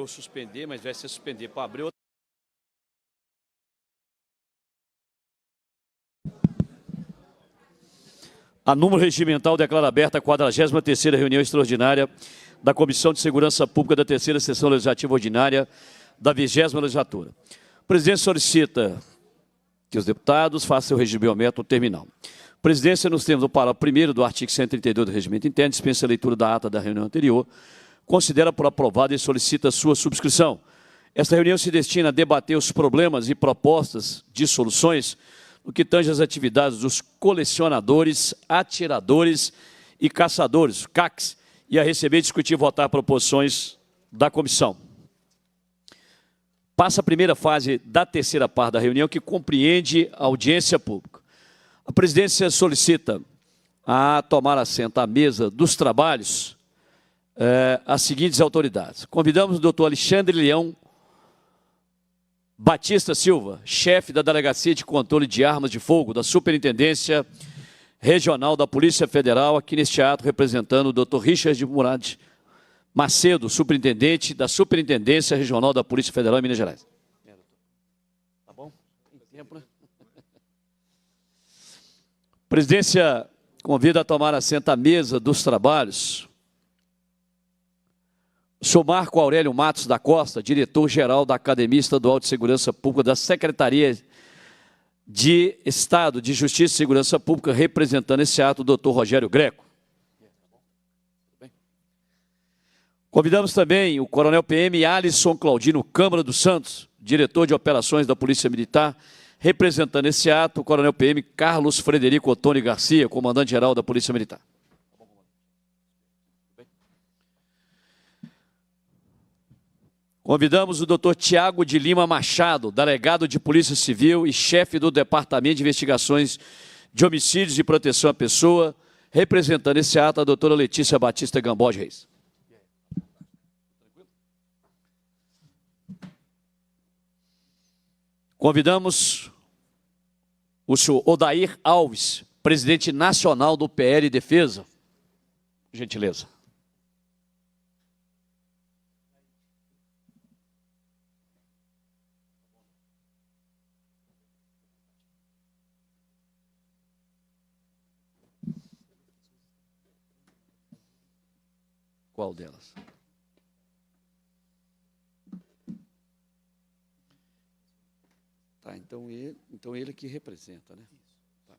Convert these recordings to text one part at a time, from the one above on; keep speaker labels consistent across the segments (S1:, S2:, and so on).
S1: eu suspender, mas vai ser suspender para abrir outra. A número regimental declara aberta a 43ª reunião extraordinária da Comissão de Segurança Pública da 3ª Sessão Legislativa Ordinária da 20ª Legislatura. O presidente solicita que os deputados façam o registro biométrico no terminal. A presidência, nos termos do parágrafo 1º do artigo 132 do Regimento Interno, dispensa a leitura da ata da reunião anterior, considera por aprovada e solicita sua subscrição. Esta reunião se destina a debater os problemas e propostas de soluções no que tange às atividades dos colecionadores, atiradores e caçadores, CACs, e a receber, discutir e votar proposições da comissão. Passa a primeira fase da terceira parte da reunião, que compreende a audiência pública. A presidência solicita a tomar assento à mesa dos trabalhos as seguintes autoridades. Convidamos o doutor Alexandre Leão Batista Silva, chefe da Delegacia de Controle de Armas de Fogo da Superintendência Regional da Polícia Federal, aqui neste ato representando o doutor Richard Murad Macedo, superintendente da Superintendência Regional da Polícia Federal em Minas Gerais. Tá bom? Tem tempo, né? A presidência convida a tomar assento à mesa dos trabalhos o senhor Marco Aurélio Matos da Costa, diretor-geral da Academia Estadual de Segurança Pública da Secretaria de Estado de Justiça e Segurança Pública, representando esse ato, o doutor Rogério Greco. Convidamos também o coronel PM Alisson Claudino Câmara dos Santos, diretor de operações da Polícia Militar, representando esse ato, o coronel PM Carlos Frederico Ottoni Garcia, comandante-geral da Polícia Militar. Convidamos o doutor Tiago de Lima Machado, delegado de Polícia Civil e chefe do Departamento de Investigações de Homicídios e Proteção à Pessoa, representando esse ato a doutora Letícia Batista Gambó de Reis. Convidamos o senhor Odair Alves, presidente nacional do PL Defesa. Gentileza. Qual delas? Tá, então ele que representa, né? Tá.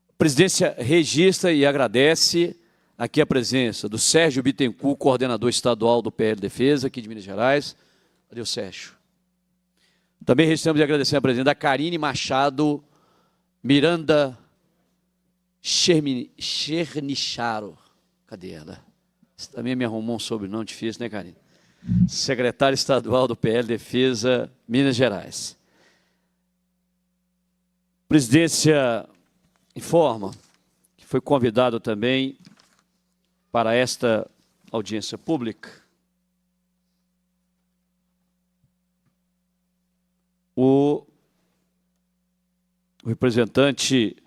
S1: A presidência registra e agradece aqui a presença do Sérgio Bittencourt, coordenador estadual do PL Defesa, aqui de Minas Gerais. Cadê o Sérgio? Também registramos e agradecemos a presença da Karine Machado Miranda Chernicharo. Cadê ela? Você também me arrumou um sobrenome difícil, né, Karine? Secretária estadual do PL Defesa, Minas Gerais. A presidência informa que foi convidado também para esta audiência pública o representante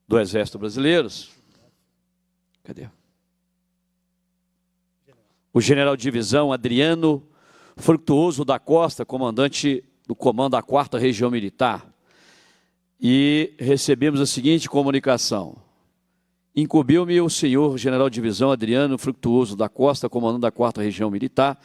S1: do Exército Brasileiro. Cadê? O general de divisão Adriano Frutuoso da Costa, comandante do comando da 4ª Região Militar. E recebemos a seguinte comunicação. Incumbiu-me o senhor general de divisão Adriano Frutuoso da Costa, comandante da 4ª Região Militar,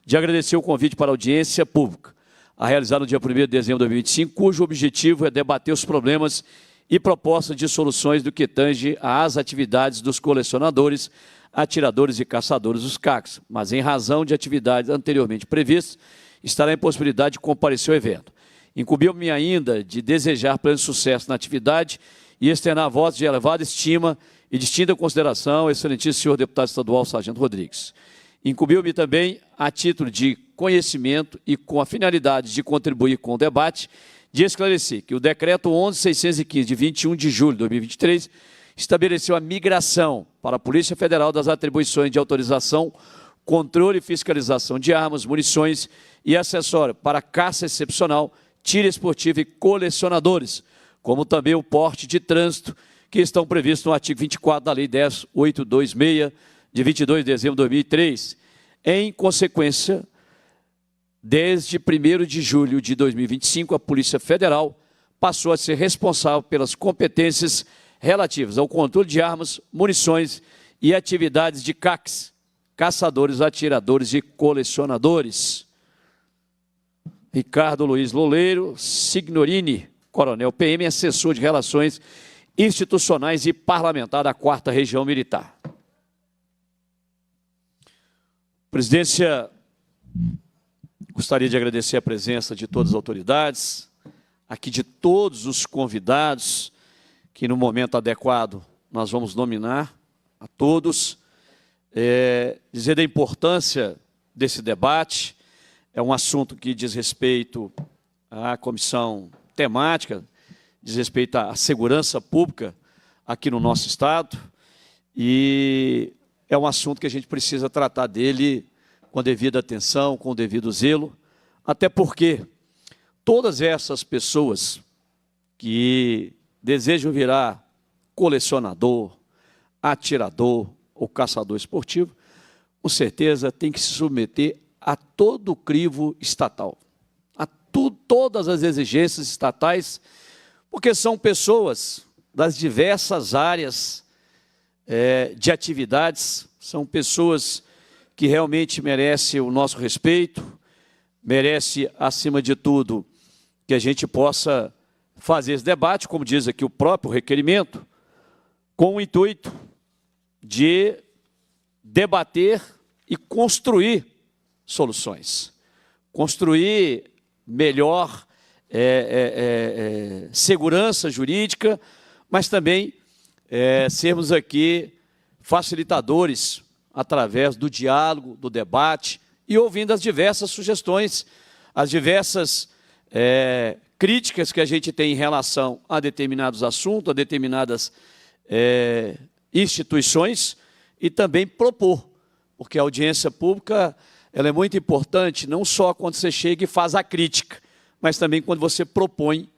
S1: de agradecer o convite para a audiência pública, a realizar no dia 1º de dezembro de 2025, cujo objetivo é debater os problemas e propostas de soluções do que tange às atividades dos colecionadores, atiradores e caçadores dos CACs, mas em razão de atividades anteriormente previstas, estará em possibilidade de comparecer ao evento. Incumbiu-me ainda de desejar pleno sucesso na atividade e externar votos de elevada estima e distinta consideração ao excelentíssimo senhor deputado estadual Sargento Rodrigues. Incumbiu-me também, a título de conhecimento e com a finalidade de contribuir com o debate, de esclarecer que o decreto 11.615, de 21 de julho de 2023, estabeleceu a migração para a Polícia Federal das atribuições de autorização, controle e fiscalização de armas, munições e acessórios para caça excepcional, tiro esportivo e colecionadores, como também o porte de trânsito, que estão previstos no artigo 24 da Lei 10.826, de 22 de dezembro de 2003. Em consequência, desde 1º de julho de 2025, a Polícia Federal passou a ser responsável pelas competências relativas ao controle de armas, munições e atividades de CACs, caçadores, atiradores e colecionadores. Ricardo Luiz Loureiro Signorini, coronel PM, assessor de Relações Institucionais e Parlamentar da 4ª Região Militar. Presidência, gostaria de agradecer a presença de todas as autoridades, aqui de todos os convidados, que no momento adequado nós vamos nominar a todos, dizer da importância desse debate. É um assunto que diz respeito à comissão temática, diz respeito à segurança pública aqui no nosso Estado, e é um assunto que a gente precisa tratar dele com a devida atenção, com o devido zelo, até porque todas essas pessoas que desejam virar colecionador, atirador ou caçador esportivo, com certeza tem que se submeter a todo o crivo estatal, a todas as exigências estatais, porque são pessoas das diversas áreas de atividades, são pessoas que realmente merecem o nosso respeito, merece, acima de tudo, que a gente possa fazer esse debate, como diz aqui o próprio requerimento, com o intuito de debater e construir soluções, construir melhor segurança jurídica, mas também sermos aqui facilitadores através do diálogo, do debate e ouvindo as diversas sugestões, as diversas críticas que a gente tem em relação a determinados assuntos, a determinadas instituições, e também propor, porque a audiência pública ela é muito importante, não só quando você chega e faz a crítica, mas também quando você propõe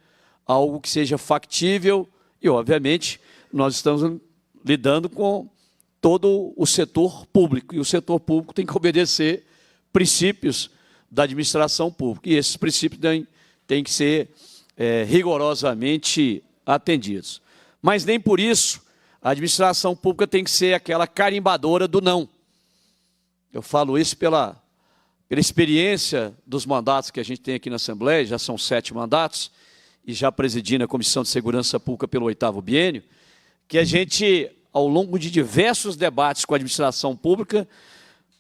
S1: algo que seja factível, e, obviamente, nós estamos lidando com todo o setor público, e o setor público tem que obedecer princípios da administração pública, e esses princípios têm que ser rigorosamente atendidos. Mas nem por isso a administração pública tem que ser aquela carimbadora do não. Eu falo isso pela experiência dos mandatos que a gente tem aqui na Assembleia, já são 7 mandatos, e já presidindo a Comissão de Segurança Pública pelo 8º biênio, que a gente, ao longo de diversos debates com a administração pública,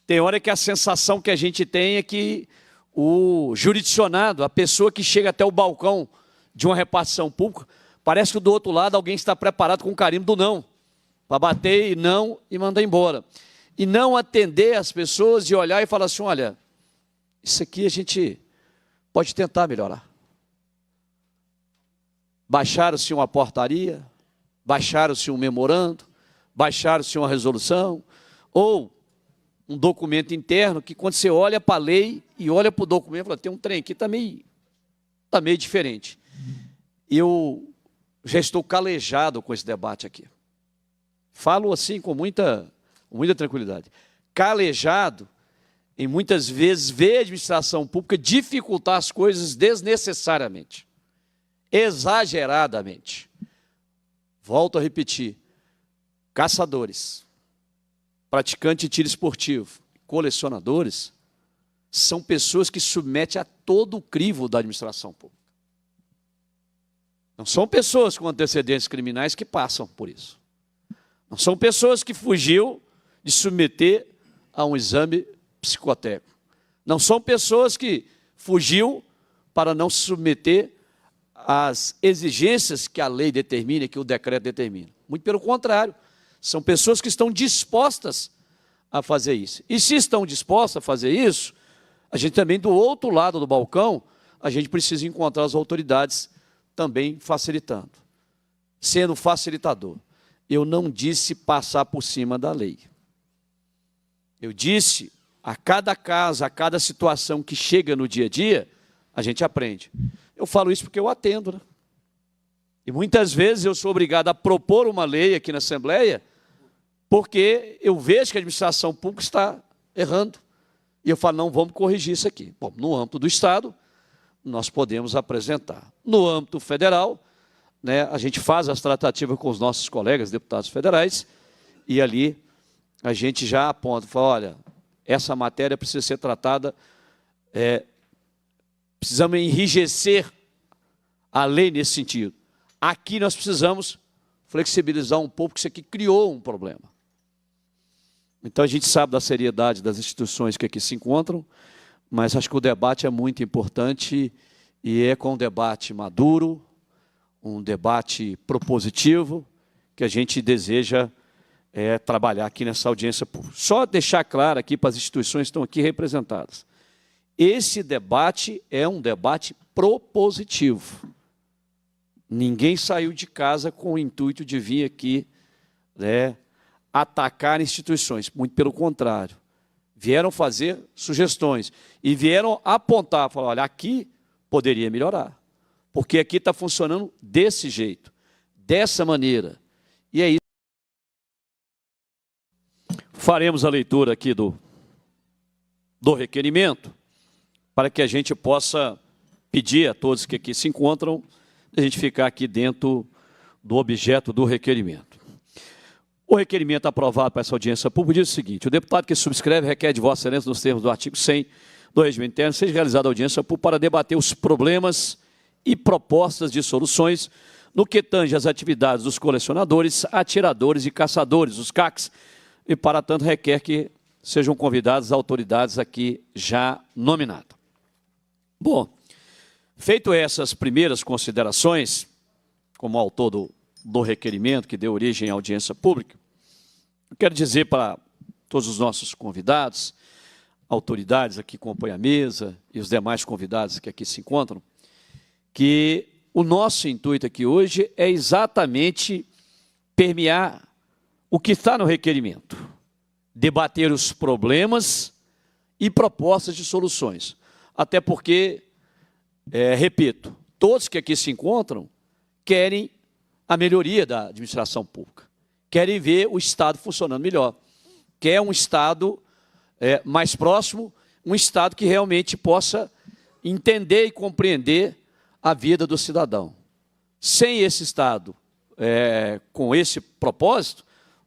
S1: tem hora que a sensação que a gente tem é que o jurisdicionado, a pessoa que chega até o balcão de uma repartição pública, parece que do outro lado alguém está preparado com o carimbo do não, para bater e não e mandar embora. E não atender as pessoas e olhar e falar assim, olha, isso aqui a gente pode tentar melhorar. Baixaram-se uma portaria, baixaram-se um memorando, baixaram-se uma resolução, ou um documento interno que quando você olha para a lei e olha para o documento, fala, tem um trem aqui, está meio diferente. Eu já estou calejado com esse debate aqui. Falo assim com muita tranquilidade. Calejado em muitas vezes ver a administração pública dificultar as coisas desnecessariamente, exageradamente. Volto a repetir, caçadores, praticantes de tiro esportivo, colecionadores, são pessoas que submetem a todo o crivo da administração pública. Não são pessoas com antecedentes criminais que passam por isso. Não são pessoas que fugiu de submeter a um exame psicotécnico. Não são pessoas que fugiu para não se submeter às exigências que a lei determina, que o decreto determina. Muito pelo contrário, são pessoas que estão dispostas a fazer isso. E se estão dispostas a fazer isso, a gente também, do outro lado do balcão, a gente precisa encontrar as autoridades também facilitando, sendo facilitador. Eu não disse passar por cima da lei. Eu disse, a cada caso, a cada situação que chega no dia a dia, a gente aprende. Eu falo isso porque eu atendo, né? E muitas vezes eu sou obrigado a propor uma lei aqui na Assembleia, porque eu vejo que a administração pública está errando, E eu falo, não, vamos corrigir isso aqui. Bom, no âmbito do Estado, nós podemos apresentar. No âmbito federal, né, a gente faz as tratativas com os nossos colegas deputados federais e ali a gente já aponta, fala, olha, essa matéria precisa ser tratada, precisamos enrijecer a lei nesse sentido. Aqui nós precisamos flexibilizar um pouco, porque isso aqui criou um problema. Então a gente sabe da seriedade das instituições que aqui se encontram, mas acho que o debate é muito importante e é com um debate maduro, um debate propositivo, que a gente deseja trabalhar aqui nessa audiência pública. Só deixar claro aqui para as instituições que estão aqui representadas. Esse debate é um debate propositivo. Ninguém saiu de casa com o intuito de vir aqui, né, atacar instituições, muito pelo contrário. Vieram fazer sugestões e vieram apontar, falar, olha, aqui poderia melhorar, porque aqui está funcionando desse jeito, dessa maneira. E é isso. Faremos a leitura aqui do requerimento, para que a gente possa pedir a todos que aqui se encontram, a gente ficar aqui dentro do objeto do requerimento. O requerimento aprovado para essa audiência pública diz o seguinte: o deputado que subscreve requer de Vossa Excelência, nos termos do artigo 100 do Regimento Interno, seja realizada a audiência pública para debater os problemas e propostas de soluções no que tange às atividades dos colecionadores, atiradores e caçadores, os CACs, e para tanto requer que sejam convidadas as autoridades aqui já nominadas. Bom, feito essas primeiras considerações, como autor do requerimento que deu origem à audiência pública, eu quero dizer para todos os nossos convidados, autoridades aqui que compõem a mesa e os demais convidados que aqui se encontram, que o nosso intuito aqui hoje é exatamente permear o que está no requerimento, debater os problemas e propostas de soluções. Até porque, repito, todos que aqui se encontram querem a melhoria da administração pública, querem ver o Estado funcionando melhor, quer um Estado mais próximo, um Estado que realmente possa entender e compreender a vida do cidadão. Sem esse Estado, com esse propósito,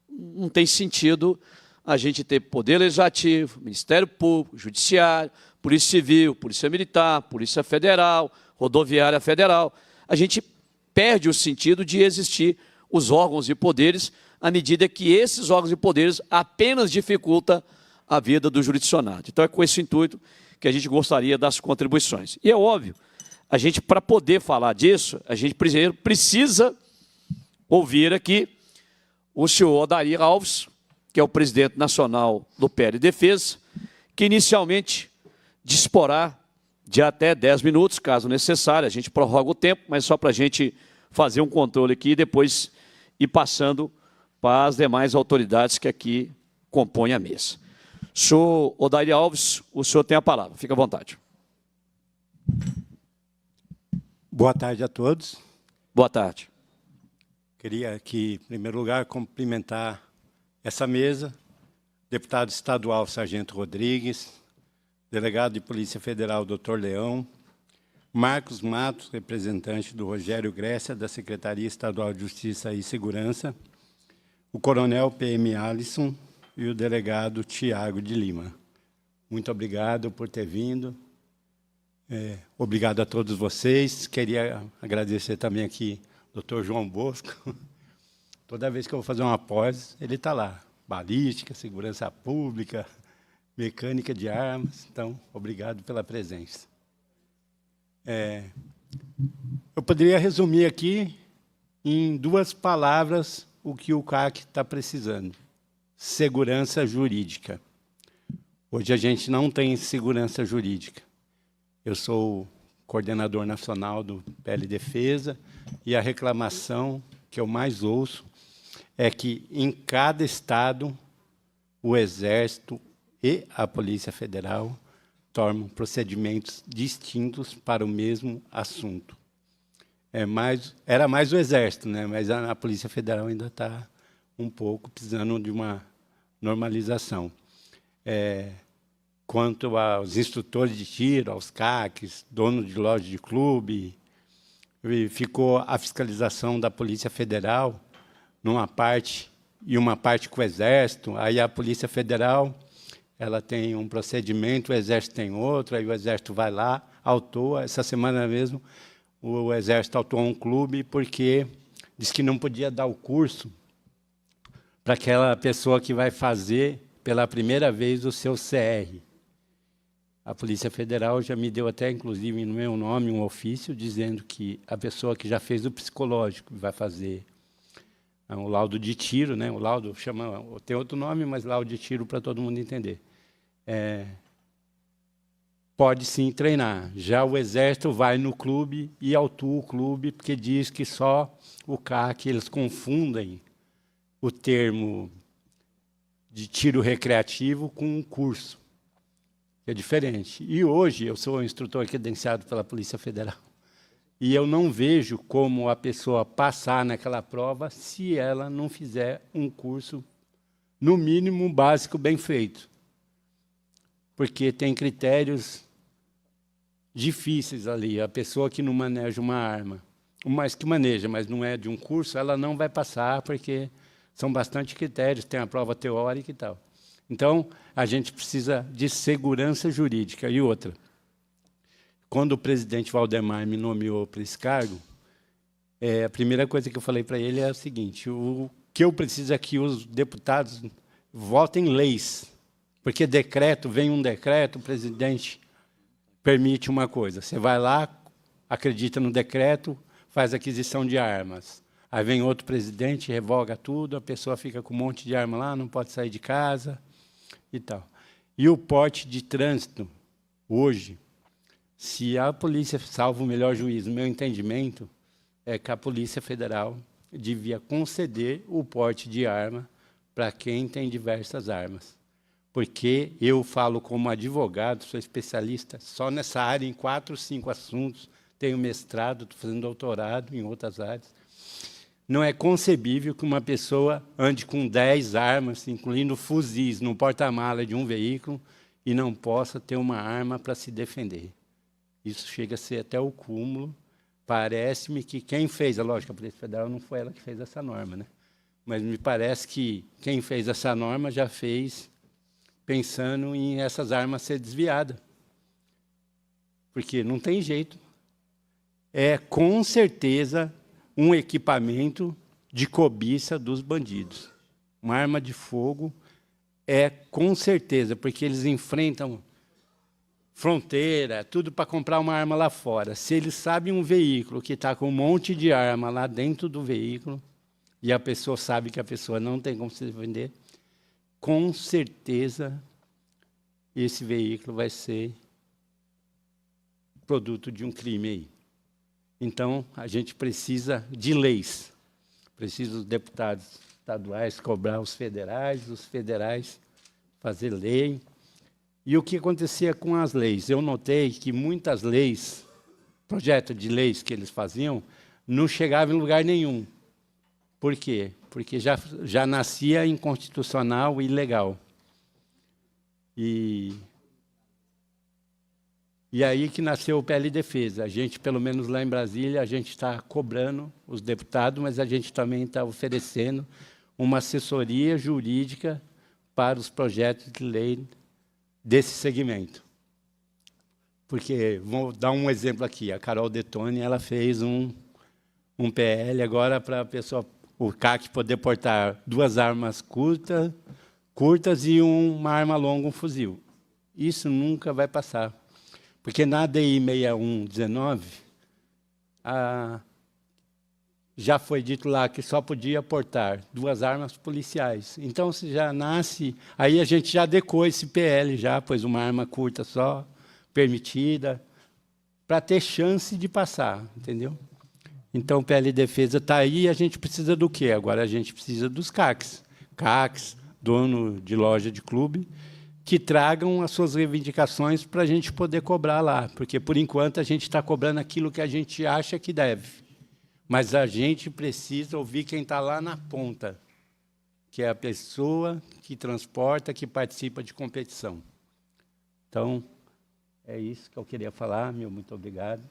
S1: não tem sentido a gente ter poder legislativo, Ministério Público, Judiciário, Polícia Civil, Polícia Militar, Polícia Federal, Rodoviária Federal. A gente perde o sentido de existir os órgãos e poderes à medida que esses órgãos e poderes apenas dificultam a vida do jurisdicionado. Então, é com esse intuito que a gente gostaria das contribuições. E é óbvio, a gente, para poder falar disso, a gente primeiro precisa ouvir aqui o senhor Odair Alves, que é o presidente nacional do PL Defesa, que inicialmente disporá de até 10 minutos, caso necessário, a gente prorroga o tempo, mas só para a gente fazer um controle aqui e depois ir passando para as demais autoridades que aqui compõem a mesa. Senhor Odair Alves, o senhor tem a palavra, fica à vontade.
S2: Boa tarde a todos.
S1: Boa tarde.
S2: Queria aqui, em primeiro lugar, cumprimentar essa mesa, deputado estadual Sargento Rodrigues, delegado de Polícia Federal, Dr. Leão, Marcos Matos, representante do Rogério Grécia, da Secretaria Estadual de Justiça e Segurança, o coronel PM Alisson e o delegado Tiago de Lima. Muito obrigado por ter vindo. Obrigado a todos vocês. Queria agradecer também aqui ao Dr. João Bosco. Toda vez que eu vou fazer uma pós, ele está lá. Balística, segurança pública, mecânica de armas. Então, obrigado pela presença. Eu poderia resumir aqui em 2 palavras o que o CAC está precisando. Segurança jurídica. Hoje a gente não tem segurança jurídica. Eu sou coordenador nacional do PL Defesa e a reclamação que eu mais ouço é que em cada estado o Exército e a Polícia Federal tomam procedimentos distintos para o mesmo assunto. Era mais o Exército, né? Mas a Polícia Federal ainda está um pouco precisando de uma normalização. quanto aos instrutores de tiro, aos CACs, donos de loja de clube. E ficou a fiscalização da Polícia Federal, numa parte, e uma parte com o Exército. Aí a Polícia Federal ela tem um procedimento, o Exército tem outro, aí o Exército vai lá, autua. Essa semana mesmo, o Exército autuou um clube porque disse que não podia dar o curso para aquela pessoa que vai fazer pela primeira vez o seu CR. A Polícia Federal já me deu até, inclusive, no meu nome, um ofício dizendo que a pessoa que já fez o psicológico vai fazer o laudo de tiro, né? O laudo chama, tem outro nome, mas laudo de tiro para todo mundo entender. Pode sim treinar. Já o Exército vai no clube e autua o clube, porque diz que só o CAC, eles confundem o termo de tiro recreativo com um curso. É diferente. E hoje, eu sou instrutor credenciado pela Polícia Federal, e eu não vejo como a pessoa passar naquela prova se ela não fizer um curso, no mínimo, básico, bem feito. Porque tem critérios difíceis ali. A pessoa que não maneja uma arma, mas que maneja, mas não é de um curso, ela não vai passar, porque são bastante critérios, tem a prova teórica e tal. Então, a gente precisa de segurança jurídica. E outra, quando o presidente Valdemar me nomeou para esse cargo, a primeira coisa que eu falei para ele é a seguinte: o que eu preciso é que os deputados votem leis, porque decreto, vem um decreto, o presidente permite uma coisa. Você vai lá, acredita no decreto, faz aquisição de armas. Aí vem outro presidente, revoga tudo, a pessoa fica com um monte de arma lá, não pode sair de casa e tal. E o porte de trânsito, hoje, se a polícia, salvo o melhor juízo, meu entendimento, é que a Polícia Federal devia conceder o porte de arma para quem tem diversas armas. Porque eu falo como advogado, sou especialista só nessa área, em 4, 5 assuntos, tenho mestrado, estou fazendo doutorado em outras áreas. Não é concebível que uma pessoa ande com 10 armas, incluindo fuzis, no porta-mala de um veículo, e não possa ter uma arma para se defender. Isso chega a ser até o cúmulo. Parece-me que quem fez, lógico, a Polícia Federal não foi ela que fez essa norma, né? Mas me parece que quem fez essa norma já fez pensando em essas armas ser desviadas. Porque não tem jeito. É, com certeza, um equipamento de cobiça dos bandidos. Uma arma de fogo é, com certeza, porque eles enfrentam fronteira, tudo para comprar uma arma lá fora. Se eles sabem um veículo que está com um monte de arma lá dentro do veículo, e a pessoa sabe que a pessoa não tem como se defender, com certeza esse veículo vai ser produto de um crime aí. Então, a gente precisa de leis. Precisa os deputados estaduais cobrar os federais fazer lei. E o que acontecia com as leis? Eu notei que muitas leis, projetos de leis que eles faziam, não chegavam em lugar nenhum. Por quê? Porque já nascia inconstitucional e ilegal. E aí que nasceu o PL Defesa. A gente, pelo menos lá em Brasília, a gente está cobrando os deputados, mas a gente também está oferecendo uma assessoria jurídica para os projetos de lei desse segmento. Porque, vou dar um exemplo aqui, a Carol Detone, ela fez um PL agora para a pessoa, o CAC, poder portar 2 armas curtas e uma arma longa, um fuzil. Isso nunca vai passar. Porque na DI 6119, já foi dito lá que só podia portar 2 armas policiais. Então, se já nasce... Aí a gente já adequou esse PL, já pôs uma arma curta só, permitida, para ter chance de passar, entendeu? Então, o PL Defesa está aí e a gente precisa do quê? Agora a gente precisa dos CACs. CACs, dono de loja de clube, que tragam as suas reivindicações para a gente poder cobrar lá, porque, por enquanto, a gente está cobrando aquilo que a gente acha que deve. Mas a gente precisa ouvir quem está lá na ponta, que é a pessoa que transporta, que participa de competição. Então, é isso que eu queria falar. Meu muito obrigado.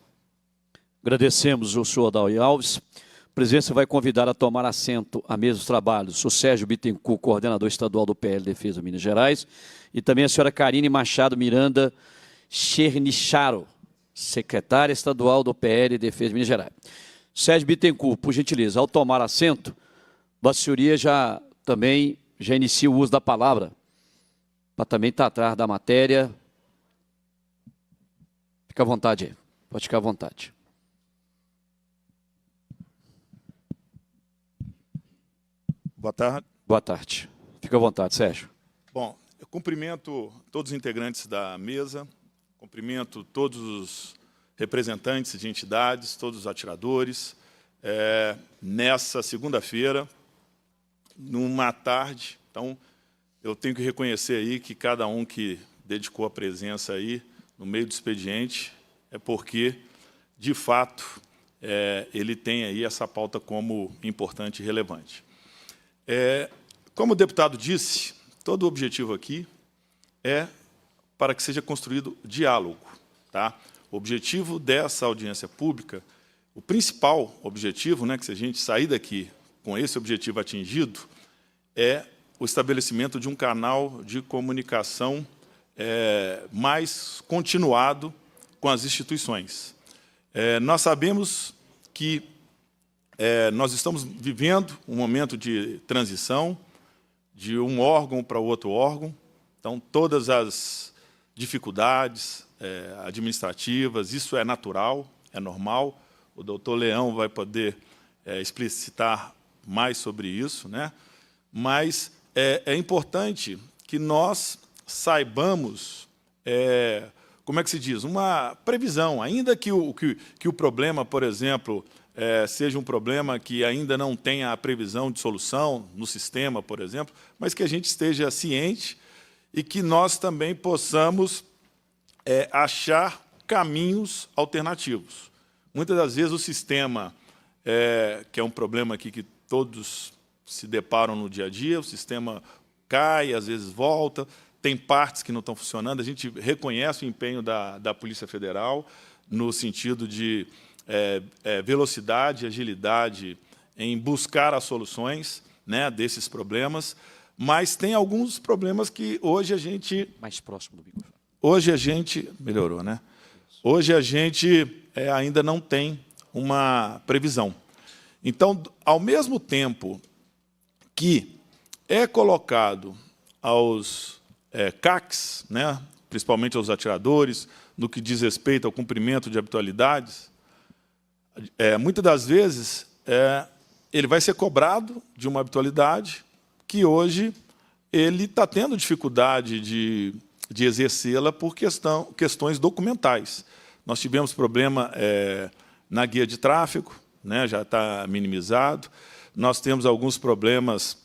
S1: Agradecemos o senhor Adair Alves. A presidência vai convidar a tomar assento à mesa dos trabalhos o Sérgio Bittencourt, coordenador estadual do PL Defesa Minas Gerais, e também a senhora Karine Machado Miranda Chernicharo, secretária estadual do PL Defesa Minas Gerais. Sérgio Bittencourt, por gentileza, ao tomar assento, Vossa Senhoria já inicia o uso da palavra, para também estar atrás da matéria. Fica à vontade aí, pode ficar à vontade.
S3: Boa tarde.
S1: Boa tarde. Fica à vontade, Sérgio.
S3: Bom, eu cumprimento todos os integrantes da mesa, cumprimento todos os representantes de entidades, todos os atiradores, nessa segunda-feira, numa tarde. Então, eu tenho que reconhecer aí que cada um que dedicou a presença aí no meio do expediente é porque, de fato, ele tem aí essa pauta como importante e relevante. Como o deputado disse, todo o objetivo aqui é para que seja construído diálogo. Tá? O objetivo dessa audiência pública, o principal objetivo, né, que se a gente sair daqui com esse objetivo atingido, é o estabelecimento de um canal de comunicação mais continuado com as instituições. Nós sabemos que nós estamos vivendo um momento de transição de um órgão para outro órgão. Então, todas as dificuldades administrativas, isso é natural, é normal. O doutor Leão vai poder explicitar mais sobre isso, né? Mas é importante que nós saibamos, como é que se diz, uma previsão, ainda que o problema, por exemplo, seja um problema que ainda não tenha a previsão de solução no sistema, por exemplo, mas que a gente esteja ciente e que nós também possamos achar caminhos alternativos. Muitas das vezes o sistema, que é um problema aqui que todos se deparam no dia a dia, o sistema cai, às vezes volta, tem partes que não estão funcionando, a gente reconhece o empenho da Polícia Federal no sentido de velocidade, agilidade em buscar as soluções, né, desses problemas, mas tem alguns problemas que hoje a gente...
S1: Mais próximo do microfone.
S3: Hoje a gente... Melhorou, né? Hoje a gente ainda não tem uma previsão. Então, ao mesmo tempo que é colocado aos CACs, né, principalmente aos atiradores, no que diz respeito ao cumprimento de habitualidades, muitas das vezes ele vai ser cobrado de uma habitualidade que hoje ele está tendo dificuldade de exercê-la por questões documentais. Nós tivemos problema na guia de tráfego, né, já está minimizado. Nós temos alguns problemas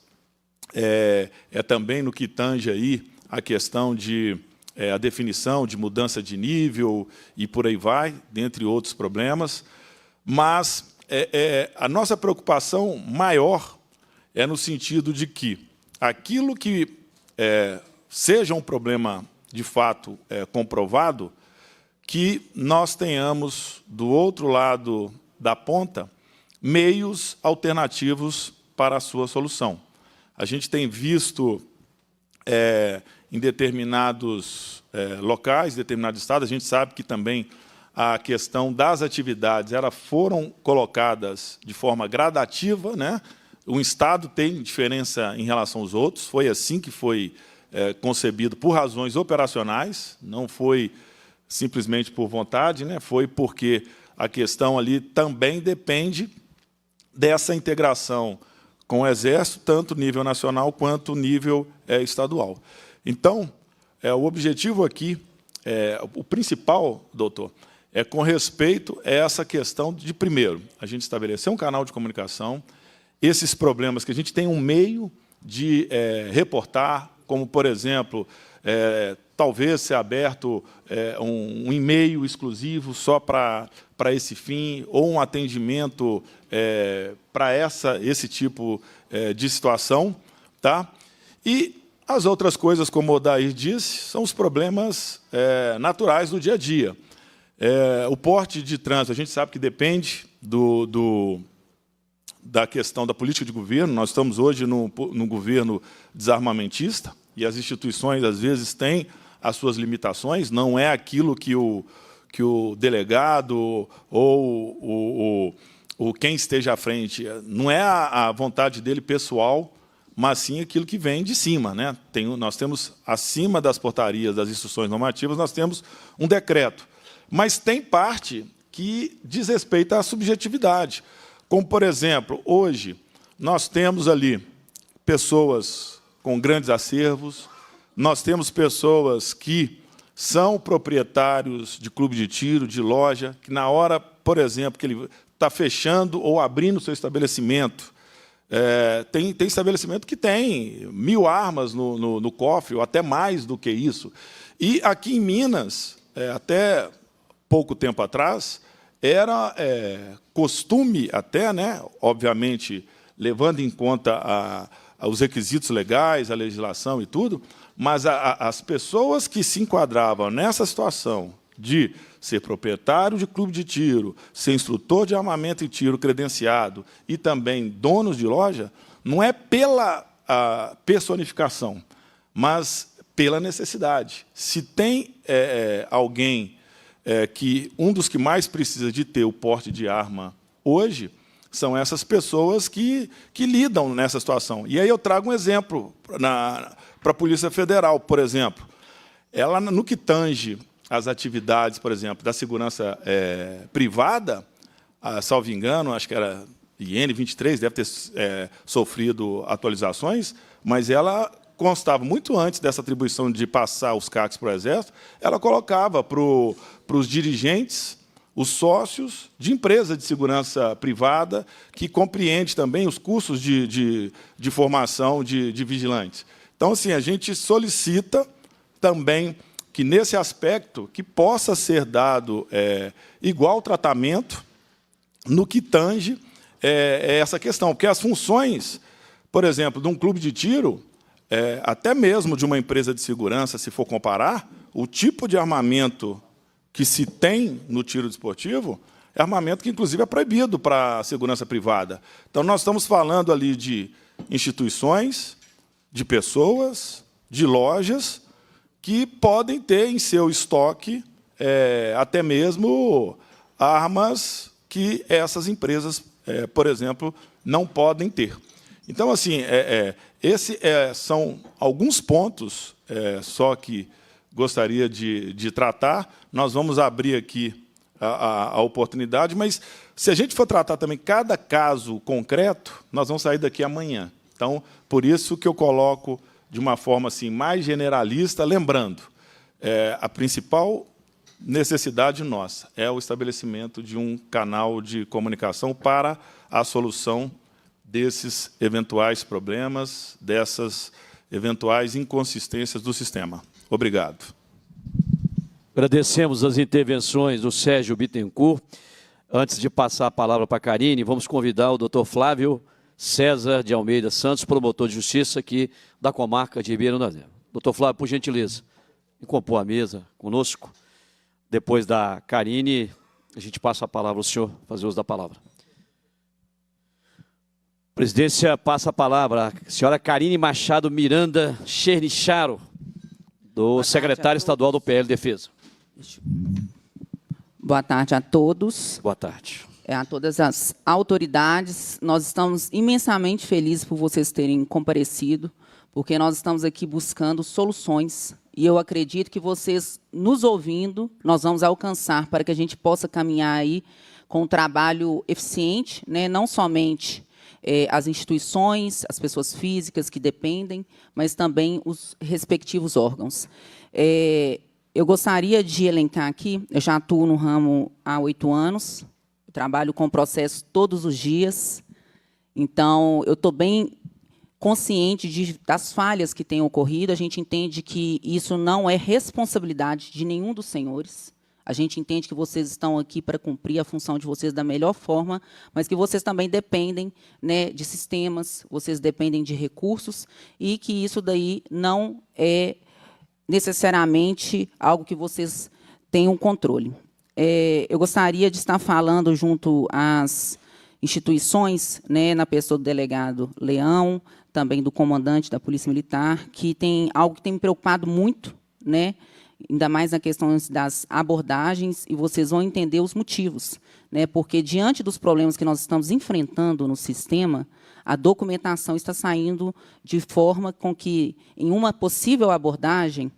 S3: também no que tange aí a questão de a definição de mudança de nível e por aí vai, dentre outros problemas. Mas a nossa preocupação maior é no sentido de que aquilo que seja um problema de fato comprovado, que nós tenhamos, do outro lado da ponta, meios alternativos para a sua solução. A gente tem visto em determinados locais, determinados estados, a gente sabe que também a questão das atividades elas foram colocadas de forma gradativa, né? Um estado tem diferença em relação aos outros, foi assim que foi concebido por razões operacionais, não foi simplesmente por vontade, né? Foi porque a questão ali também depende dessa integração com o Exército, tanto nível nacional quanto nível estadual. Então, o objetivo aqui, o principal, doutor, é com respeito a essa questão de, primeiro, a gente estabelecer um canal de comunicação, esses problemas que a gente tem um meio de reportar, como, por exemplo, talvez ser aberto um e-mail exclusivo só para esse fim, ou um atendimento para esse tipo de situação. Tá? E As outras coisas, como o Odair disse, são os problemas naturais do dia a dia. O porte de trânsito, a gente sabe que depende da questão da política de governo. Nós estamos hoje num governo desarmamentista, e as instituições, às vezes, têm as suas limitações, não é aquilo que o delegado ou quem esteja à frente, não é a vontade dele pessoal, mas sim aquilo que vem de cima, né? Nós temos, acima das portarias, das instruções normativas, nós temos um decreto. Mas tem parte que diz respeito à subjetividade. Como, por exemplo, hoje, nós temos ali pessoas com grandes acervos, nós temos pessoas que são proprietários de clube de tiro, de loja, que na hora, por exemplo, que ele está fechando ou abrindo o seu estabelecimento, tem estabelecimento que tem 1000 armas no cofre, ou até mais do que isso. E aqui em Minas, até pouco tempo atrás, era costume até, né, obviamente, levando em conta os requisitos legais, a legislação e tudo, mas as pessoas que se enquadravam nessa situação de ser proprietário de clube de tiro, ser instrutor de armamento e tiro credenciado e também donos de loja, não é pela personificação, mas pela necessidade. Se tem alguém que um dos que mais precisa de ter o porte de arma hoje, são essas pessoas que lidam nessa situação. E aí eu trago um exemplo para a Polícia Federal, por exemplo. Ela, no que tange as atividades, por exemplo, da segurança privada, salvo engano, acho que era IN 23, deve ter sofrido atualizações, mas ela constava muito antes dessa atribuição de passar os CACs para o Exército, ela colocava para os dirigentes, os sócios de empresa de segurança privada, que compreende também os cursos de formação de vigilantes. Então, assim, a gente solicita também que, nesse aspecto, que possa ser dado igual tratamento no que tange essa questão. Porque as funções, por exemplo, de um clube de tiro, até mesmo de uma empresa de segurança, se for comparar, o tipo de armamento que se tem no tiro desportivo é armamento que, inclusive, é proibido para a segurança privada. Então, nós estamos falando ali de instituições, de pessoas, de lojas, que podem ter em seu estoque até mesmo armas que essas empresas, por exemplo, não podem ter. Então, assim, esses são alguns pontos só que gostaria de tratar. Nós vamos abrir aqui a oportunidade, mas se a gente for tratar também cada caso concreto, nós vamos sair daqui amanhã. Então, por isso que eu coloco de uma forma assim, mais generalista, lembrando, a principal necessidade nossa é o estabelecimento de um canal de comunicação para a solução desses eventuais problemas, dessas eventuais inconsistências do sistema. Obrigado.
S1: Agradecemos as intervenções do Sérgio Bittencourt. Antes de passar a palavra para a Karine, vamos convidar o doutor Flávio César de Almeida Santos, promotor de justiça aqui da comarca de Ribeirão das Neves. Doutor Flávio, por gentileza, compor a mesa conosco. Depois da Karine, a gente passa a palavra ao senhor, fazer uso da palavra. Presidência passa a palavra à senhora Karine Machado Miranda Chernicharo, do secretário estadual do PL Defesa.
S4: Boa tarde a todos.
S1: Boa tarde.
S4: A todas as autoridades. Nós estamos imensamente felizes por vocês terem comparecido, porque nós estamos aqui buscando soluções, e eu acredito que vocês, nos ouvindo, nós vamos alcançar para que a gente possa caminhar aí com um trabalho eficiente, né? Não somente as instituições, as pessoas físicas que dependem, mas também os respectivos órgãos. Eu gostaria de elencar aqui, eu já atuo no ramo há 8 anos, eu trabalho com processo todos os dias, então eu estou bem consciente das falhas que têm ocorrido. A gente entende que isso não é responsabilidade de nenhum dos senhores. A gente entende que vocês estão aqui para cumprir a função de vocês da melhor forma, mas que vocês também dependem, né, de sistemas, vocês dependem de recursos, e que isso daí não é necessariamente algo que vocês tenham controle. Eu gostaria de estar falando junto às instituições, né, na pessoa do delegado Leão, também do comandante da Polícia Militar, que tem algo que tem me preocupado muito, né, ainda mais na questão das abordagens, e vocês vão entender os motivos, né, porque, diante dos problemas que nós estamos enfrentando no sistema, a documentação está saindo de forma com que, em uma possível abordagem,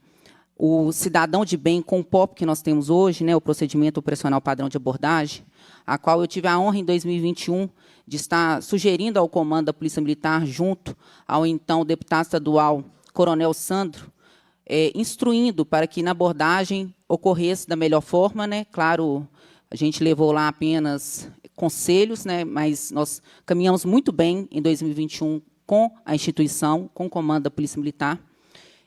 S4: o cidadão de bem, com o POP que nós temos hoje, né, o procedimento operacional padrão de abordagem, a qual eu tive a honra, em 2021, de estar sugerindo ao comando da Polícia Militar, junto ao então deputado estadual Coronel Sandro, instruindo para que na abordagem ocorresse da melhor forma, né? Claro, a gente levou lá apenas conselhos, né? Mas nós caminhamos muito bem em 2021 com a instituição, com o comando da Polícia Militar,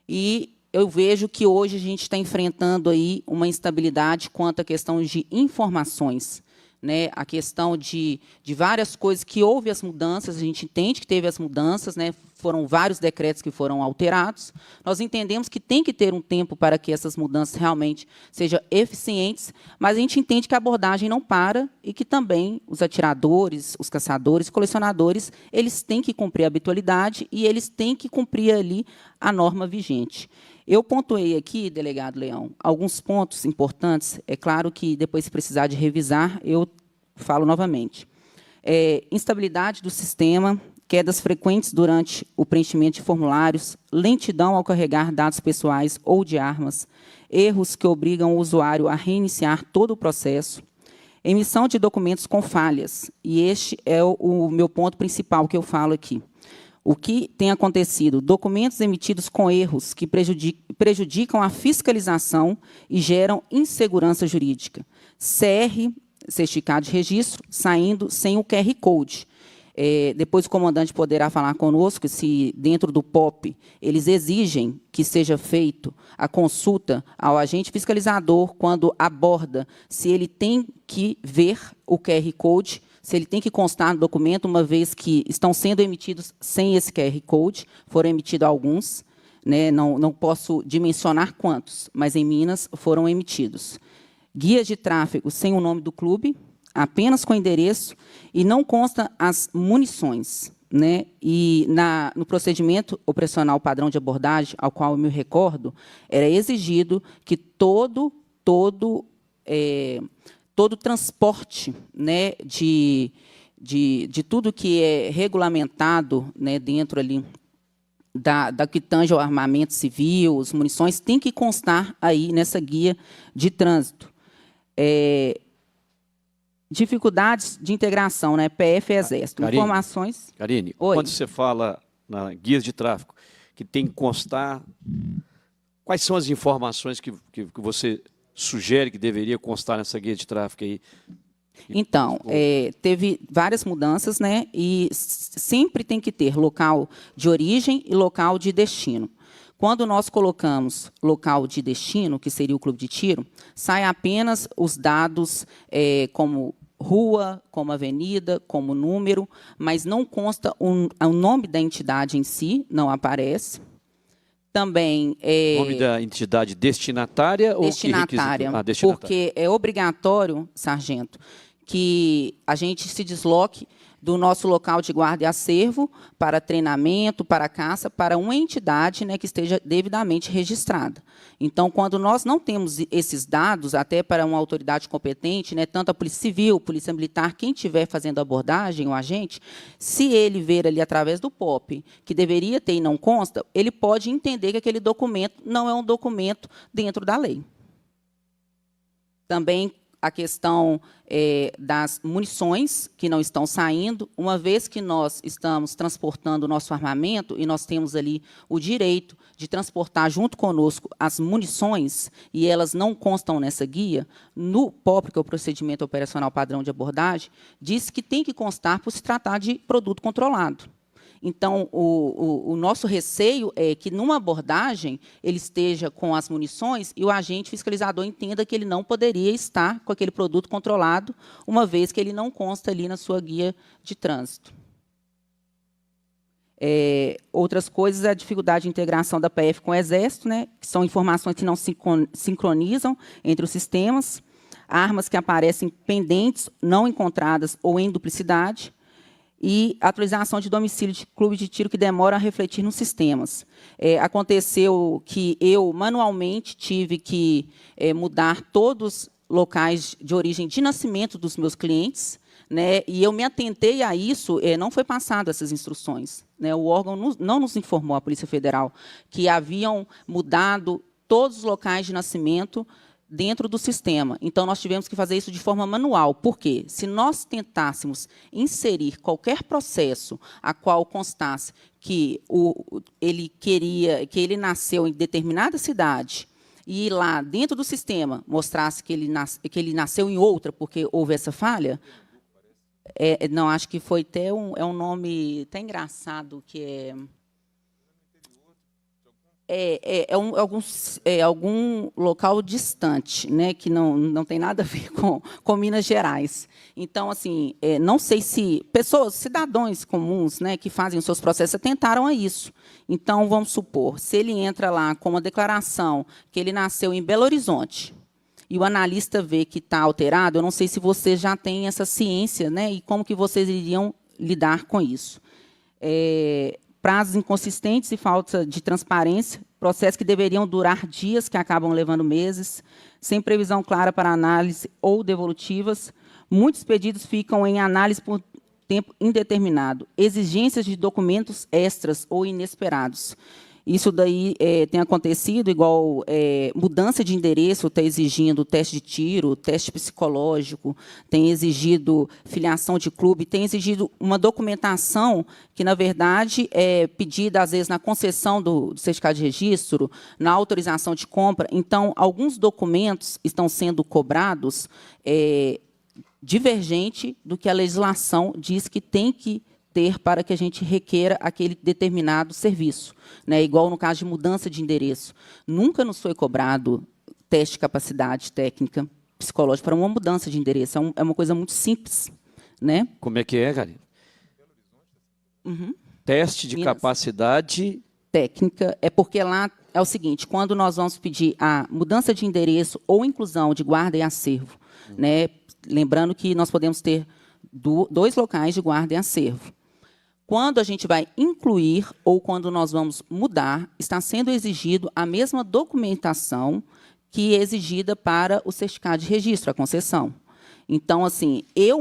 S4: e eu vejo que hoje a gente está enfrentando aí uma instabilidade quanto à questão de informações, né, a questão de várias coisas que houve as mudanças, a gente entende que teve as mudanças, né, foram vários decretos que foram alterados, nós entendemos que tem que ter um tempo para que essas mudanças realmente sejam eficientes, mas a gente entende que a abordagem não para e que também os atiradores, os caçadores, colecionadores, eles têm que cumprir a habitualidade e eles têm que cumprir ali a norma vigente. Eu pontuei aqui, delegado Leão, alguns pontos importantes. É claro que, depois, se precisar de revisar, eu falo novamente. Instabilidade do sistema, quedas frequentes durante o preenchimento de formulários, lentidão ao carregar dados pessoais ou de armas, erros que obrigam o usuário a reiniciar todo o processo, emissão de documentos com falhas. E este é o meu ponto principal que eu falo aqui. O que tem acontecido? Documentos emitidos com erros que prejudicam a fiscalização e geram insegurança jurídica. CR, certificado de registro, saindo sem o QR Code. Depois o comandante poderá falar conosco se, dentro do POP, eles exigem que seja feito a consulta ao agente fiscalizador quando aborda, se ele tem que ver o QR Code, se ele tem que constar no documento, uma vez que estão sendo emitidos sem esse QR Code, foram emitidos alguns, né, não posso dimensionar quantos, mas em Minas foram emitidos. Guias de tráfego sem o nome do clube, apenas com endereço, e não consta as munições, né? E no procedimento operacional padrão de abordagem, ao qual eu me recordo, era exigido que todo transporte, né, de tudo que é regulamentado, né, dentro ali da que tange ao armamento civil, as munições, tem que constar aí nessa guia de trânsito. Dificuldades de integração, né, PF e Exército.
S1: Karine,
S4: informações...
S1: Karine,
S4: Oi.
S1: quando você fala na guias de tráfego, que tem que constar, quais são as informações que você sugere que deveria constar nessa guia de tráfego aí?
S4: Então, teve várias mudanças, né, e sempre tem que ter local de origem e local de destino. Quando nós colocamos local de destino, que seria o clube de tiro, sai apenas os dados como rua, como avenida, como número, mas não consta o nome da entidade em si, não aparece. Também
S1: nome da entidade destinatária?
S4: Destinatária,
S1: ou que destinatária,
S4: porque é obrigatório, sargento, que a gente se desloque do nosso local de guarda e acervo para treinamento, para caça, para uma entidade, né, que esteja devidamente registrada. Então, quando nós não temos esses dados, até para uma autoridade competente, né, tanto a Polícia Civil, Polícia Militar, quem estiver fazendo a abordagem, o agente, se ele ver ali através do POP, que deveria ter e não consta, ele pode entender que aquele documento não é um documento dentro da lei. Também a questão das munições que não estão saindo, uma vez que nós estamos transportando o nosso armamento e nós temos ali o direito de transportar junto conosco as munições e elas não constam nessa guia, no POP, que é o procedimento operacional padrão de abordagem, diz que tem que constar por se tratar de produto controlado. Então, o nosso receio é que, numa abordagem, ele esteja com as munições e o agente fiscalizador entenda que ele não poderia estar com aquele produto controlado, uma vez que ele não consta ali na sua guia de trânsito. Outras coisas, a dificuldade de integração da PF com o Exército, né, que são informações que não se sincronizam entre os sistemas, armas que aparecem pendentes, não encontradas ou em duplicidade, e atualização de domicílio de clube de tiro que demora a refletir nos sistemas. Aconteceu que eu, manualmente, tive que mudar todos os locais de origem de nascimento dos meus clientes, né, e eu me atentei a isso, não foi passado essas instruções. Né, o órgão não nos informou, a Polícia Federal, que haviam mudado todos os locais de nascimento dentro do sistema. Então, nós tivemos que fazer isso de forma manual. Por quê? Se nós tentássemos inserir qualquer processo a qual constasse que ele nasceu em determinada cidade e lá, dentro do sistema, mostrasse que ele nasceu em outra, porque houve essa falha, não, acho que foi até um nome até engraçado, que algum local distante, né, que não tem nada a ver com Minas Gerais. Então, assim, não sei se cidadãos comuns, né, que fazem os seus processos, atentaram a isso. Então, vamos supor, se ele entra lá com uma declaração que ele nasceu em Belo Horizonte, e o analista vê que está alterado, eu não sei se vocês já têm essa ciência, né, e como que vocês iriam lidar com isso. Prazos inconsistentes e falta de transparência, processos que deveriam durar dias, que acabam levando meses, sem previsão clara para análise ou devolutivas. Muitos pedidos ficam em análise por tempo indeterminado. Exigências de documentos extras ou inesperados. Isso daí tem acontecido, igual mudança de endereço está exigindo teste de tiro, teste psicológico, tem exigido filiação de clube, tem exigido uma documentação que, na verdade, é pedida, às vezes, na concessão do certificado de registro, na autorização de compra. Então, alguns documentos estão sendo cobrados divergente do que a legislação diz que tem que ter para que a gente requeira aquele determinado serviço. Né? Igual no caso de mudança de endereço. Nunca nos foi cobrado teste de capacidade técnica, psicológica, para uma mudança de endereço. É uma coisa muito simples. Né?
S1: Como é que é, Karine? Teste de capacidade
S4: técnica, porque lá é o seguinte, quando nós vamos pedir a mudança de endereço ou inclusão de guarda e acervo, né? Lembrando que nós podemos ter 2 locais de guarda e acervo. Quando a gente vai incluir ou quando nós vamos mudar, está sendo exigido a mesma documentação que é exigida para o certificado de registro, a concessão. Então, assim, eu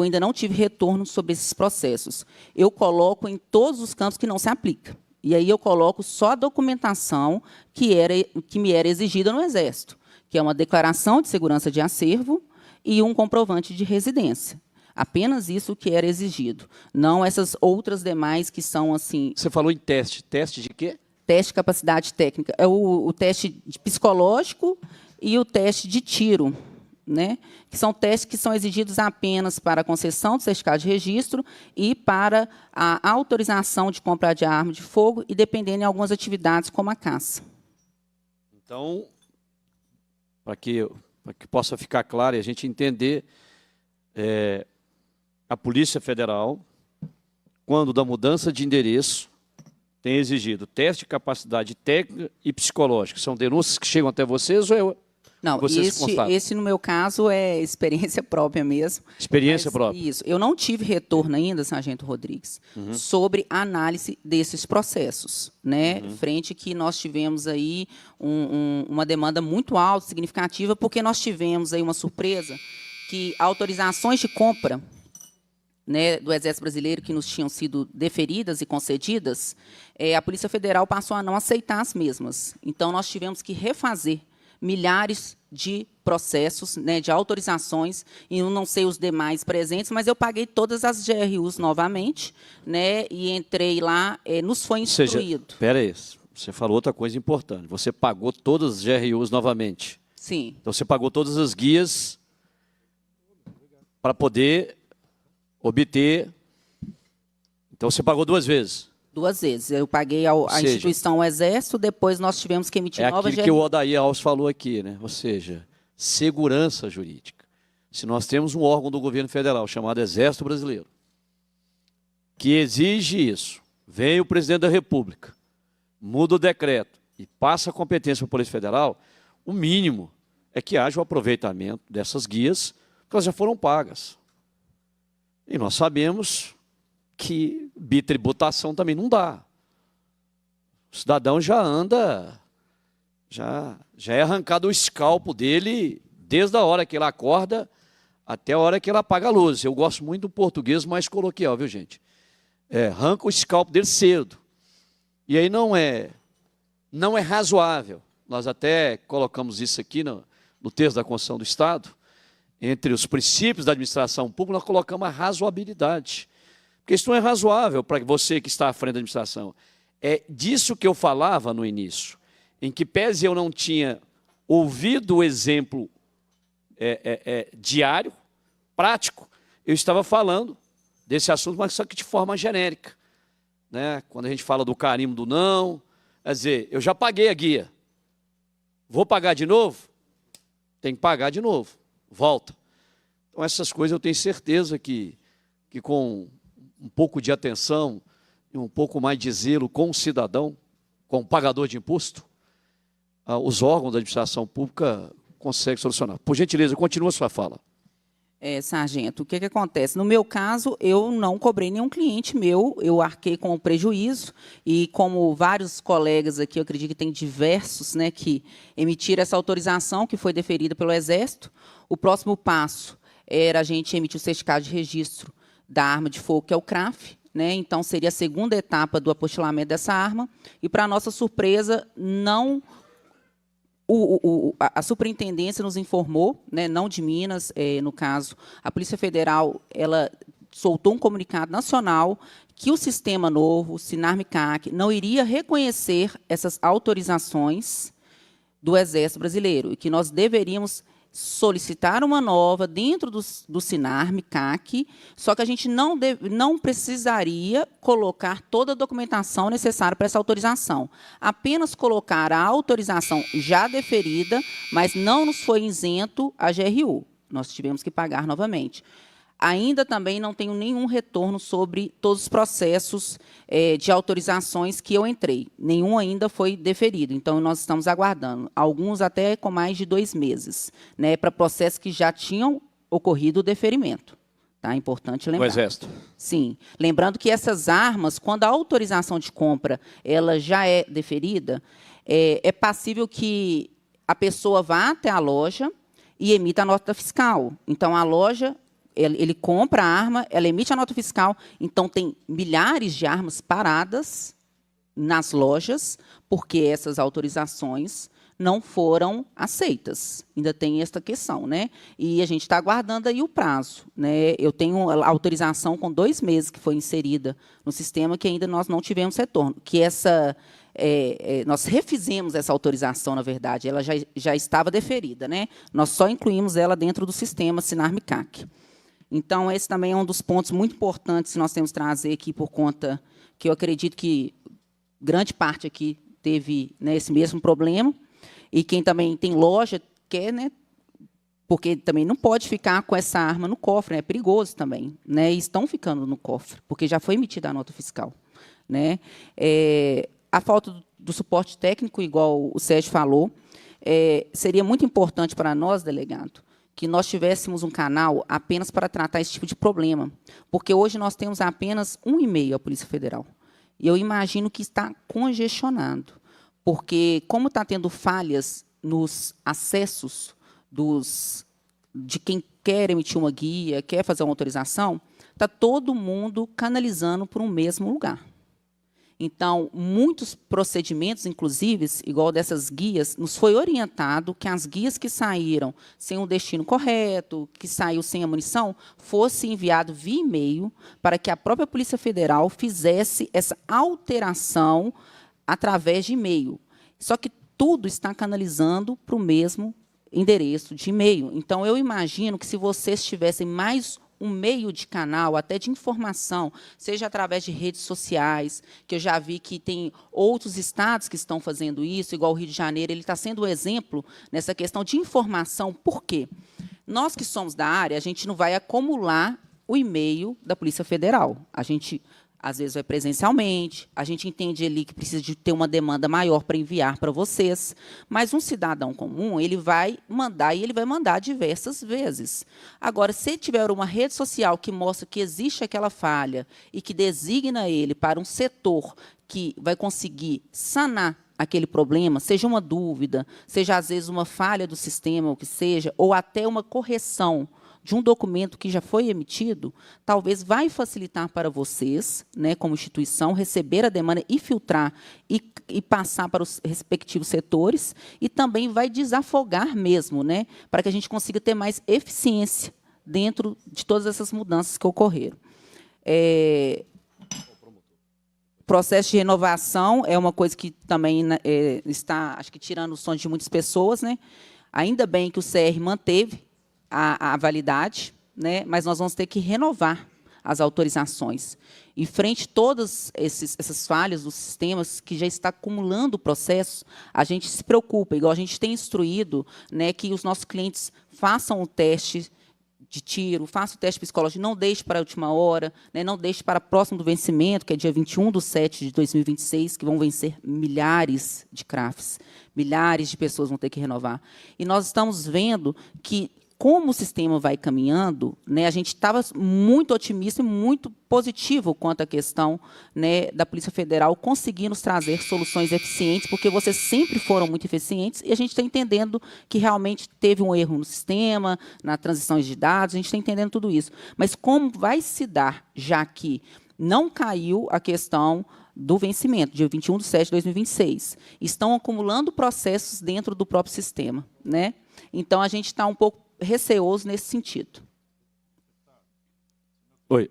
S4: ainda não tive retorno sobre esses processos. Eu coloco em todos os campos que não se aplica. E aí eu coloco só a documentação que me era exigida no Exército, que é uma declaração de segurança de acervo e um comprovante de residência. Apenas isso que era exigido. Não essas outras demais que são assim...
S1: Você falou em teste. Teste de quê?
S4: Teste de capacidade técnica. É o teste psicológico e o teste de tiro, né? Que são testes que são exigidos apenas para a concessão do certificado de registro e para a autorização de compra de arma de fogo e dependendo de algumas atividades como a caça.
S1: Então, para que possa ficar claro e a gente entender, a Polícia Federal, quando da mudança de endereço, tem exigido teste de capacidade técnica e psicológica. São denúncias que chegam até vocês ou
S4: não, esse, no meu caso, é experiência própria mesmo.
S1: Experiência própria.
S4: Isso. Eu não tive retorno ainda, Sargento Rodrigues, sobre a análise desses processos. Né? Frente que nós tivemos aí uma demanda muito alta, significativa, porque nós tivemos aí uma surpresa que autorizações de compra, né, do Exército Brasileiro que nos tinham sido deferidas e concedidas, a Polícia Federal passou a não aceitar as mesmas. Então, nós tivemos que refazer milhares de processos, né, de autorizações, e eu não sei os demais presentes, mas eu paguei todas as GRUs novamente, né, e entrei lá, nos foi instruído.
S1: Espera aí, você falou outra coisa importante, você pagou todas as GRUs novamente.
S4: Sim.
S1: Então, você pagou todas as guias para poder obter Então, você pagou 2 vezes.
S4: 2 vezes. Eu paguei a
S1: seja,
S4: instituição o Exército, depois nós tivemos que emitir nova
S1: aquilo que o Odair Alves falou aqui, né? Ou seja, segurança jurídica. Se nós temos um órgão do governo federal chamado Exército Brasileiro, que exige isso, vem o presidente da República, muda o decreto e passa a competência para a Polícia Federal, o mínimo é que haja o aproveitamento dessas guias, porque elas já foram pagas. E nós sabemos que bitributação também não dá. O cidadão já anda, já é arrancado o escalpo dele desde a hora que ele acorda até a hora que ele apaga a luz. Eu gosto muito do português mais coloquial, viu, gente? Arranca o escalpo dele cedo. E aí não é razoável. Nós até colocamos isso aqui no texto da Constituição do Estado. Entre os princípios da administração pública, nós colocamos a razoabilidade. Porque isso não é razoável para você que está à frente da administração. É disso que eu falava no início, em que, pese eu não tinha ouvido o exemplo diário, prático, eu estava falando desse assunto, mas só que de forma genérica. Né? Quando a gente fala do carimbo do não, quer dizer, eu já paguei a guia. Vou pagar de novo? Tem que pagar de novo. Volta. Então, essas coisas eu tenho certeza que com um pouco de atenção e um pouco mais de zelo com o cidadão, com o pagador de imposto, os órgãos da administração pública conseguem solucionar. Por gentileza, continua a sua fala.
S4: Sargento, o que acontece? No meu caso, eu não cobrei nenhum cliente meu, eu arquei com o prejuízo, e como vários colegas aqui, eu acredito que tem diversos, né, que emitiram essa autorização, que foi deferida pelo Exército. O próximo passo era a gente emitir o certificado de registro da arma de fogo, que é o CRAF, né? Então, seria a segunda etapa do apostilamento dessa arma, e, para nossa surpresa, não... A superintendência nos informou, né, não de Minas, no caso, a Polícia Federal, ela soltou um comunicado nacional que o sistema novo, o SINARM-CAC, não iria reconhecer essas autorizações do Exército Brasileiro, e que nós deveríamos solicitar uma nova dentro do SINARM-CAC, só que a gente não precisaria colocar toda a documentação necessária para essa autorização. Apenas colocar a autorização já deferida, mas não nos foi isento a GRU. Nós tivemos que pagar novamente. Ainda também não tenho nenhum retorno sobre todos os processos de autorizações que eu entrei. Nenhum ainda foi deferido, então nós estamos aguardando. Alguns até com mais de 2 meses, né, para processos que já tinham ocorrido o deferimento. Tá? Importante lembrar.
S1: O Exército.
S4: Sim. Lembrando que essas armas, quando a autorização de compra ela já é deferida, é passível que a pessoa vá até a loja e emita a nota fiscal. Então, a loja... Ele compra a arma, ela emite a nota fiscal, então tem milhares de armas paradas nas lojas, porque essas autorizações não foram aceitas. Ainda tem esta questão, né? E a gente está aguardando aí o prazo, né? Eu tenho a autorização com 2 meses que foi inserida no sistema, que ainda nós não tivemos retorno. Que nós refizemos essa autorização, na verdade, ela já estava deferida, né? Nós só incluímos ela dentro do sistema SINARM-CAC. Então, esse também é um dos pontos muito importantes que nós temos que trazer aqui, por conta que eu acredito que grande parte aqui teve, né, esse mesmo problema, e quem também tem loja quer, né, porque também não pode ficar com essa arma no cofre, né, é perigoso também, né, e estão ficando no cofre, porque já foi emitida a nota fiscal. Né. A falta do suporte técnico, igual o Sérgio falou, seria muito importante para nós, delegado, que nós tivéssemos um canal apenas para tratar esse tipo de problema, porque hoje nós temos apenas um e-mail à Polícia Federal. E eu imagino que está congestionado, porque, como está tendo falhas nos acessos de quem quer emitir uma guia, quer fazer uma autorização, está todo mundo canalizando para um mesmo lugar. Então, muitos procedimentos, inclusive, igual dessas guias, nos foi orientado que as guias que saíram sem o destino correto, que saiu sem a munição, fosse enviado via e-mail para que a própria Polícia Federal fizesse essa alteração através de e-mail. Só que tudo está canalizando para o mesmo endereço de e-mail. Então, eu imagino que, se vocês tivessem mais um meio de canal, até de informação, seja através de redes sociais, que eu já vi que tem outros estados que estão fazendo isso, igual o Rio de Janeiro, ele está sendo um exemplo nessa questão de informação. Por quê? Nós que somos da área, a gente não vai acumular o e-mail da Polícia Federal. A gente, às vezes, vai presencialmente, a gente entende ali que precisa de ter uma demanda maior para enviar para vocês, mas um cidadão comum, ele vai mandar, e ele vai mandar diversas vezes. Agora, se tiver uma rede social que mostra que existe aquela falha e que designa ele para um setor que vai conseguir sanar aquele problema, seja uma dúvida, seja, às vezes, uma falha do sistema, o que seja, ou até uma correção de um documento que já foi emitido, talvez vai facilitar para vocês, né, como instituição, receber a demanda e filtrar e passar para os respectivos setores, e também vai desafogar mesmo, né, para que a gente consiga ter mais eficiência dentro de todas essas mudanças que ocorreram. Processo de renovação é uma coisa que também está, acho que, tirando o sono de muitas pessoas, né? Ainda bem que o CR manteve a validade, né? Mas nós vamos ter que renovar as autorizações. E, frente a todas essas falhas dos sistemas que já está acumulando processos, a gente se preocupa, igual a gente tem instruído, né, que os nossos clientes façam o teste de tiro, faça o teste psicológico, não deixe para a última hora, né, não deixe para próximo do vencimento, que é dia 21/7/2026, que vão vencer milhares de CRAFs, milhares de pessoas vão ter que renovar. E nós estamos vendo que, como o sistema vai caminhando, né, a gente estava muito otimista e muito positivo quanto à questão, né, da Polícia Federal conseguir nos trazer soluções eficientes, porque vocês sempre foram muito eficientes, e a gente está entendendo que realmente teve um erro no sistema, na transição de dados, a gente está entendendo tudo isso. Mas como vai se dar, já que não caiu a questão do vencimento, dia 21/7/2026. Estão acumulando processos dentro do próprio sistema, né? Então, a gente está um pouco receoso nesse sentido.
S1: Oi.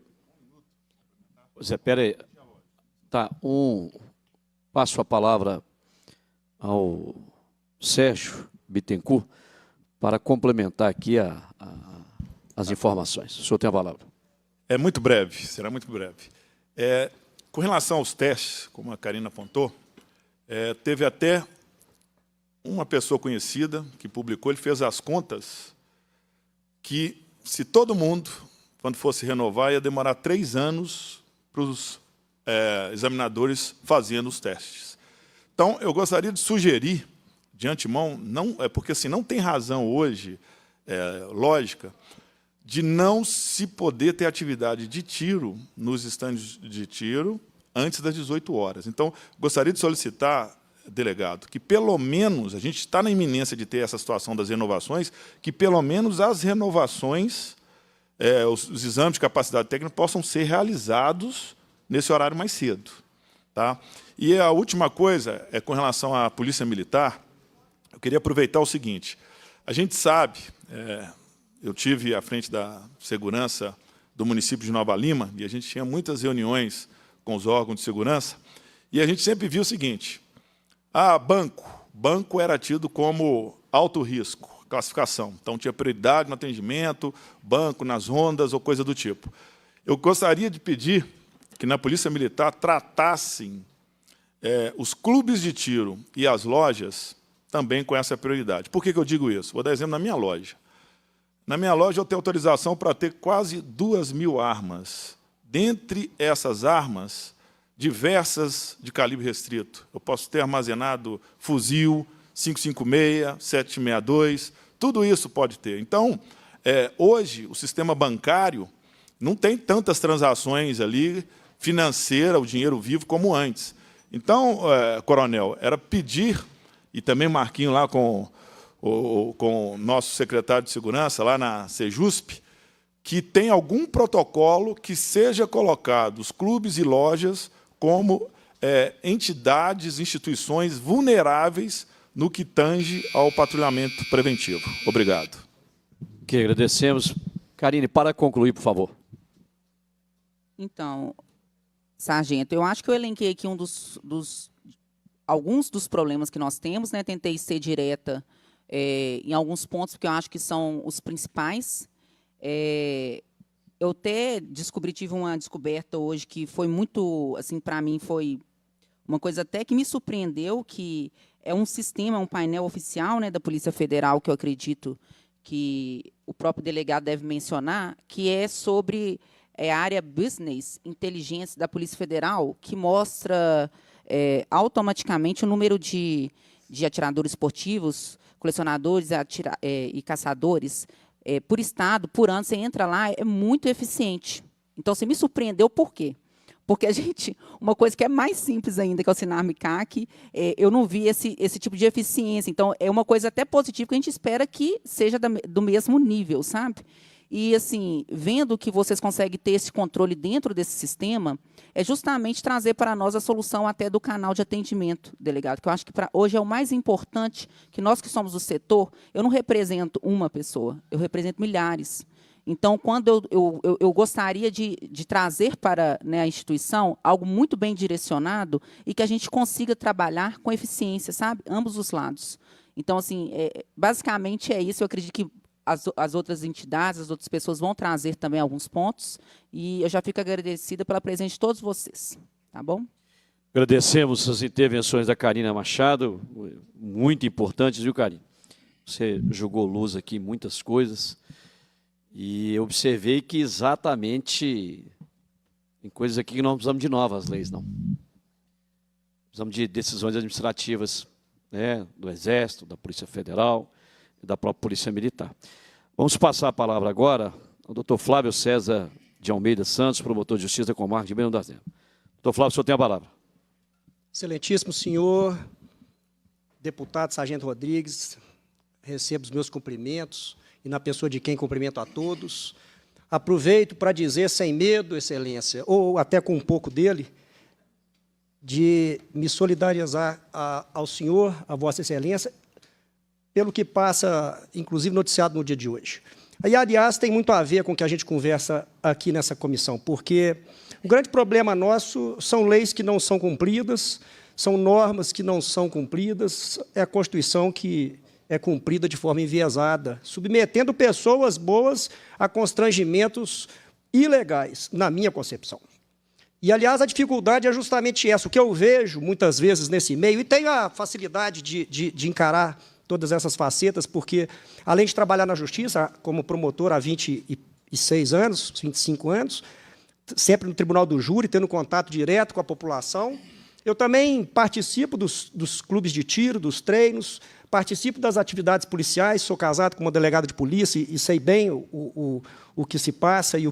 S1: Zé, espera aí. Tá, passo a palavra ao Sérgio Bittencourt para complementar aqui as informações. O senhor tem a palavra.
S3: É muito breve, será muito breve. Com relação aos testes, como a Karina apontou, teve até uma pessoa conhecida que publicou, ele fez as contas, que se todo mundo, quando fosse renovar, ia demorar 3 anos para os examinadores fazendo os testes. Então, eu gostaria de sugerir, de antemão, porque assim, não tem razão hoje, lógica, de não se poder ter atividade de tiro nos estandes de tiro antes das 18 horas. Então, gostaria de solicitar, delegado, que pelo menos, a gente está na iminência de ter essa situação das renovações, que pelo menos as renovações, os exames de capacidade técnica possam ser realizados nesse horário mais cedo. Tá? E a última coisa é com relação à Polícia Militar. Eu queria aproveitar o seguinte, a gente sabe, eu tive à frente da segurança do município de Nova Lima, e a gente tinha muitas reuniões com os órgãos de segurança, e a gente sempre viu o seguinte, banco era tido como alto risco, classificação, então tinha prioridade no atendimento, banco nas rondas ou coisa do tipo. Eu gostaria de pedir que na Polícia Militar tratassem os clubes de tiro e as lojas também com essa prioridade. Por que eu digo isso? Vou dar exemplo na minha loja. Na minha loja eu tenho autorização para ter quase 2.000 armas. Dentre essas armas, diversas de calibre restrito. Eu posso ter armazenado fuzil, 5.56, 7.62, tudo isso pode ter. Então, hoje, o sistema bancário não tem tantas transações ali financeiras, o dinheiro vivo, como antes. Então, coronel, era pedir, e também Marquinho lá com o nosso secretário de Segurança, lá na Sejusp, que tem algum protocolo que seja colocado os clubes e lojas como entidades, instituições vulneráveis no que tange ao patrulhamento preventivo. Obrigado.
S1: Que agradecemos. Karine, para concluir, por favor.
S4: Então, sargento, eu acho que eu elenquei aqui alguns dos problemas que nós temos, né? Tentei ser direta em alguns pontos, porque eu acho que são os principais. eu até tive uma descoberta hoje que foi muito, assim, para mim foi uma coisa até que me surpreendeu, que é um sistema, um painel oficial, né, da Polícia Federal, que eu acredito que o próprio delegado deve mencionar, que é sobre a área Business Intelligence da Polícia Federal, que mostra automaticamente o número de atiradores esportivos, colecionadores e caçadores, por estado, por ano. Você entra lá, é muito eficiente. Então, você me surpreendeu por quê? Porque uma coisa que é mais simples ainda, que é o Sinarme CAC, eu não vi esse tipo de eficiência. Então, é uma coisa até positiva que a gente espera que seja do mesmo nível, sabe? E, assim, vendo que vocês conseguem ter esse controle dentro desse sistema, é justamente trazer para nós a solução até do canal de atendimento, delegado, que eu acho que hoje é o mais importante, que nós que somos do setor, eu não represento uma pessoa, eu represento milhares. Então, quando eu gostaria de trazer para, né, a instituição algo muito bem direcionado e que a gente consiga trabalhar com eficiência, sabe? Ambos os lados. Então, assim, basicamente é isso. Eu acredito que as outras entidades, as outras pessoas vão trazer também alguns pontos, e eu já fico agradecida pela presença de todos vocês. Tá bom?
S1: Agradecemos as intervenções da Karina Machado, muito importantes, viu, Karina? Você jogou luz aqui em muitas coisas, e eu observei que exatamente em coisas aqui que não precisamos de novas leis, não. Precisamos de decisões administrativas, né, do Exército, da Polícia Federal, da própria Polícia Militar. Vamos passar a palavra agora ao doutor Flávio César de Almeida Santos, promotor de Justiça da Comarca de Bento das Neves. Doutor Flávio, o senhor tem a palavra.
S5: Excelentíssimo senhor, deputado Sargento Rodrigues, recebo os meus cumprimentos, e na pessoa de quem cumprimento a todos. Aproveito para dizer, sem medo, excelência, ou até com um pouco dele, de me solidarizar ao senhor, a vossa excelência, pelo que passa, inclusive, noticiado no dia de hoje. Aí, aliás, tem muito a ver com o que a gente conversa aqui nessa comissão, porque o grande problema nosso são leis que não são cumpridas, são normas que não são cumpridas, é a Constituição que é cumprida de forma enviesada, submetendo pessoas boas a constrangimentos ilegais, na minha concepção. E, aliás, a dificuldade é justamente essa. O que eu vejo, muitas vezes, nesse meio, e tenho a facilidade de encarar todas essas facetas, porque, além de trabalhar na Justiça, como promotor há 26 anos, 25 anos, sempre no Tribunal do Júri, tendo contato direto com a população, eu também participo dos clubes de tiro, dos treinos, participo das atividades policiais, sou casado com uma delegada de polícia e sei bem o que se passa e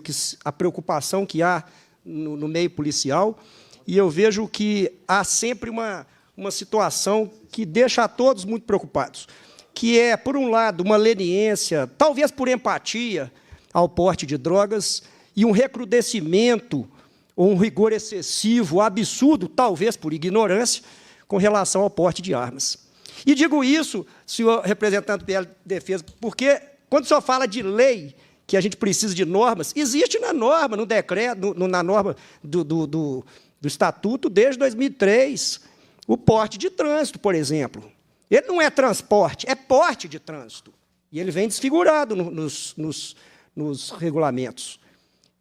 S5: a preocupação que há no meio policial, e eu vejo que há sempre uma situação que deixa a todos muito preocupados, que é, por um lado, uma leniência, talvez por empatia, ao porte de drogas, e um recrudescimento ou um rigor excessivo, absurdo, talvez por ignorância, com relação ao porte de armas. E digo isso, senhor representante do PL Defesa, porque, quando o senhor fala de lei, que a gente precisa de normas, existe na norma, no decreto, na norma do Estatuto, desde 2003, o porte de trânsito, por exemplo. Ele não é transporte, é porte de trânsito. E ele vem desfigurado nos regulamentos.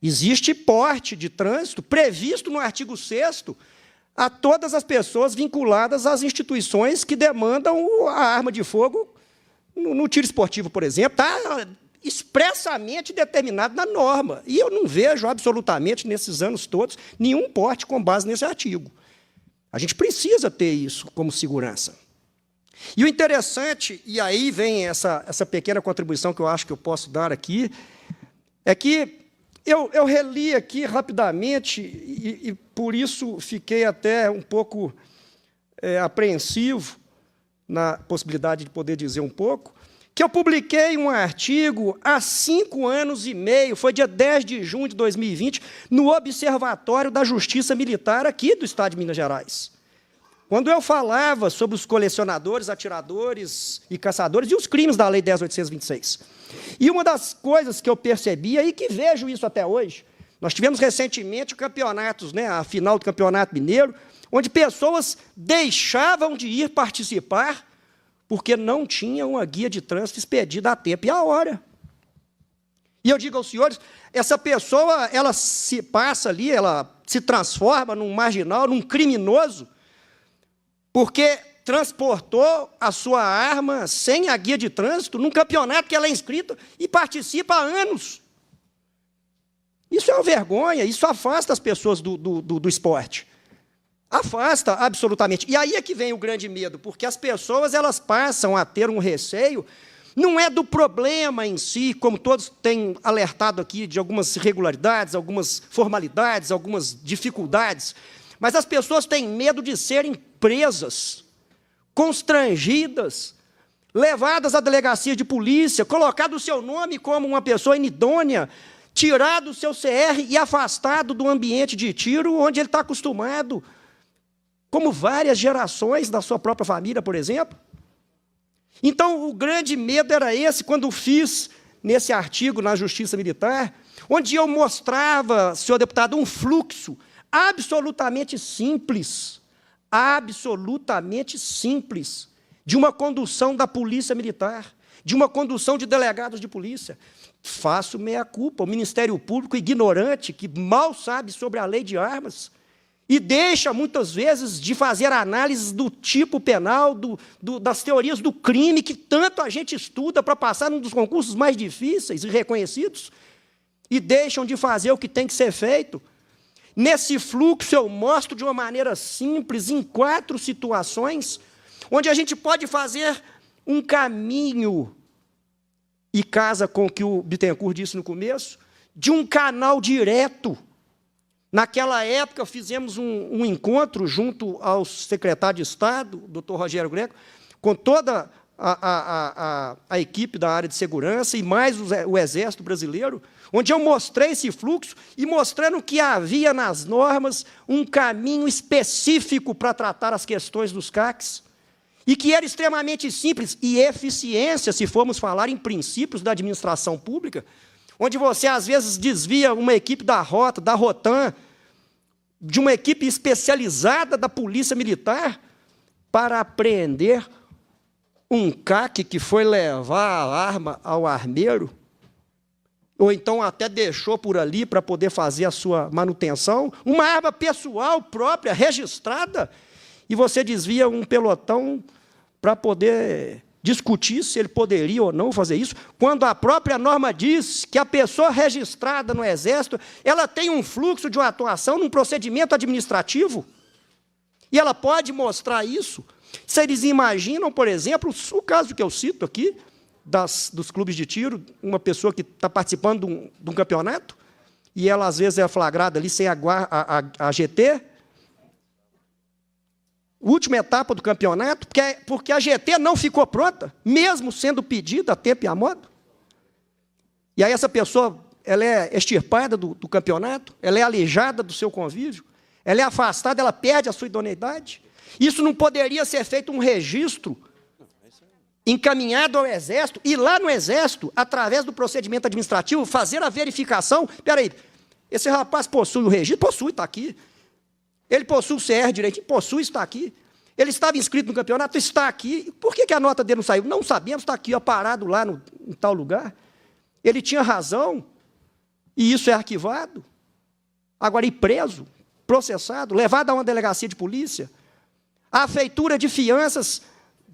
S5: Existe porte de trânsito previsto no artigo 6º a todas as pessoas vinculadas às instituições que demandam a arma de fogo no tiro esportivo, por exemplo. Está expressamente determinado na norma. E eu não vejo absolutamente, nesses anos todos, nenhum porte com base nesse artigo. A gente precisa ter isso como segurança. E o interessante, e aí vem essa pequena contribuição que eu acho que eu posso dar aqui, é que eu reli aqui rapidamente, e por isso fiquei até um pouco apreensivo na possibilidade de poder dizer um pouco, que eu publiquei um artigo há 5 anos e meio, foi dia 10 de junho de 2020, no Observatório da Justiça Militar aqui do Estado de Minas Gerais. Quando eu falava sobre os colecionadores, atiradores e caçadores e os crimes da Lei 10.826. E uma das coisas que eu percebia, e que vejo isso até hoje, nós tivemos recentemente campeonatos, né, a final do Campeonato Mineiro, onde pessoas deixavam de ir participar porque não tinham uma guia de trânsito expedida a tempo e a hora. E eu digo aos senhores, essa pessoa, ela se passa ali, ela se transforma num marginal, num criminoso, porque transportou a sua arma sem a guia de trânsito num campeonato que ela é inscrita e participa há anos. Isso é uma vergonha, isso afasta as pessoas do esporte. Afasta, absolutamente. E aí é que vem o grande medo, porque as pessoas elas passam a ter um receio, não é do problema em si, como todos têm alertado aqui, de algumas irregularidades, algumas formalidades, algumas dificuldades, mas as pessoas têm medo de serem presas, constrangidas, levadas à delegacia de polícia, colocado o seu nome como uma pessoa inidônea, tirado o seu CR e afastado do ambiente de tiro onde ele está acostumado, como várias gerações da sua própria família, por exemplo. Então, o grande medo era esse, quando fiz nesse artigo na Justiça Militar, onde eu mostrava, senhor deputado, um fluxo absolutamente simples, de uma condução da Polícia Militar, de uma condução de delegados de polícia. Faço meia-culpa, o Ministério Público ignorante, que mal sabe sobre a lei de armas, e deixa, muitas vezes, de fazer análises do tipo penal, das teorias do crime, que tanto a gente estuda para passar num dos concursos mais difíceis e reconhecidos, e deixam de fazer o que tem que ser feito. Nesse fluxo, eu mostro de uma maneira simples, em 4 situações, onde a gente pode fazer um caminho, e casa com o que o Bittencourt disse no começo, de um canal direto. Naquela época, fizemos um encontro junto ao secretário de Estado, Dr. Rogério Greco, com toda a equipe da área de segurança e mais o Exército Brasileiro, onde eu mostrei esse fluxo e mostrando que havia nas normas um caminho específico para tratar as questões dos CACs, e que era extremamente simples e eficiência, se formos falar em princípios da administração pública, onde você, às vezes, desvia uma equipe da Rota, da Rotan, de uma equipe especializada da Polícia Militar, para apreender um CAC que foi levar a arma ao armeiro, ou então até deixou por ali para poder fazer a sua manutenção, uma arma pessoal própria, registrada, e você desvia um pelotão para poder discutir se ele poderia ou não fazer isso, quando a própria norma diz que a pessoa registrada no Exército, ela tem um fluxo de uma atuação num procedimento administrativo, e ela pode mostrar isso. Se eles imaginam, por exemplo, o caso que eu cito aqui, dos clubes de tiro, uma pessoa que está participando de um campeonato, e ela, às vezes, é flagrada ali sem a GT, última etapa do campeonato, porque a GT não ficou pronta, mesmo sendo pedida a tempo e a modo. E aí essa pessoa ela é extirpada do campeonato, ela é alijada do seu convívio, ela é afastada, ela perde a sua idoneidade. Isso não poderia ser feito um registro encaminhado ao Exército, e lá no Exército, através do procedimento administrativo, fazer a verificação. Espera aí, esse rapaz possui o registro? Possui, está aqui. Ele possui o CR direitinho? Possui, está aqui. Ele estava inscrito no campeonato? Está aqui. Por que a nota dele não saiu? Não sabemos, está aqui, ó, parado lá em tal lugar. Ele tinha razão, e isso é arquivado. Agora, ir preso, processado, levado a uma delegacia de polícia, a feitura de fianças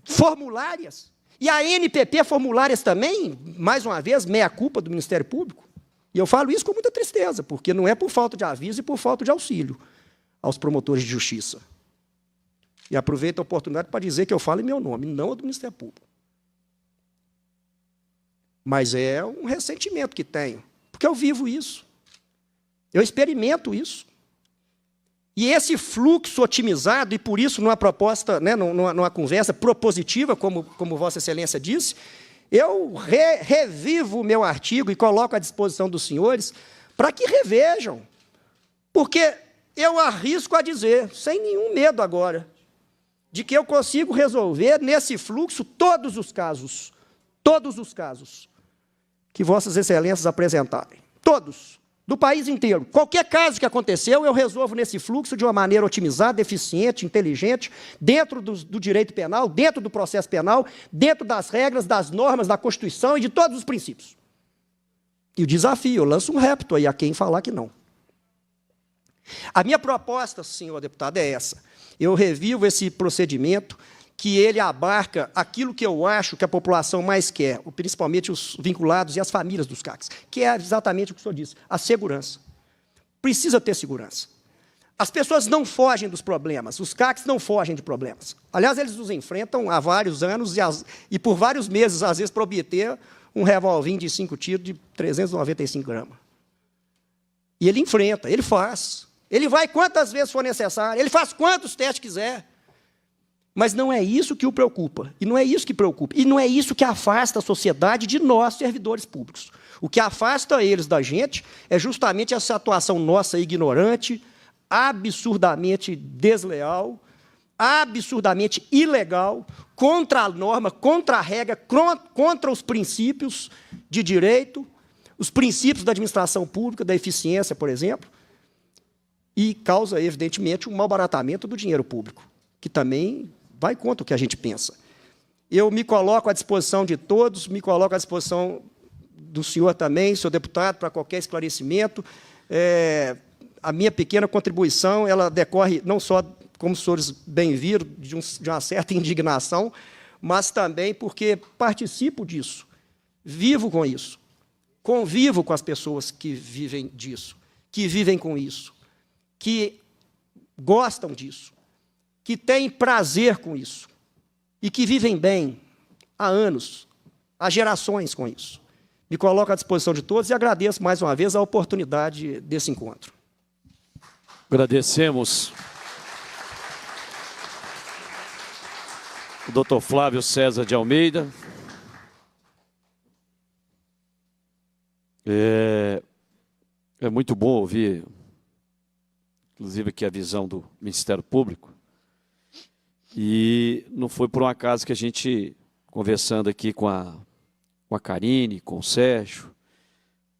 S5: formulárias, e a NPP formulárias também, mais uma vez, meia-culpa do Ministério Público. E eu falo isso com muita tristeza, porque não é por falta de aviso e por falta de auxílio aos promotores de justiça. E aproveito a oportunidade para dizer que eu falo em meu nome, não do Ministério Público. Mas é um ressentimento que tenho, porque eu vivo isso. Eu experimento isso. E esse fluxo otimizado, e por isso, numa proposta, né, numa conversa propositiva, como Vossa Excelência disse, eu revivo o meu artigo e coloco à disposição dos senhores para que revejam. Porque eu arrisco a dizer, sem nenhum medo agora, de que eu consigo resolver nesse fluxo todos os casos que Vossas Excelências apresentarem. Todos, do país inteiro. Qualquer caso que aconteceu, eu resolvo nesse fluxo de uma maneira otimizada, eficiente, inteligente, dentro do direito penal, dentro do processo penal, dentro das regras, das normas, da Constituição e de todos os princípios. E o desafio, eu lanço um repto aí a quem falar que não. A minha proposta, senhor deputado, é essa. Eu revivo esse procedimento, que ele abarca aquilo que eu acho que a população mais quer, principalmente os vinculados e as famílias dos CACs, que é exatamente o que o senhor disse, a segurança. Precisa ter segurança. As pessoas não fogem dos problemas, os CACs não fogem de problemas. Aliás, eles nos enfrentam há vários anos e por vários meses, às vezes, para obter um revolvinho de 5 tiros de 395 gramas. E ele enfrenta, ele faz. Ele vai quantas vezes for necessário, ele faz quantos testes quiser. Mas não é isso que o preocupa, e não é isso que preocupa, e não é isso que afasta a sociedade de nós, servidores públicos. O que afasta eles da gente é justamente essa atuação nossa ignorante, absurdamente desleal, absurdamente ilegal, contra a norma, contra a regra, contra os princípios de direito, os princípios da administração pública, da eficiência, por exemplo, e causa, evidentemente, um malbaratamento do dinheiro público, que também vai contra o que a gente pensa. Eu me coloco à disposição de todos, me coloco à disposição do senhor também, senhor deputado, para qualquer esclarecimento. A minha pequena contribuição, ela decorre não só, como os senhores bem viram, de uma certa indignação, mas também porque participo disso, vivo com isso, convivo com as pessoas que vivem disso, que vivem com isso, que gostam disso, que têm prazer com isso e que vivem bem há anos, há gerações com isso. Me coloco à disposição de todos e agradeço mais uma vez a oportunidade desse encontro.
S1: Agradecemos o doutor Flávio César de Almeida. É muito bom ouvir, inclusive, aqui a visão do Ministério Público. E não foi por um acaso que a gente, conversando aqui com a Karine, com o Sérgio,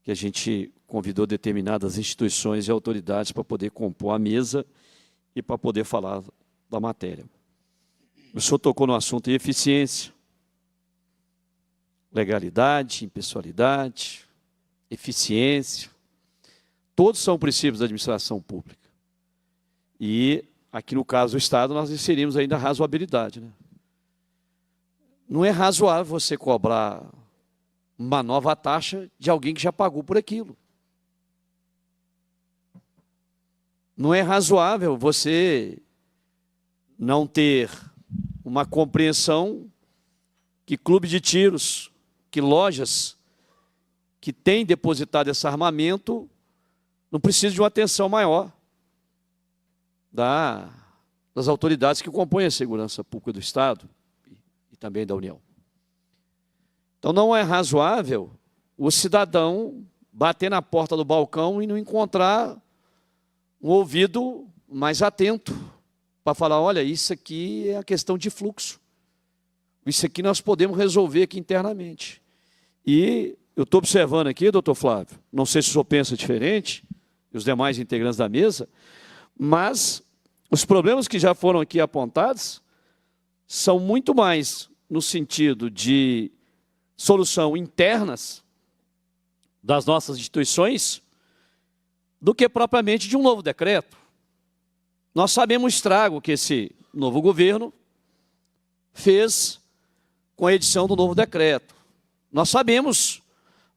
S1: que a gente convidou determinadas instituições e autoridades para poder compor a mesa e para poder falar da matéria. O senhor tocou no assunto de eficiência, legalidade, impessoalidade, eficiência. Todos são princípios da administração pública. E, aqui no caso do Estado, nós inserimos ainda a razoabilidade, né? Não é razoável você cobrar uma nova taxa de alguém que já pagou por aquilo. Não é razoável você não ter uma compreensão que clube de tiros, que lojas que têm depositado esse armamento não precisam de uma atenção maior das autoridades que compõem a segurança pública do Estado e também da União. Então, não é razoável o cidadão bater na porta do balcão e não encontrar um ouvido mais atento para falar, olha, isso aqui é a questão de fluxo. Isso aqui nós podemos resolver aqui internamente. E eu estou observando aqui, doutor Flávio, não sei se o senhor pensa diferente, e os demais integrantes da mesa, mas os problemas que já foram aqui apontados são muito mais no sentido de solução internas das nossas instituições do que propriamente de um novo decreto. Nós sabemos o estrago que esse novo governo fez com a edição do novo decreto. Nós sabemos,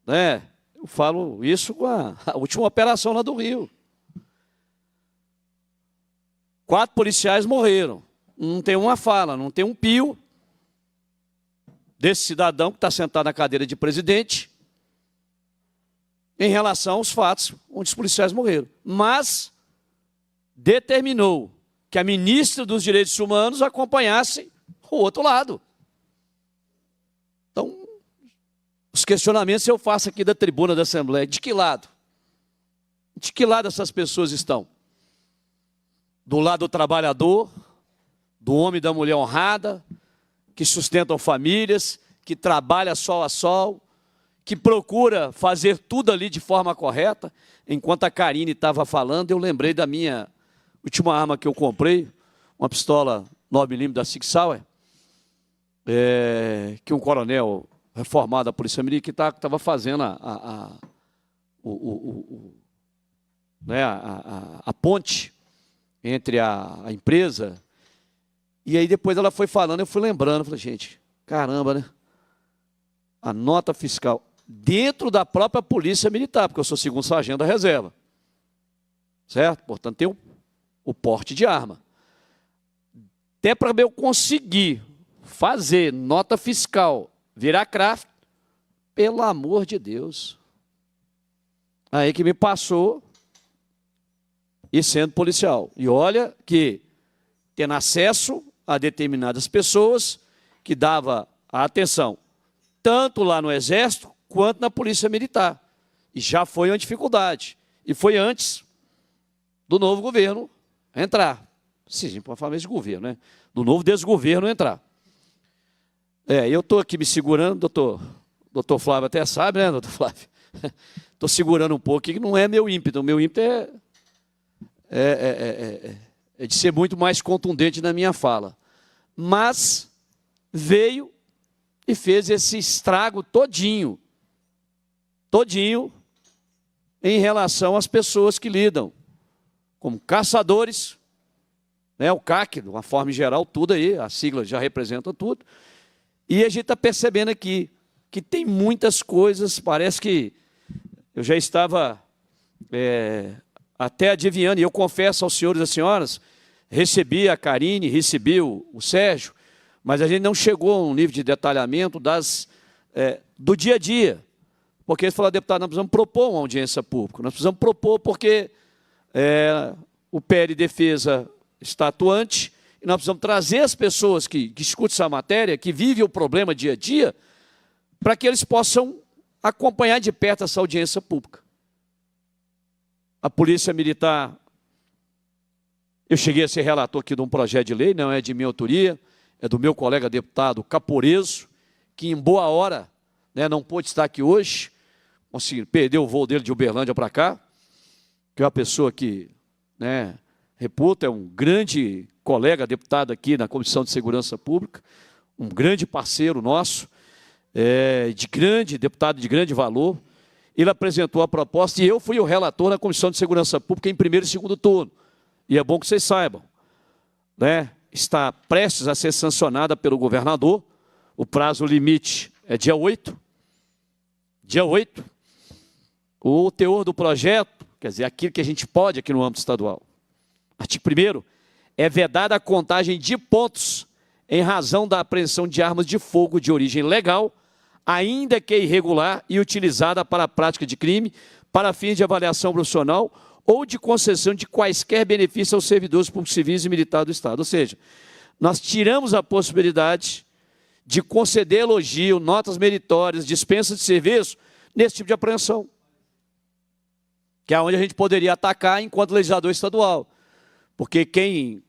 S1: né, eu falo isso com a última operação lá do Rio. 4 policiais morreram. Não tem uma fala, não tem um pio desse cidadão que está sentado na cadeira de presidente em relação aos fatos onde os policiais morreram. Mas determinou que a ministra dos Direitos Humanos acompanhasse o outro lado. Então, os questionamentos eu faço aqui da tribuna da Assembleia. De que lado? De que lado essas pessoas estão? Do lado do trabalhador, do homem e da mulher honrada, que sustentam famílias, que trabalha sol a sol, que procura fazer tudo ali de forma correta. Enquanto a Karine estava falando, eu lembrei da minha última arma que eu comprei, uma pistola 9mm da Sig Sauer, que um coronel reformado da Polícia Militar que estava fazendo né, a ponte entre a empresa. E aí depois ela foi falando, eu fui lembrando, falei, gente, caramba, né? A nota fiscal dentro da própria polícia militar, porque eu sou segundo sargento da reserva. Certo? Portanto, tem o porte de arma. Até para eu conseguir fazer nota fiscal virar craft, pelo amor de Deus. Aí que me passou e sendo policial. E olha que tendo acesso a determinadas pessoas que dava a atenção, tanto lá no Exército quanto na Polícia Militar. E já foi uma dificuldade. E foi antes do novo governo entrar. Sim, pode falar de governo, né? Do novo desgoverno entrar. Eu estou aqui me segurando, doutor Flávio até sabe, né, doutor Flávio? Estou segurando um pouco, que não é meu ímpeto. O meu ímpeto é de ser muito mais contundente na minha fala. Mas veio e fez esse estrago todinho em relação às pessoas que lidam como caçadores, né, o CAC, de uma forma geral, tudo aí, a sigla já representa tudo. E a gente está percebendo aqui que tem muitas coisas, parece que eu já estava até adivinhando, e eu confesso aos senhores e às senhoras, recebi a Karine, recebi o Sérgio, mas a gente não chegou a um nível de detalhamento do dia a dia. Porque eles falaram, deputado, nós precisamos propor uma audiência pública, nós precisamos propor porque o PL Defesa está atuante, e nós precisamos trazer as pessoas que discutem essa matéria, que vivem o problema dia a dia, para que eles possam acompanhar de perto essa audiência pública. A Polícia Militar, eu cheguei a ser relator aqui de um projeto de lei, não é de minha autoria, é do meu colega deputado Caporeso, que em boa hora, né, não pôde estar aqui hoje, perdeu o voo dele de Uberlândia para cá, que é uma pessoa que, né, reputa, é um grande colega deputado aqui na Comissão de Segurança Pública, um grande parceiro nosso, deputado de grande valor. Ele apresentou a proposta e eu fui o relator na Comissão de Segurança Pública em primeiro e segundo turno. E é bom que vocês saibam, né? Está prestes a ser sancionada pelo governador, o prazo limite é dia 8. Dia 8. O teor do projeto, quer dizer, aquilo que a gente pode aqui no âmbito estadual. Artigo 1º, é vedada a contagem de pontos em razão da apreensão de armas de fogo de origem legal, ainda que irregular e utilizada para a prática de crime, para fins de avaliação profissional ou de concessão de quaisquer benefícios aos servidores públicos civis e militares do Estado. Ou seja, nós tiramos a possibilidade de conceder elogio, notas meritórias, dispensa de serviço, nesse tipo de apreensão. Que é onde a gente poderia atacar enquanto legislador estadual. Porque quem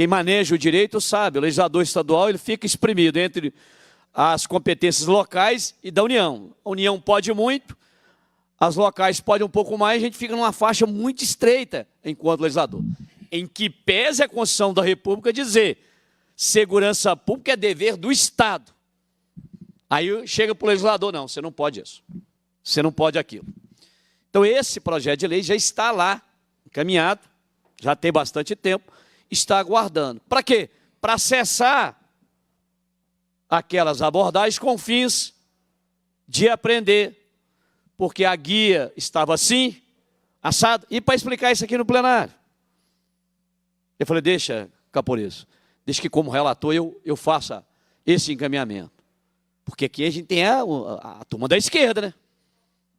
S1: maneja o direito sabe, o legislador estadual ele fica espremido entre as competências locais e da União. A União pode muito, as locais podem um pouco mais, a gente fica numa faixa muito estreita enquanto legislador. Em que pese a Constituição da República dizer segurança pública é dever do Estado. Aí chega para o legislador, não, você não pode isso, você não pode aquilo. Então esse projeto de lei já está lá, encaminhado, já tem bastante tempo, está aguardando. Para quê? Para acessar aquelas abordagens com fins de aprender, porque a guia estava assim, assado, e para explicar isso aqui no plenário. Eu falei, deixa, Caporeso, deixa que como relator eu faça esse encaminhamento. Porque aqui a gente tem a turma da esquerda, né?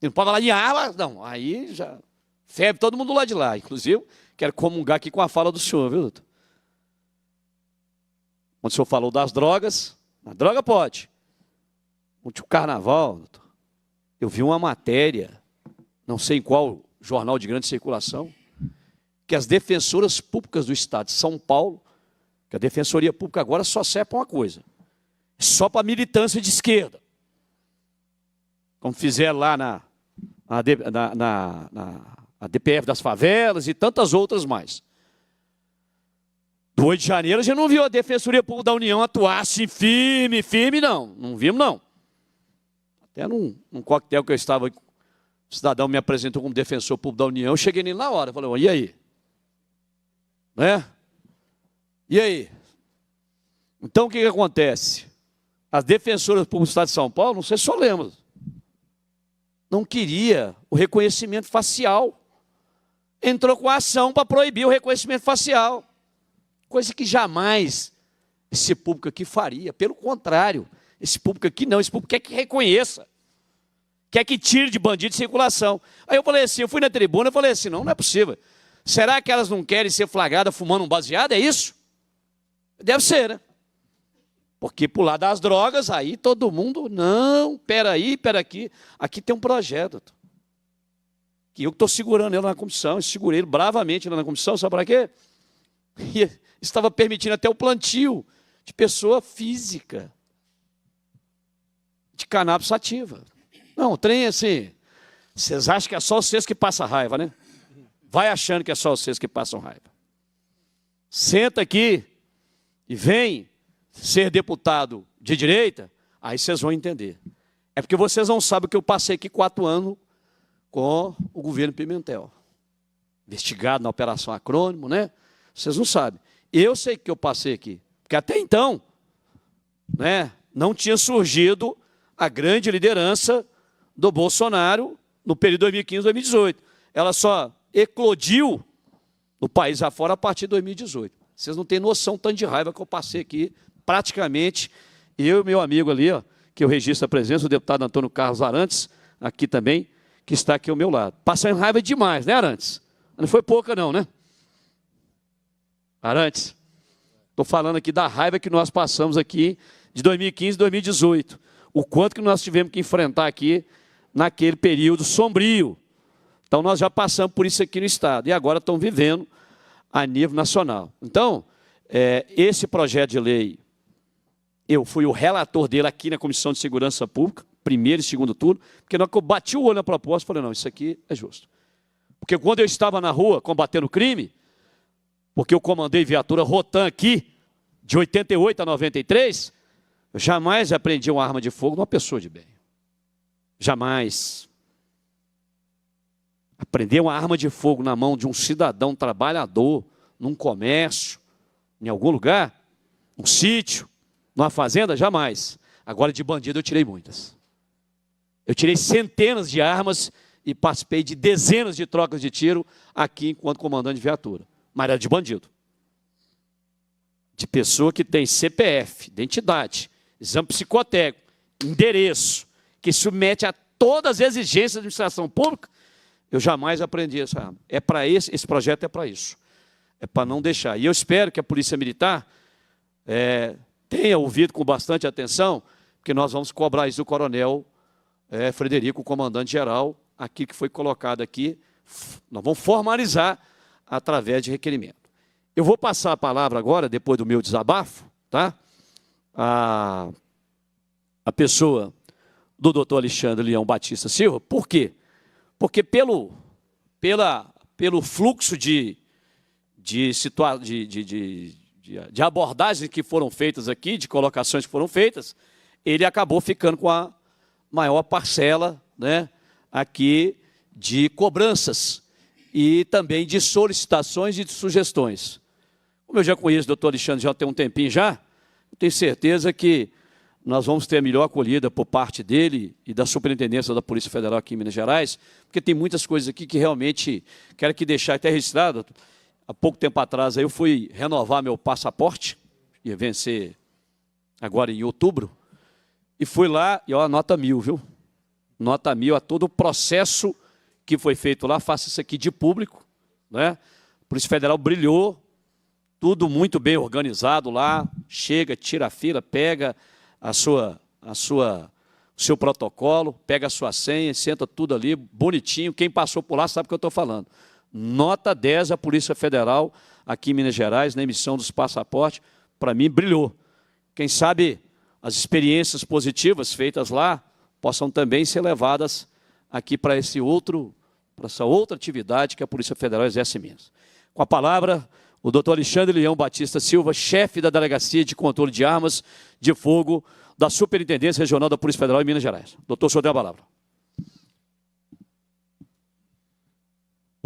S1: Não pode falar de arma, não, aí já febre todo mundo lá de lá. Inclusive, quero comungar aqui com a fala do senhor, viu, doutor? Quando o senhor falou das drogas, a droga pode. Ontem o carnaval, doutor, eu vi uma matéria, não sei em qual jornal de grande circulação, que as defensoras públicas do Estado de São Paulo, que a Defensoria Pública agora só serve para uma coisa, só para militância de esquerda. Como fizeram lá na DPF das favelas e tantas outras mais. Do 8 de janeiro, a gente não viu a Defensoria Pública da União atuar assim firme, não. Não vimos, não. Até num coquetel que eu estava O cidadão me apresentou como defensor público da União, eu cheguei nele na hora, falei, e aí? Né? E aí? Então, o que acontece? As defensoras públicas do Estado de São Paulo, não sei se só lembra, não queria o reconhecimento facial. Entrou com a ação para proibir o reconhecimento facial. Coisa que jamais esse público aqui faria. Pelo contrário, esse público aqui não, esse público quer que reconheça. Quer que tire de bandido de circulação. Aí eu falei assim, eu fui na tribuna e falei assim, não é possível. Será que elas não querem ser flagradas fumando um baseado? É isso? Deve ser, né? Porque por lado das drogas, aí todo mundo, não, peraí, aqui. Aqui tem um projeto. Que eu estou segurando ele na comissão, eu segurei ele bravamente lá na comissão, sabe para quê? E estava permitindo até o plantio de pessoa física, de cannabis sativa. Não, trem assim, vocês acham que é só vocês que passam raiva, né? Vai achando que é só vocês que passam raiva. Senta aqui e vem ser deputado de direita, aí vocês vão entender. É porque vocês não sabem que eu passei aqui 4 anos com o governo Pimentel. Investigado na Operação Acrônimo, né? Vocês não sabem. Eu sei que eu passei aqui, porque até então, né, não tinha surgido a grande liderança do Bolsonaro no período 2015-2018. Ela só eclodiu no país afora a partir de 2018. Vocês não têm noção tanto de raiva que eu passei aqui, praticamente, eu e meu amigo ali, ó, que eu registro a presença, o deputado Antônio Carlos Arantes, aqui também, que está aqui ao meu lado. Passando raiva demais, né, Arantes? Não foi pouca não, né? Arantes, estou falando aqui da raiva que nós passamos aqui de 2015 e 2018. O quanto que nós tivemos que enfrentar aqui naquele período sombrio. Então, nós já passamos por isso aqui no Estado e agora estamos vivendo a nível nacional. Então, esse projeto de lei, eu fui o relator dele aqui na Comissão de Segurança Pública, primeiro e segundo turno, porque na hora que eu bati o olho na proposta, falei, não, isso aqui é justo. Porque quando eu estava na rua combatendo o crime, porque eu comandei viatura Rotan aqui, de 88 a 93, eu jamais apreendi uma arma de fogo de uma pessoa de bem. Jamais. Aprender uma arma de fogo na mão de um cidadão trabalhador, num comércio, em algum lugar, um sítio, numa fazenda, jamais. Agora, de bandido, eu tirei muitas. Eu tirei centenas de armas e participei de dezenas de trocas de tiro aqui enquanto comandante de viatura. Mas era de bandido. De pessoa que tem CPF, identidade, exame psicotécnico, endereço, que submete a todas as exigências da administração pública, eu jamais aprendi essa arma. É para esse projeto é para isso. É para não deixar. E eu espero que a Polícia Militar tenha ouvido com bastante atenção, porque nós vamos cobrar isso do coronel Frederico, comandante-geral, aqui que foi colocado aqui. Nós vamos formalizar através de requerimento. Eu vou passar a palavra agora, depois do meu desabafo, tá? A pessoa do doutor Alexandre Leão Batista Silva. Por quê? Porque pelo fluxo de abordagens que foram feitas aqui, de colocações que foram feitas, ele acabou ficando com a maior parcela, né, aqui de cobranças e também de solicitações e de sugestões. Como eu já conheço o doutor Alexandre já tem um tempinho já, eu tenho certeza que nós vamos ter a melhor acolhida por parte dele e da Superintendência da Polícia Federal aqui em Minas Gerais, porque tem muitas coisas aqui que realmente quero aqui deixar até registrado. Há pouco tempo atrás aí eu fui renovar meu passaporte, ia vencer agora em outubro, e fui lá e ó, nota 1000, viu? Nota 1000 a todo o processo que foi feito lá, faço isso aqui de público, né? A Polícia Federal brilhou, tudo muito bem organizado lá, chega, tira a fila, pega o seu protocolo, pega a sua senha, senta tudo ali, bonitinho, quem passou por lá sabe o que eu estou falando. Nota 10 a Polícia Federal, aqui em Minas Gerais, na emissão dos passaportes, para mim brilhou. Quem sabe as experiências positivas feitas lá possam também ser levadas aqui para essa outra atividade que a Polícia Federal exerce em Minas. Com a palavra, o doutor Alexandre Leão Batista Silva, chefe da Delegacia de Controle de Armas de Fogo da Superintendência Regional da Polícia Federal em Minas Gerais. Doutor, o senhor tem a palavra.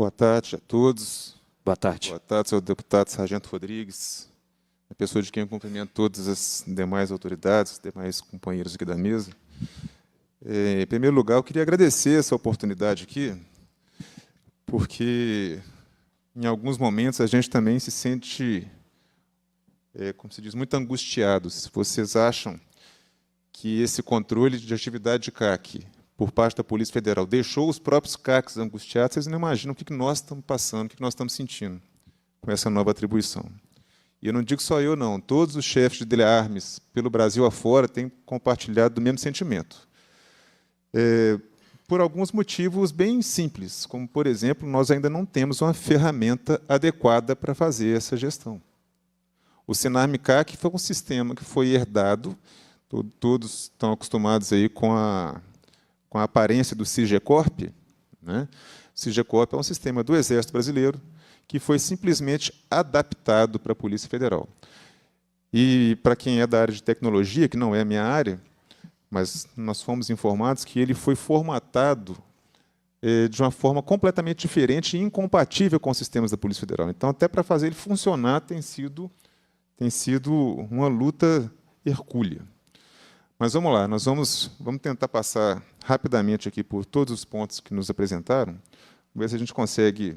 S6: Boa tarde a todos.
S1: Boa tarde.
S6: Boa tarde, senhor deputado Sargento Rodrigues, a pessoa de quem eu cumprimento todas as demais autoridades, os demais companheiros aqui da mesa. Em primeiro lugar, eu queria agradecer essa oportunidade aqui, porque, em alguns momentos, a gente também se sente, como se diz, muito angustiado. Se vocês acham que esse controle de atividade de CAC por parte da Polícia Federal deixou os próprios CACs angustiados, vocês não imaginam o que nós estamos passando, o que nós estamos sentindo com essa nova atribuição. E eu não digo só eu, não. Todos os chefes de DELEARMES pelo Brasil afora têm compartilhado do mesmo sentimento. Por alguns motivos bem simples, como, por exemplo, nós ainda não temos uma ferramenta adequada para fazer essa gestão. O SENARME-CAC foi um sistema que foi herdado, todos estão acostumados aí com a aparência do SIGECORP, né? O SIGECORP é um sistema do Exército Brasileiro que foi simplesmente adaptado para a Polícia Federal. E, para quem é da área de tecnologia, que não é a minha área, mas nós fomos informados que ele foi formatado de uma forma completamente diferente e incompatível com os sistemas da Polícia Federal. Então, até para fazer ele funcionar, tem sido uma luta hercúlea. Mas vamos lá, nós vamos tentar passar rapidamente aqui por todos os pontos que nos apresentaram, ver se a gente consegue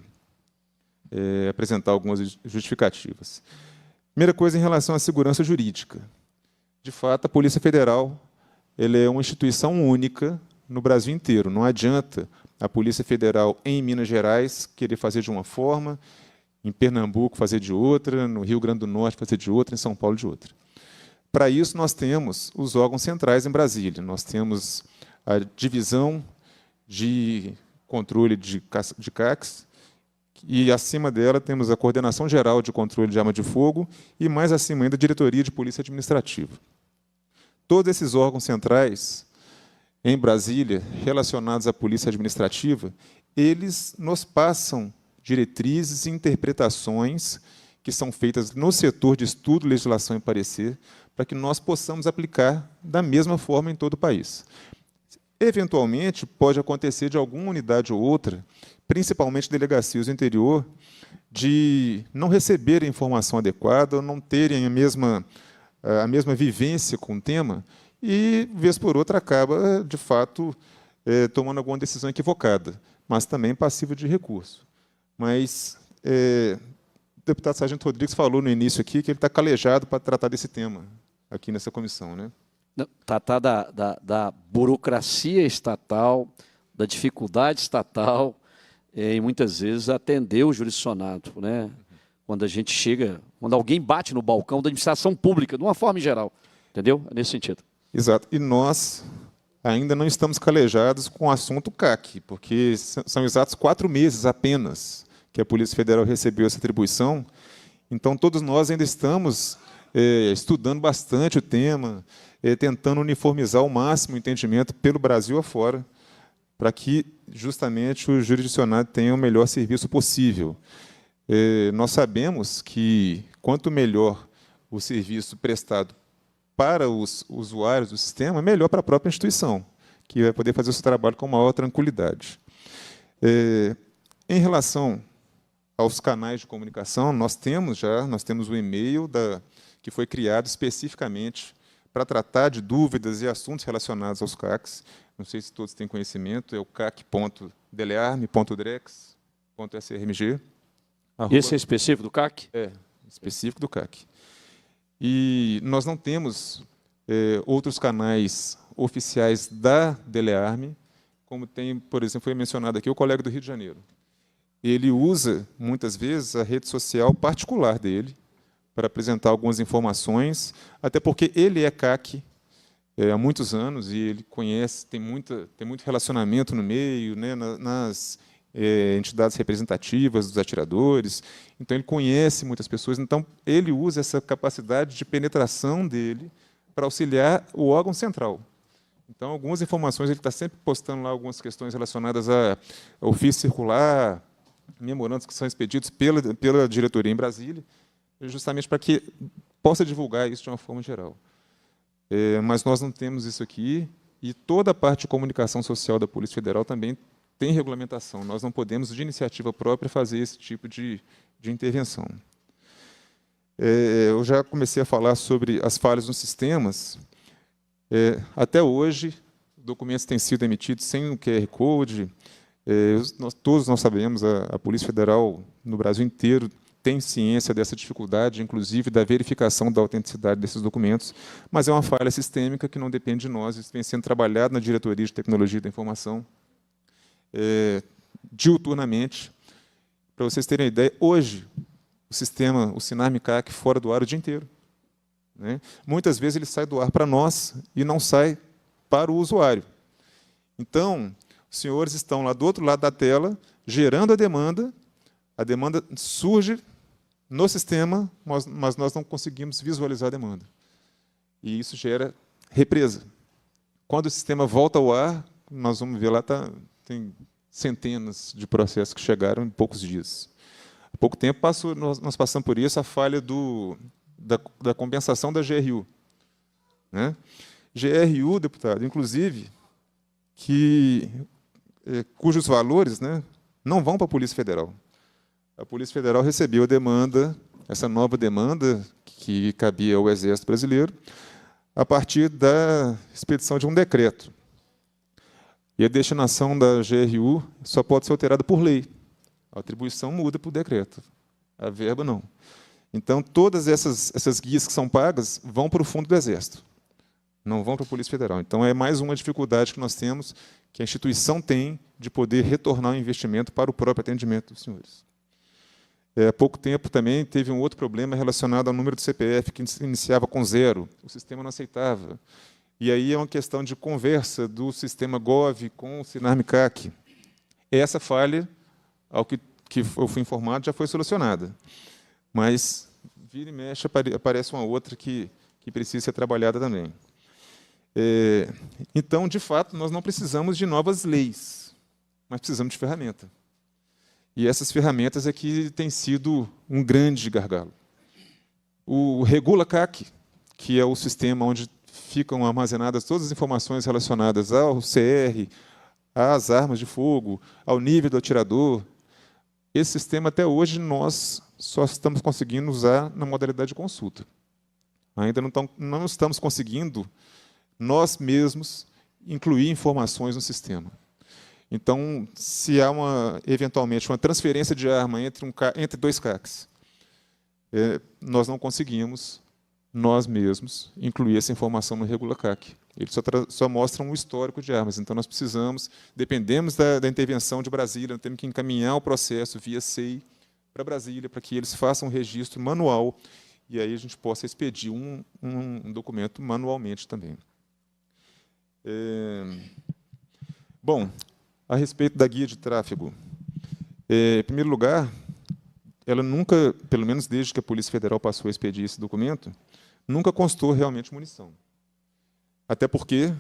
S6: apresentar algumas justificativas. Primeira coisa, em relação à segurança jurídica. De fato, a Polícia Federal ela é uma instituição única no Brasil inteiro. Não adianta a Polícia Federal, em Minas Gerais, querer fazer de uma forma, em Pernambuco fazer de outra, no Rio Grande do Norte fazer de outra, em São Paulo de outra. Para isso, nós temos os órgãos centrais em Brasília. Nós temos a Divisão de Controle de CACs, e, acima dela, temos a Coordenação Geral de Controle de Arma de Fogo e, mais acima ainda, a Diretoria de Polícia Administrativa. Todos esses órgãos centrais, em Brasília, relacionados à Polícia Administrativa, eles nos passam diretrizes e interpretações que são feitas no setor de estudo, legislação e parecer, para que nós possamos aplicar da mesma forma em todo o país. Eventualmente, pode acontecer de alguma unidade ou outra, principalmente delegacias do interior, de não receberem informação adequada ou não terem a mesma vivência com o tema e, vez por outra, acaba, de fato, tomando alguma decisão equivocada, mas também passiva de recurso. Mas o deputado Sargento Rodrigues falou no início aqui que ele está calejado para tratar desse tema aqui nessa comissão, né?
S1: Tratar da burocracia estatal, da dificuldade estatal, e muitas vezes atender o jurisdicionado, né? Quando a gente chega, quando alguém bate no balcão da administração pública, de uma forma geral, entendeu? É nesse sentido.
S6: Exato. E nós ainda não estamos calejados com o assunto CAC, porque são exatos 4 meses apenas que a Polícia Federal recebeu essa atribuição. Então, todos nós ainda estamos estudando bastante o tema, tentando uniformizar ao máximo o entendimento pelo Brasil afora, para que, justamente, o jurisdicionado tenha o melhor serviço possível. Nós sabemos que, quanto melhor o serviço prestado para os usuários do sistema, melhor para a própria instituição, que vai poder fazer o seu trabalho com maior tranquilidade. Em relação aos canais de comunicação, nós temos o e-mail que foi criado especificamente para tratar de dúvidas e assuntos relacionados aos CACs. Não sei se todos têm conhecimento, é o cac.delearme.drex.srmg.
S1: Esse é específico do CAC?
S6: É, específico do CAC. E nós não temos outros canais oficiais da DELEARME, como tem, por exemplo, foi mencionado aqui, o colega do Rio de Janeiro. Ele usa, muitas vezes, a rede social particular dele para apresentar algumas informações, até porque ele é CAC há muitos anos e ele conhece, tem muito relacionamento no meio, né, nas entidades representativas dos atiradores, então ele conhece muitas pessoas, então ele usa essa capacidade de penetração dele para auxiliar o órgão central. Então, algumas informações, ele está sempre postando lá algumas questões relacionadas a ofício circular, memorandos que são expedidos pela diretoria em Brasília, justamente para que possa divulgar isso de uma forma geral. Mas nós não temos isso aqui, e toda a parte de comunicação social da Polícia Federal também tem regulamentação. Nós não podemos, de iniciativa própria, fazer esse tipo de intervenção. Eu já comecei a falar sobre as falhas nos sistemas. Até hoje, documentos têm sido emitidos sem o QR Code. Todos nós sabemos, a Polícia Federal, no Brasil inteiro, tem ciência dessa dificuldade, inclusive da verificação da autenticidade desses documentos, mas é uma falha sistêmica que não depende de nós, isso vem sendo trabalhado na Diretoria de Tecnologia da Informação, diuturnamente. Para vocês terem uma ideia, hoje, o sistema, o Sinarme-CAC, fora do ar o dia inteiro. Né? Muitas vezes ele sai do ar para nós e não sai para o usuário. Então, os senhores estão lá do outro lado da tela, gerando a demanda surge no sistema, mas nós não conseguimos visualizar a demanda. E isso gera represa. Quando o sistema volta ao ar, nós vamos ver lá, tem centenas de processos que chegaram em poucos dias. Há pouco tempo nós passamos por isso, a falha da compensação da GRU. Né? GRU, deputado, inclusive, cujos valores, né, não vão para a Polícia Federal. A Polícia Federal recebeu a demanda, essa nova demanda que cabia ao Exército Brasileiro, a partir da expedição de um decreto. E a destinação da GRU só pode ser alterada por lei. A atribuição muda por decreto, a verba não. Então, todas essas guias que são pagas vão para o fundo do Exército, não vão para a Polícia Federal. Então, é mais uma dificuldade que nós temos, que a instituição tem, de poder retornar o investimento para o próprio atendimento dos senhores. Há pouco tempo também teve um outro problema relacionado ao número do CPF, que iniciava com 0, o sistema não aceitava. E aí é uma questão de conversa do sistema GOV com o Sinarme-CAC. Essa falha, ao que eu fui informado, já foi solucionada. Mas, vira e mexe, aparece uma outra que precisa ser trabalhada também. Então, de fato, nós não precisamos de novas leis, mas precisamos de ferramenta. E essas ferramentas é que têm sido um grande gargalo. O Regula-CAC, que é o sistema onde ficam armazenadas todas as informações relacionadas ao CR, às armas de fogo, ao nível do atirador, esse sistema, até hoje, nós só estamos conseguindo usar na modalidade de consulta. Ainda não estamos conseguindo, nós mesmos, incluir informações no sistema. Então, se há eventualmente uma transferência de arma entre dois CACs, nós não conseguimos, nós mesmos, incluir essa informação no Regula-CAC. Ele só mostra um histórico de armas. Então, nós dependemos da intervenção de Brasília, temos que encaminhar o processo via SEI para Brasília, para que eles façam um registro manual, e aí a gente possa expedir um documento manualmente também. Bom, a respeito da guia de tráfego, em primeiro lugar, ela nunca, pelo menos desde que a Polícia Federal passou a expedir esse documento, nunca constou realmente munição. Até porque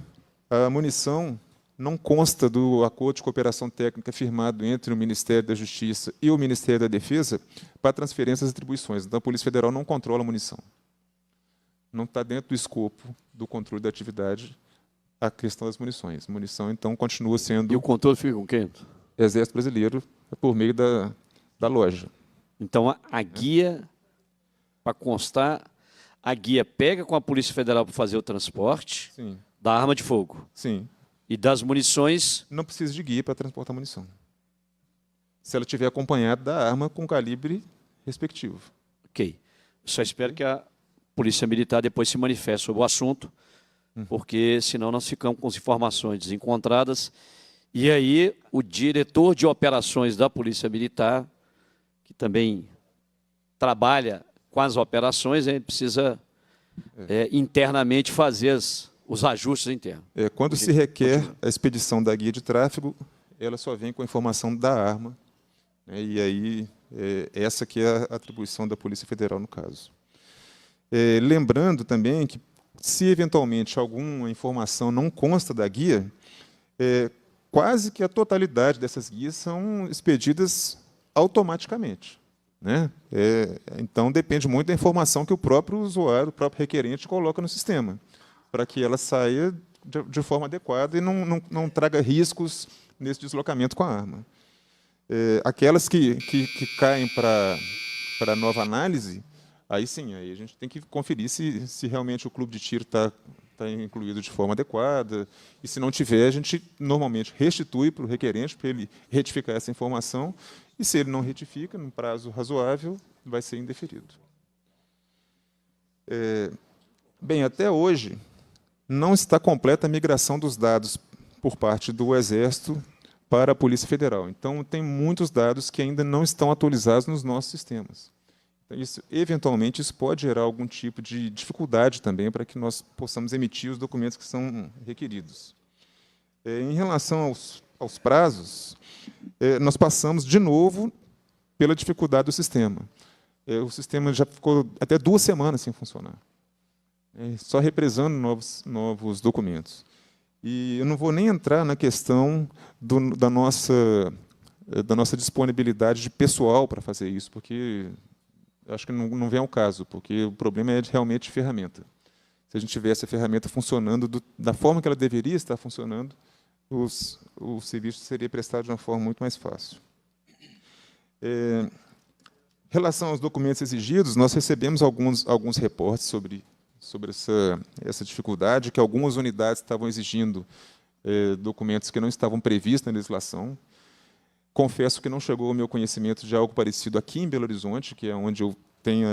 S6: a munição não consta do acordo de cooperação técnica firmado entre o Ministério da Justiça e o Ministério da Defesa para transferência das atribuições. Então, a Polícia Federal não controla a munição. Não está dentro do escopo do controle da atividade a questão das munições. Munição, então, continua sendo...
S1: E o controle fica com quem?
S6: Exército Brasileiro, por meio da loja.
S1: Então, a guia, para constar, a guia pega com a Polícia Federal para fazer o transporte.
S6: Sim.
S1: Da arma de fogo.
S6: Sim.
S1: E das munições...
S6: Não precisa de guia para transportar munição. Se ela estiver acompanhada da arma com calibre respectivo.
S1: Ok. Só espero que a Polícia Militar depois se manifeste sobre o assunto, porque senão nós ficamos com as informações desencontradas. E aí o diretor de operações da Polícia Militar, que também trabalha com as operações, ele precisa internamente fazer os ajustes internos.
S6: Quando se requer a expedição da guia de tráfego, ela só vem com a informação da arma, né, e aí essa que é a atribuição da Polícia Federal no caso. Lembrando também que, se eventualmente alguma informação não consta da guia, quase que a totalidade dessas guias são expedidas automaticamente. Né? Então, depende muito da informação que o próprio usuário, o próprio requerente, coloca no sistema, para que ela saia de forma adequada e não traga riscos nesse deslocamento com a arma. Aquelas que caem para nova análise, aí sim, aí a gente tem que conferir se realmente o clube de tiro está incluído de forma adequada, e se não tiver, a gente normalmente restitui para o requerente, para ele retificar essa informação, e se ele não retifica, num prazo razoável, vai ser indeferido. Bem, até hoje, não está completa a migração dos dados por parte do Exército para a Polícia Federal. Então, tem muitos dados que ainda não estão atualizados nos nossos sistemas. Eventualmente, isso pode gerar algum tipo de dificuldade também para que nós possamos emitir os documentos que são requeridos. Em relação aos prazos, nós passamos de novo pela dificuldade do sistema. O sistema já ficou até 2 semanas sem funcionar, só represando novos documentos. E eu não vou nem entrar na questão da nossa disponibilidade de pessoal para fazer isso, porque acho que não vem ao caso, porque o problema é realmente de ferramenta. Se a gente tivesse a ferramenta funcionando da forma que ela deveria estar funcionando, o serviço seria prestado de uma forma muito mais fácil. Em relação aos documentos exigidos, nós recebemos alguns reportes sobre essa dificuldade, que algumas unidades estavam exigindo documentos que não estavam previstos na legislação. Confesso que não chegou ao meu conhecimento de algo parecido aqui em Belo Horizonte, que é onde eu tenho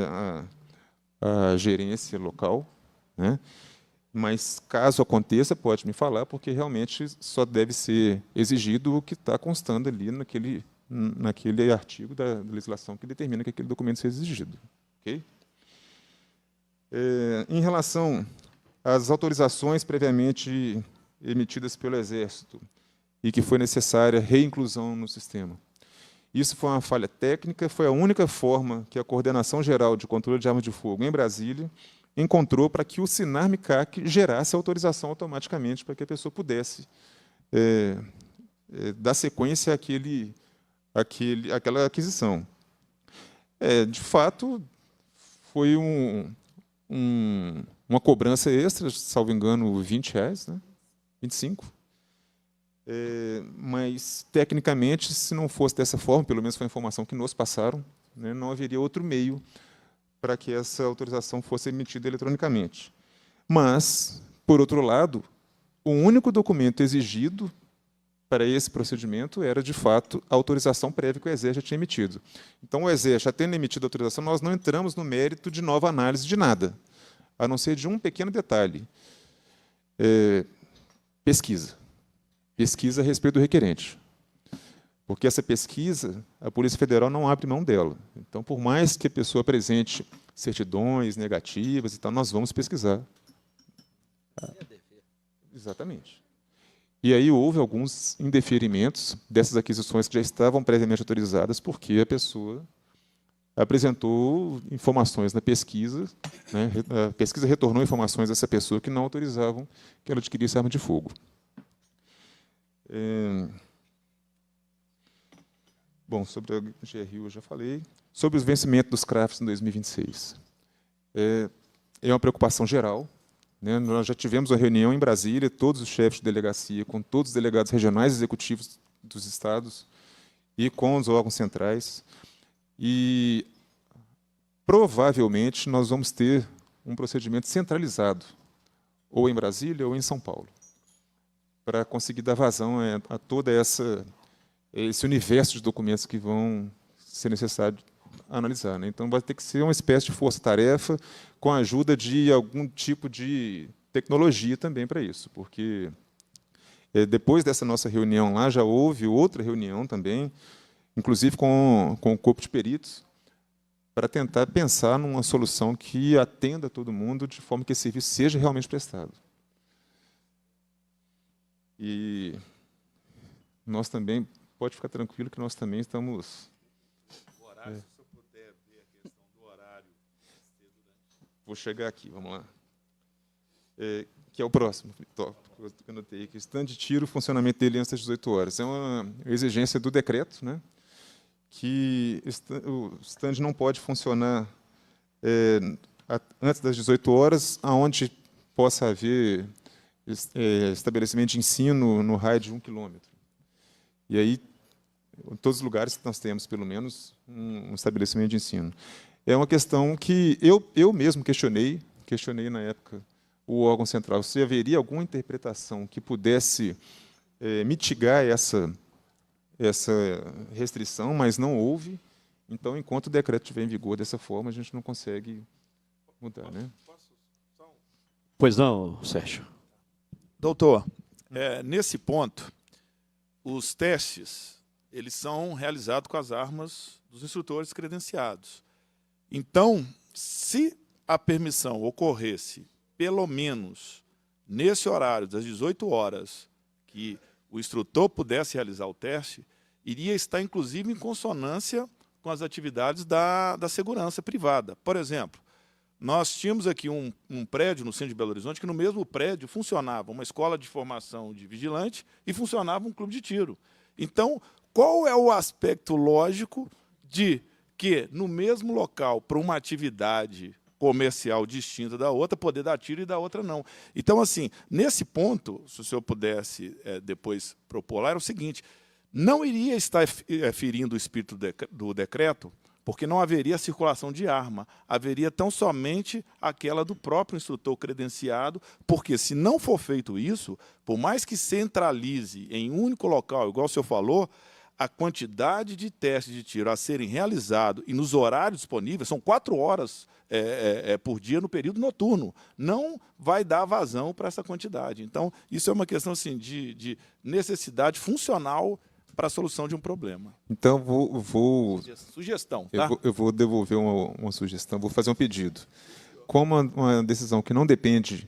S6: a gerência local, né? Mas, caso aconteça, pode me falar, porque realmente só deve ser exigido o que está constando ali naquele artigo da legislação que determina que aquele documento seja exigido. Okay? Em relação às autorizações previamente emitidas pelo Exército e que foi necessária reinclusão no sistema. Isso foi uma falha técnica, foi a única forma que a Coordenação Geral de Controle de Armas de Fogo em Brasília encontrou para que o SINARM-CAC gerasse autorização automaticamente para que a pessoa pudesse dar sequência àquela aquisição. De fato, foi uma cobrança extra, salvo engano, R$20, né? 25. Mas, tecnicamente, se não fosse dessa forma, pelo menos foi a informação que nos passaram, né, não haveria outro meio para que essa autorização fosse emitida eletronicamente. Mas, por outro lado, o único documento exigido para esse procedimento era, de fato, a autorização prévia que o Exército já tinha emitido. Então, o Exército, já tendo emitido a autorização, nós não entramos no mérito de nova análise de nada, a não ser de um pequeno detalhe. Pesquisa a respeito do requerente. Porque essa pesquisa, a Polícia Federal não abre mão dela. Então, por mais que a pessoa apresente certidões negativas e tal, nós vamos pesquisar. Exatamente. E aí houve alguns indeferimentos dessas aquisições que já estavam previamente autorizadas, porque a pessoa apresentou informações na pesquisa, né? A pesquisa retornou informações dessa pessoa que não autorizavam que ela adquirisse arma de fogo. Bom, sobre a GRU eu já falei. Sobre os vencimentos dos CRAFs em 2026. É uma preocupação geral, né? Nós já tivemos uma reunião em Brasília, todos os chefes de delegacia, com todos os delegados regionais executivos dos estados e com os órgãos centrais. E, provavelmente, nós vamos ter um procedimento centralizado, ou em Brasília ou em São Paulo, para conseguir dar vazão a todo esse universo de documentos que vão ser necessário analisar, né? Então, vai ter que ser uma espécie de força-tarefa com a ajuda de algum tipo de tecnologia também para isso, porque depois dessa nossa reunião lá, já houve outra reunião também, inclusive com o corpo de peritos, para tentar pensar numa solução que atenda a todo mundo de forma que esse serviço seja realmente prestado. E nós também, pode ficar tranquilo que nós também estamos...
S3: O horário, se eu puder ver a questão do horário.
S6: Vou chegar aqui, vamos lá. Que é o próximo tópico que eu notei aqui. Stand de tiro, o funcionamento dele antes das 18 horas. É uma exigência do decreto, né? Que o stand não pode funcionar antes das 18 horas, aonde possa haver estabelecimento de ensino no raio de 1 quilômetro. E aí, em todos os lugares nós temos, pelo menos, um estabelecimento de ensino. É uma questão que eu mesmo questionei na época o órgão central, se haveria alguma interpretação que pudesse mitigar essa restrição, mas não houve. Então, enquanto o decreto estiver em vigor dessa forma, a gente não consegue mudar, né?
S1: Pois não, Sérgio.
S3: Doutor, nesse ponto, os testes eles são realizados com as armas dos instrutores credenciados. Então, se a permissão ocorresse, pelo menos nesse horário das 18 horas, que o instrutor pudesse realizar o teste, iria estar, inclusive, em consonância com as atividades da segurança privada. Por exemplo, nós tínhamos aqui um prédio no centro de Belo Horizonte, que no mesmo prédio funcionava uma escola de formação de vigilante e funcionava um clube de tiro. Então, qual é o aspecto lógico de que, no mesmo local, para uma atividade comercial distinta da outra, poder dar tiro e da outra não? Então, assim, nesse ponto, se o senhor pudesse depois propor lá, era o seguinte: não iria estar ferindo o espírito do decreto, porque não haveria circulação de arma, haveria tão somente aquela do próprio instrutor credenciado, porque se não for feito isso, por mais que centralize em um único local, igual o senhor falou, a quantidade de testes de tiro a serem realizados e nos horários disponíveis, são 4 horas por dia no período noturno, não vai dar vazão para essa quantidade. Então, isso é uma questão assim, de necessidade funcional para a solução de um problema.
S6: Então, vou
S3: sugestão, tá?
S6: eu vou devolver uma sugestão, vou fazer um pedido. Como uma decisão que não depende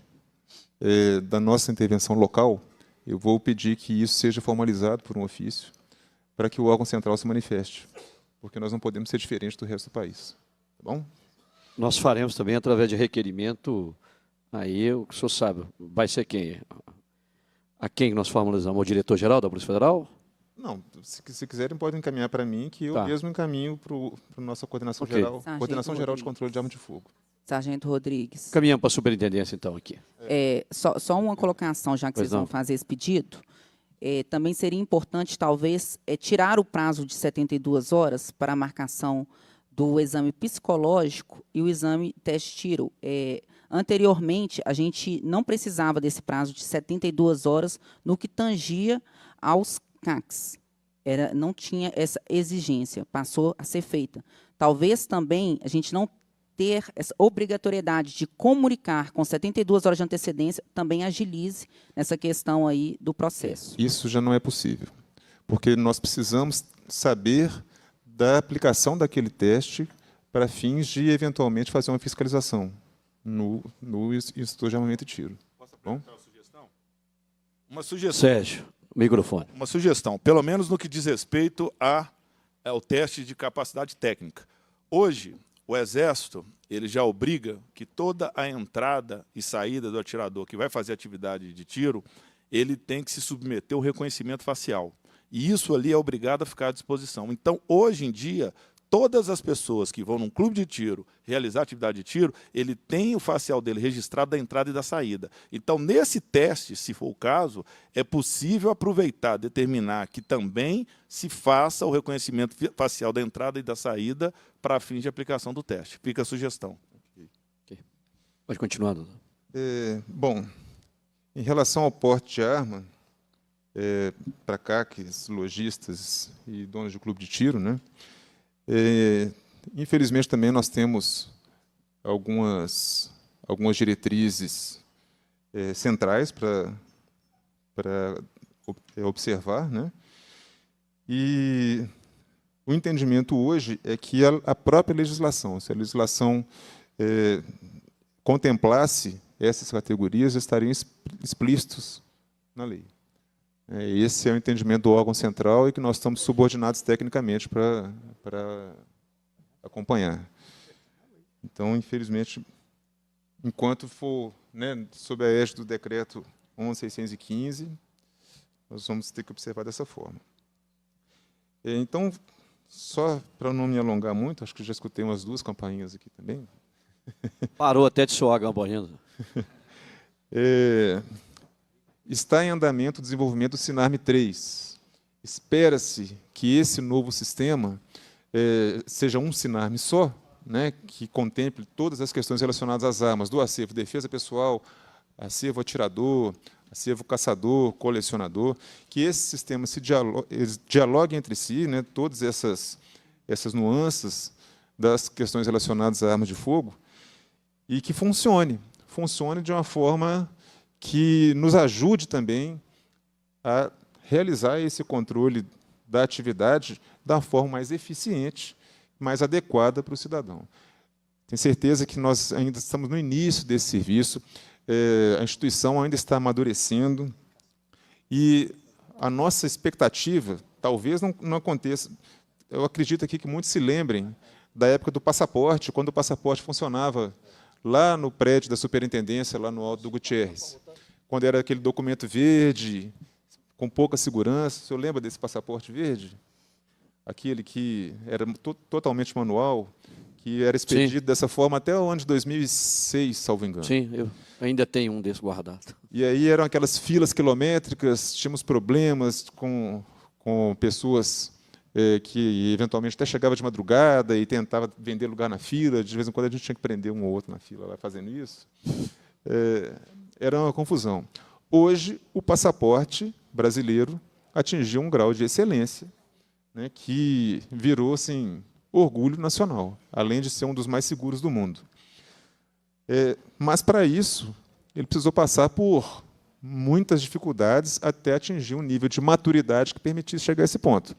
S6: da nossa intervenção local, eu vou pedir que isso seja formalizado por um ofício, para que o órgão central se manifeste, porque nós não podemos ser diferentes do resto do país. Tá bom?
S1: Nós faremos também através de requerimento, aí o senhor sabe, vai ser quem? A quem nós formalizamos? O diretor-geral da Polícia Federal?
S6: Não, se quiserem podem encaminhar para mim, que eu mesmo encaminho para a nossa coordenação geral,
S4: Sargento
S6: Coordenação Geral de
S4: Rodrigues.
S6: Controle de Arma de Fogo.
S4: Sargento Rodrigues.
S1: Caminhamos para a superintendência, então, aqui.
S4: Só uma colocação, já que
S1: Pois
S4: vocês vão
S1: não.
S4: fazer esse pedido. Também seria importante, talvez, tirar o prazo de 72 horas para a marcação do exame psicológico e o exame teste-tiro. Anteriormente, a gente não precisava desse prazo de 72 horas no que tangia aos CACs. Não tinha essa exigência, passou a ser feita. Talvez também a gente não ter essa obrigatoriedade de comunicar com 72 horas de antecedência também agilize nessa questão aí do processo.
S6: Isso já não é possível, porque nós precisamos saber da aplicação daquele teste para fins de, eventualmente, fazer uma fiscalização no Instituto de Armamento e Tiro.
S3: Posso apresentar uma sugestão? Uma sugestão.
S1: Sérgio, microfone.
S3: Uma sugestão, pelo menos no que diz respeito ao teste de capacidade técnica. Hoje, o Exército ele já obriga que toda a entrada e saída do atirador que vai fazer atividade de tiro, ele tem que se submeter ao reconhecimento facial. E isso ali é obrigado a ficar à disposição. Então, hoje em dia, todas as pessoas que vão num clube de tiro realizar atividade de tiro, ele tem o facial dele registrado da entrada e da saída. Então, nesse teste, se for o caso, é possível aproveitar, determinar que também se faça o reconhecimento facial da entrada e da saída para fins de aplicação do teste. Fica a sugestão.
S1: Okay. Pode continuar, doutor.
S6: Bom, em relação ao porte de arma, para CACs, lojistas e donos de clube de tiro, né? Infelizmente, também nós temos algumas diretrizes centrais para observar, né? E o entendimento hoje é que a própria legislação, se a legislação contemplasse essas categorias, estariam explícitos na lei. Esse é o entendimento do órgão central e que nós estamos subordinados tecnicamente para acompanhar. Então, infelizmente, enquanto for sob a égide do decreto 11.615, nós vamos ter que observar dessa forma. Então, só para não me alongar muito, acho que já escutei umas 2 campainhas aqui também.
S1: Parou até de soar a campainha.
S6: Está em andamento o desenvolvimento do SINARM 3. Espera-se que esse novo sistema seja um Sinarme só, né, que contemple todas as questões relacionadas às armas, do acervo defesa pessoal, acervo atirador, acervo caçador, colecionador, que esse sistema dialogue entre si, né, todas essas nuances das questões relacionadas a armas de fogo, e que funcione de uma forma que nos ajude também a realizar esse controle da atividade da forma mais eficiente, mais adequada para o cidadão. Tenho certeza que nós ainda estamos no início desse serviço, a instituição ainda está amadurecendo, e a nossa expectativa, talvez não aconteça, eu acredito aqui que muitos se lembrem da época do passaporte, quando o passaporte funcionava lá no prédio da superintendência, lá no Alto do Gutierrez, quando era aquele documento verde, com pouca segurança. O senhor lembra desse passaporte verde? Aquele que era totalmente manual, que era expedido
S1: Sim.
S6: dessa forma até o ano de 2006, salvo engano.
S1: Sim, eu ainda tenho um desse guardado.
S6: E aí eram aquelas filas quilométricas, tínhamos problemas com pessoas que eventualmente até chegava de madrugada e tentava vender lugar na fila. De vez em quando a gente tinha que prender um ou outro na fila lá fazendo isso. Era uma confusão. Hoje, o passaporte brasileiro atingiu um grau de excelência, né, que virou assim, orgulho nacional, além de ser um dos mais seguros do mundo. Mas, para isso, ele precisou passar por muitas dificuldades até atingir um nível de maturidade que permitisse chegar a esse ponto.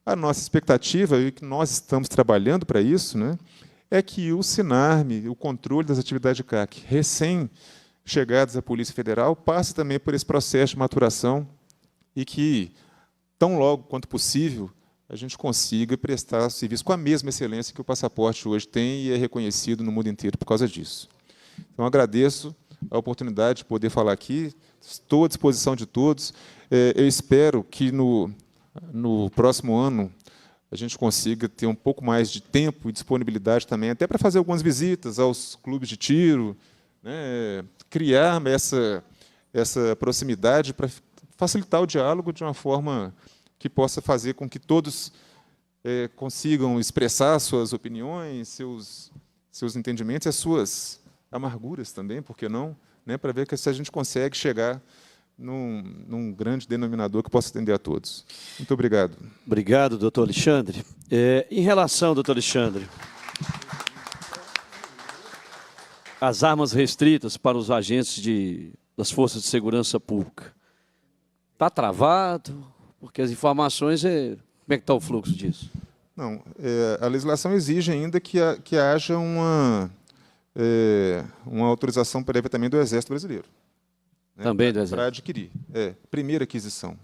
S6: A nossa expectativa, e que nós estamos trabalhando para isso, né, é que o Sinarme, o controle das atividades de CAC, recém-chegados à Polícia Federal, passe também por esse processo de maturação e que, tão logo quanto possível, a gente consiga prestar serviço com a mesma excelência que o passaporte hoje tem e é reconhecido no mundo inteiro por causa disso. Então, agradeço a oportunidade de poder falar aqui, estou à disposição de todos. Eu espero que no próximo ano a gente consiga ter um pouco mais de tempo e disponibilidade também, até para fazer algumas visitas aos clubes de tiro, né, criar essa proximidade para facilitar o diálogo de uma forma que possa fazer com que todos consigam expressar suas opiniões, seus entendimentos e as suas amarguras também, por que não? Né, para ver se a gente consegue chegar num grande denominador que possa atender a todos. Muito obrigado.
S1: Obrigado, doutor Alexandre. Em relação, doutor Alexandre, às armas restritas para os agentes das Forças de Segurança Pública, está travado? Porque as informações, como é que está o fluxo disso?
S6: Não, a legislação exige ainda que haja uma autorização prévia também do Exército Brasileiro. Né,
S1: também do Exército.
S6: Para adquirir. Primeira aquisição.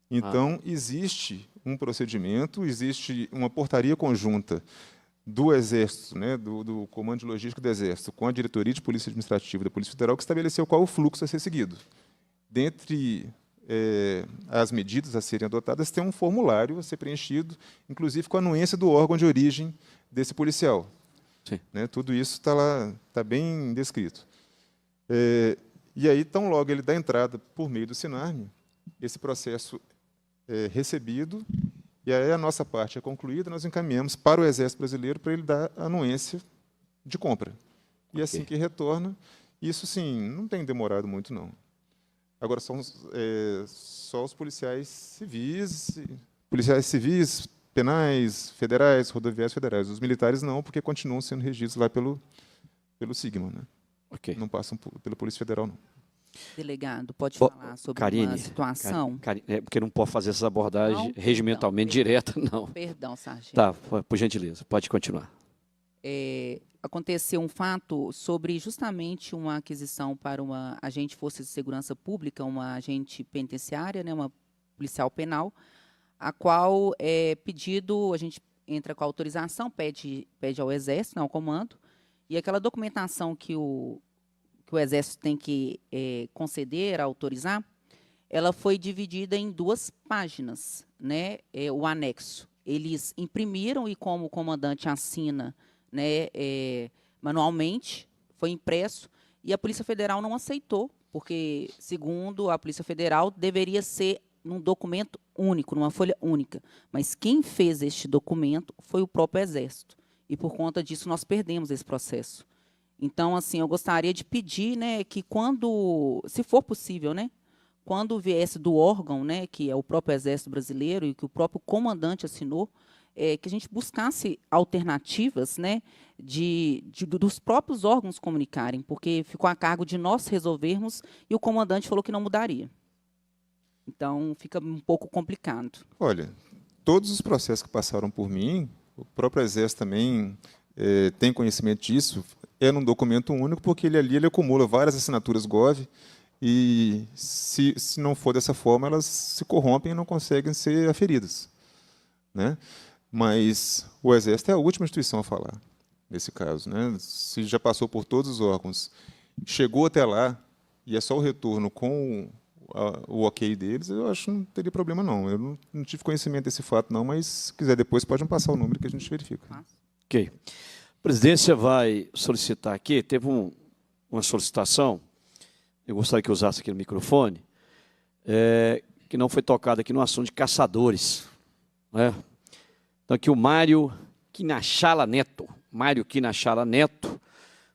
S6: Então, existe um procedimento, existe uma portaria conjunta do Exército, né, do Comando de Logística do Exército, com a Diretoria de Polícia Administrativa da Polícia Federal, que estabeleceu qual o fluxo a ser seguido. Dentre as medidas a serem adotadas, tem um formulário a ser preenchido, inclusive com a anuência do órgão de origem desse policial.
S1: Sim.
S6: Né, tudo isso está lá, está bem descrito. E aí, tão logo ele dá entrada por meio do Sinarme, esse processo é recebido, e aí a nossa parte é concluída, nós encaminhamos para o Exército Brasileiro para ele dar anuência de compra. E assim que retorna, isso, sim, não tem demorado muito, não. Agora, são só os policiais civis, penais, federais, rodoviários federais. Os militares não, porque continuam sendo regidos lá pelo Sigma, né?
S1: Okay.
S6: Não passam pela Polícia Federal, não.
S4: Delegado, pode falar sobre uma situação?
S1: Porque não pode fazer essa abordagem regimentalmente direta, não.
S4: Perdão, sargento.
S1: Tá, por gentileza, pode continuar.
S4: Aconteceu um fato sobre justamente uma aquisição para uma agente de Força de Segurança Pública, uma agente penitenciária, né, uma policial penal, a qual a gente entra com a autorização, pede ao Exército, ao comando, e aquela documentação que o Exército tem que conceder, autorizar, ela foi dividida em 2 páginas, né, o anexo. Eles imprimiram e, como o comandante assina, né, manualmente, foi impresso, e a Polícia Federal não aceitou, porque, segundo a Polícia Federal, deveria ser num documento único, numa folha única. Mas quem fez este documento foi o próprio Exército. E, por conta disso, nós perdemos esse processo. Então, assim, eu gostaria de pedir, né, que quando, se for possível, né, quando viesse do órgão, né, que é o próprio Exército Brasileiro e que o próprio comandante assinou, que a gente buscasse alternativas, né, dos próprios órgãos comunicarem, porque ficou a cargo de nós resolvermos e o comandante falou que não mudaria. Então, fica um pouco complicado.
S6: Olha, todos os processos que passaram por mim, o próprio Exército também tem conhecimento disso, é num documento único, porque ele acumula várias assinaturas Gov, e se não for dessa forma, elas se corrompem e não conseguem ser aferidas, né? Mas o Exército é a última instituição a falar, nesse caso, né? Se já passou por todos os órgãos, chegou até lá, e é só o retorno com o ok deles, eu acho que não teria problema, não. Eu não tive conhecimento desse fato, não, mas, se quiser depois, pode me passar o número que a gente verifica.
S1: Ok. A presidência vai solicitar aqui, teve uma solicitação, eu gostaria que usasse aquele microfone, que não foi tocado aqui no assunto de caçadores, né? Então, aqui o Mário Quinachala Neto,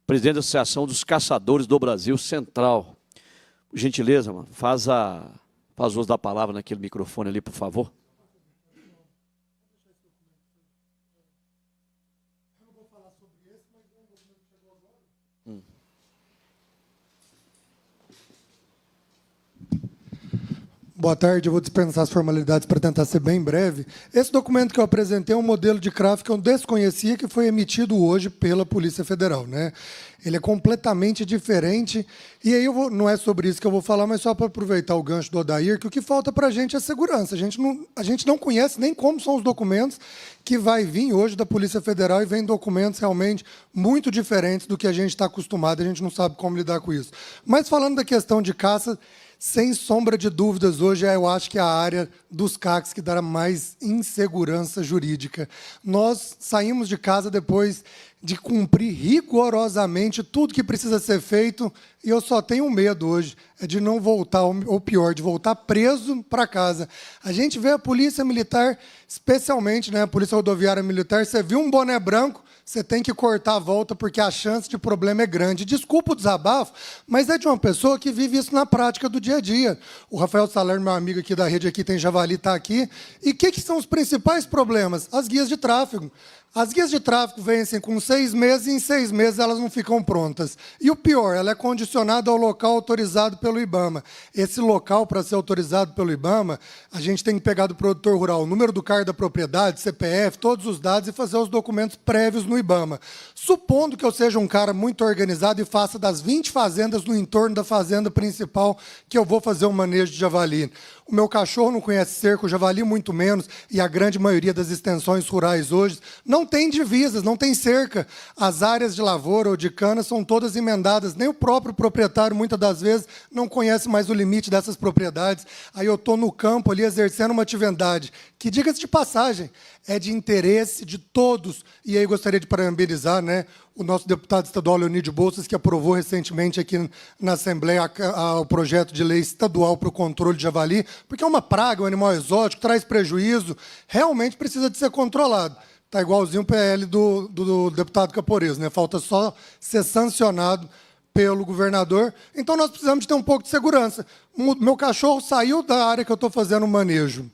S1: presidente da Associação dos Caçadores do Brasil Central. Por gentileza, mano, faz uso da palavra naquele microfone ali, por favor.
S7: Boa tarde, eu vou dispensar as formalidades para tentar ser bem breve. Esse documento que eu apresentei é um modelo de CRAF que eu desconhecia, que foi emitido hoje pela Polícia Federal, né? Ele é completamente diferente, e aí não é sobre isso que eu vou falar, mas só para aproveitar o gancho do Odair, que o que falta para a gente é segurança. A gente não conhece nem como são os documentos que vai vir hoje da Polícia Federal, e vem documentos realmente muito diferentes do que a gente está acostumado, a gente não sabe como lidar com isso. Mas falando da questão de caça, sem sombra de dúvidas, hoje eu acho que é a área dos CACs que dá mais insegurança jurídica. Nós saímos de casa depois de cumprir rigorosamente tudo que precisa ser feito, e eu só tenho medo hoje de não voltar, ou pior, de voltar preso para casa. A gente vê a Polícia Militar, especialmente, né, a Polícia Rodoviária Militar, você viu um boné branco, você tem que cortar a volta, porque a chance de problema é grande. Desculpa o desabafo, mas é de uma pessoa que vive isso na prática do dia a dia. O Rafael Salerno, meu amigo aqui da rede, aqui tem Javali, está aqui. E o que são os principais problemas? As guias de tráfego. As guias de tráfego vencem com 6 meses, e em 6 meses elas não ficam prontas. E o pior, ela é condicionada ao local autorizado pelo IBAMA. Esse local, para ser autorizado pelo IBAMA, a gente tem que pegar do produtor rural o número do CAR da propriedade, CPF, todos os dados, e fazer os documentos prévios no IBAMA. Supondo que eu seja um cara muito organizado e faça das 20 fazendas no entorno da fazenda principal que eu vou fazer um manejo de javali. O meu cachorro não conhece cerco, o javali muito menos, e a grande maioria das extensões rurais hoje não tem divisas, não tem cerca. As áreas de lavoura ou de cana são todas emendadas. Nem o próprio proprietário, muitas das vezes, não conhece mais o limite dessas propriedades. Aí eu estou no campo ali exercendo uma atividade que, diga-se de passagem, é de interesse de todos. E aí gostaria de parabenizar, né, o nosso deputado estadual, Leonídio Bolsas, que aprovou recentemente aqui na Assembleia o projeto de lei estadual para o controle de javali, porque é uma praga, um animal exótico, traz prejuízo, realmente precisa de ser controlado. Está igualzinho o PL do deputado Caporeso, né? Falta só ser sancionado pelo governador. Então, nós precisamos de ter um pouco de segurança. Meu cachorro saiu da área que eu estou fazendo o manejo.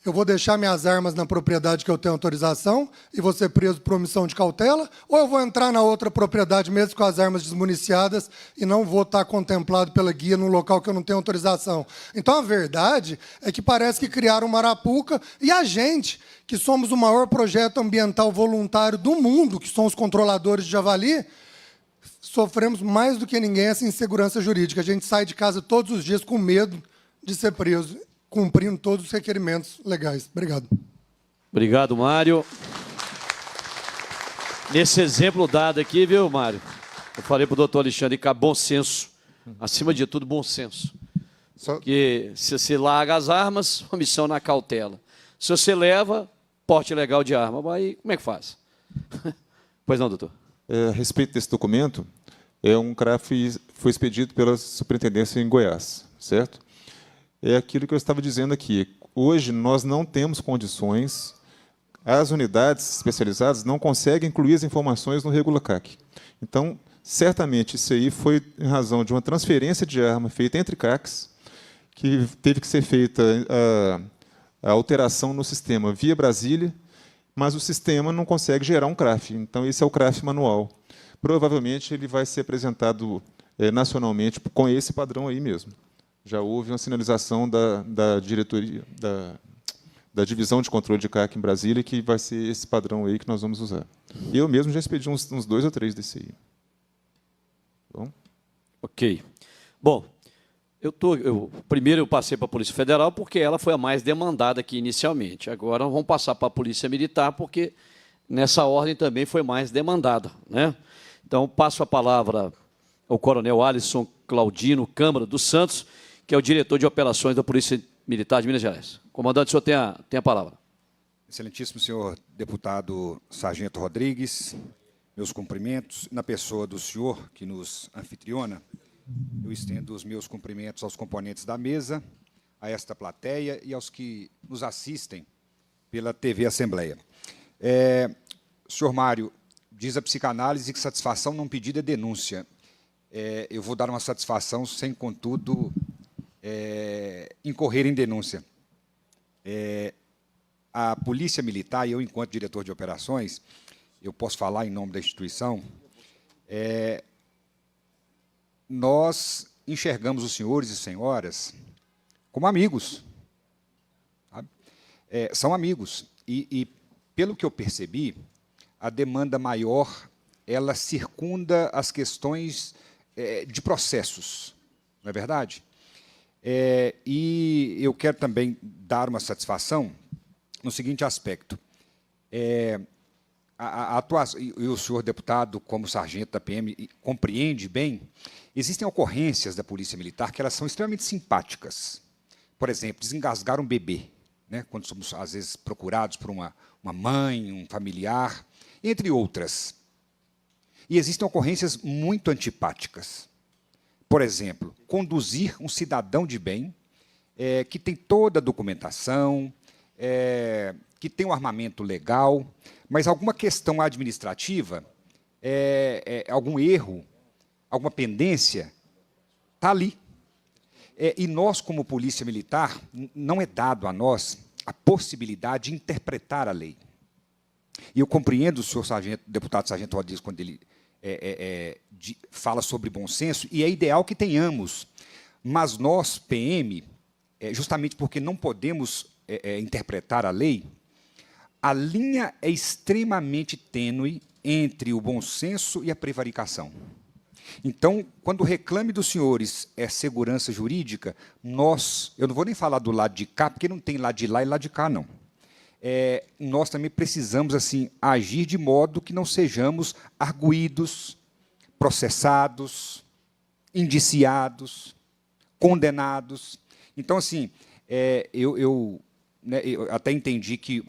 S7: Eu vou deixar minhas armas na propriedade que eu tenho autorização e vou ser preso por omissão de cautela, ou eu vou entrar na outra propriedade mesmo com as armas desmuniciadas e não vou estar contemplado pela guia num local que eu não tenho autorização? Então, a verdade é que parece que criaram uma arapuca, e a gente, que somos o maior projeto ambiental voluntário do mundo, que são os controladores de javali, sofremos mais do que ninguém essa insegurança jurídica. A gente sai de casa todos os dias com medo de ser preso, cumprindo todos os requerimentos legais. Obrigado.
S1: Obrigado, Mário. Nesse exemplo dado aqui, viu, Mário? Eu falei para o doutor Alexandre que há bom senso. Acima de tudo, bom senso. Porque se você larga as armas, omissão na cautela. Se você leva, porte legal de arma, aí como é que faz? Pois não, doutor?
S6: A respeito desse documento, é um CRAF foi expedido pela superintendência em Goiás, certo? é aquilo que eu estava dizendo aqui. Hoje, nós não temos condições, as unidades especializadas não conseguem incluir as informações no RegulaCAC. Então, certamente, isso aí foi em razão de uma transferência de arma feita entre CACs, que teve que ser feita a alteração no sistema via Brasília, mas o sistema não consegue gerar um CRAF. Então, esse é o CRAF manual. Provavelmente, ele vai ser apresentado nacionalmente com esse padrão aí mesmo. Já houve uma sinalização da diretoria, da divisão de controle de CAC em Brasília, que vai ser esse padrão aí que nós vamos usar. Eu mesmo já expedi uns 2 ou 3 desse aí. Bom?
S1: Ok. Bom, primeiro eu passei para a Polícia Federal porque ela foi a mais demandada aqui inicialmente. Agora vamos passar para a Polícia Militar porque nessa ordem também foi mais demandada, né? Então, passo a palavra ao Coronel Alisson Claudino Câmara dos Santos, que é o diretor de operações da Polícia Militar de Minas Gerais. Comandante, o senhor tem a palavra.
S8: Excelentíssimo senhor deputado Sargento Rodrigues, meus cumprimentos. Na pessoa do senhor que nos anfitriona, eu estendo os meus cumprimentos aos componentes da mesa, a esta plateia e aos que nos assistem pela TV Assembleia. Senhor Mário, diz a psicanálise que satisfação não pedida é denúncia. Eu vou dar uma satisfação sem, contudo, incorrer em denúncia. A Polícia Militar, e eu, enquanto diretor de operações, eu posso falar em nome da instituição, nós enxergamos os senhores e senhoras como amigos. Sabe? São amigos. E, pelo que eu percebi, a demanda maior, ela circunda as questões de processos, não é verdade? E eu quero também dar uma satisfação no seguinte aspecto. A atuação, e o senhor deputado, como sargento da PM, compreende bem, existem ocorrências da Polícia Militar que elas são extremamente simpáticas. Por exemplo, desengasgar um bebê, né, quando somos, às vezes, procurados por uma mãe, um familiar, entre outras. E existem ocorrências muito antipáticas. Por exemplo, conduzir um cidadão de bem, que tem toda a documentação, que tem um armamento legal, mas alguma questão administrativa, algum erro, alguma pendência, está ali. E nós, como Polícia Militar, não é dado a nós a possibilidade de interpretar a lei. E eu compreendo o senhor deputado Sargento Rodrigues quando ele fala sobre bom senso, e é ideal que tenhamos. Mas nós, PM, justamente porque não podemos interpretar a lei, a linha é extremamente tênue entre o bom senso e a prevaricação. Então, quando o reclame dos senhores é segurança jurídica, eu não vou nem falar do lado de cá, porque não tem lado de lá e lado de cá, não. Nós também precisamos assim agir de modo que não sejamos arguidos, processados, indiciados, condenados. Então, assim, eu até entendi que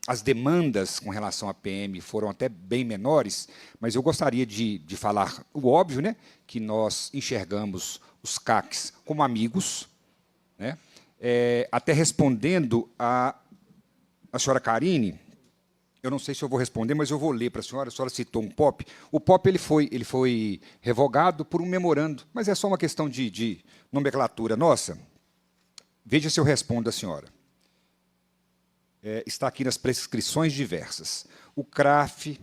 S8: as demandas com relação à PM foram até bem menores, mas eu gostaria de falar o óbvio, né, que nós enxergamos os CACs como amigos, né, até respondendo a senhora Karine. Eu não sei se eu vou responder, mas eu vou ler para a senhora citou um POP. O POP ele foi revogado por um memorando, mas é só uma questão de nomenclatura nossa. Veja se eu respondo a senhora. Está aqui nas prescrições diversas. O CRAF,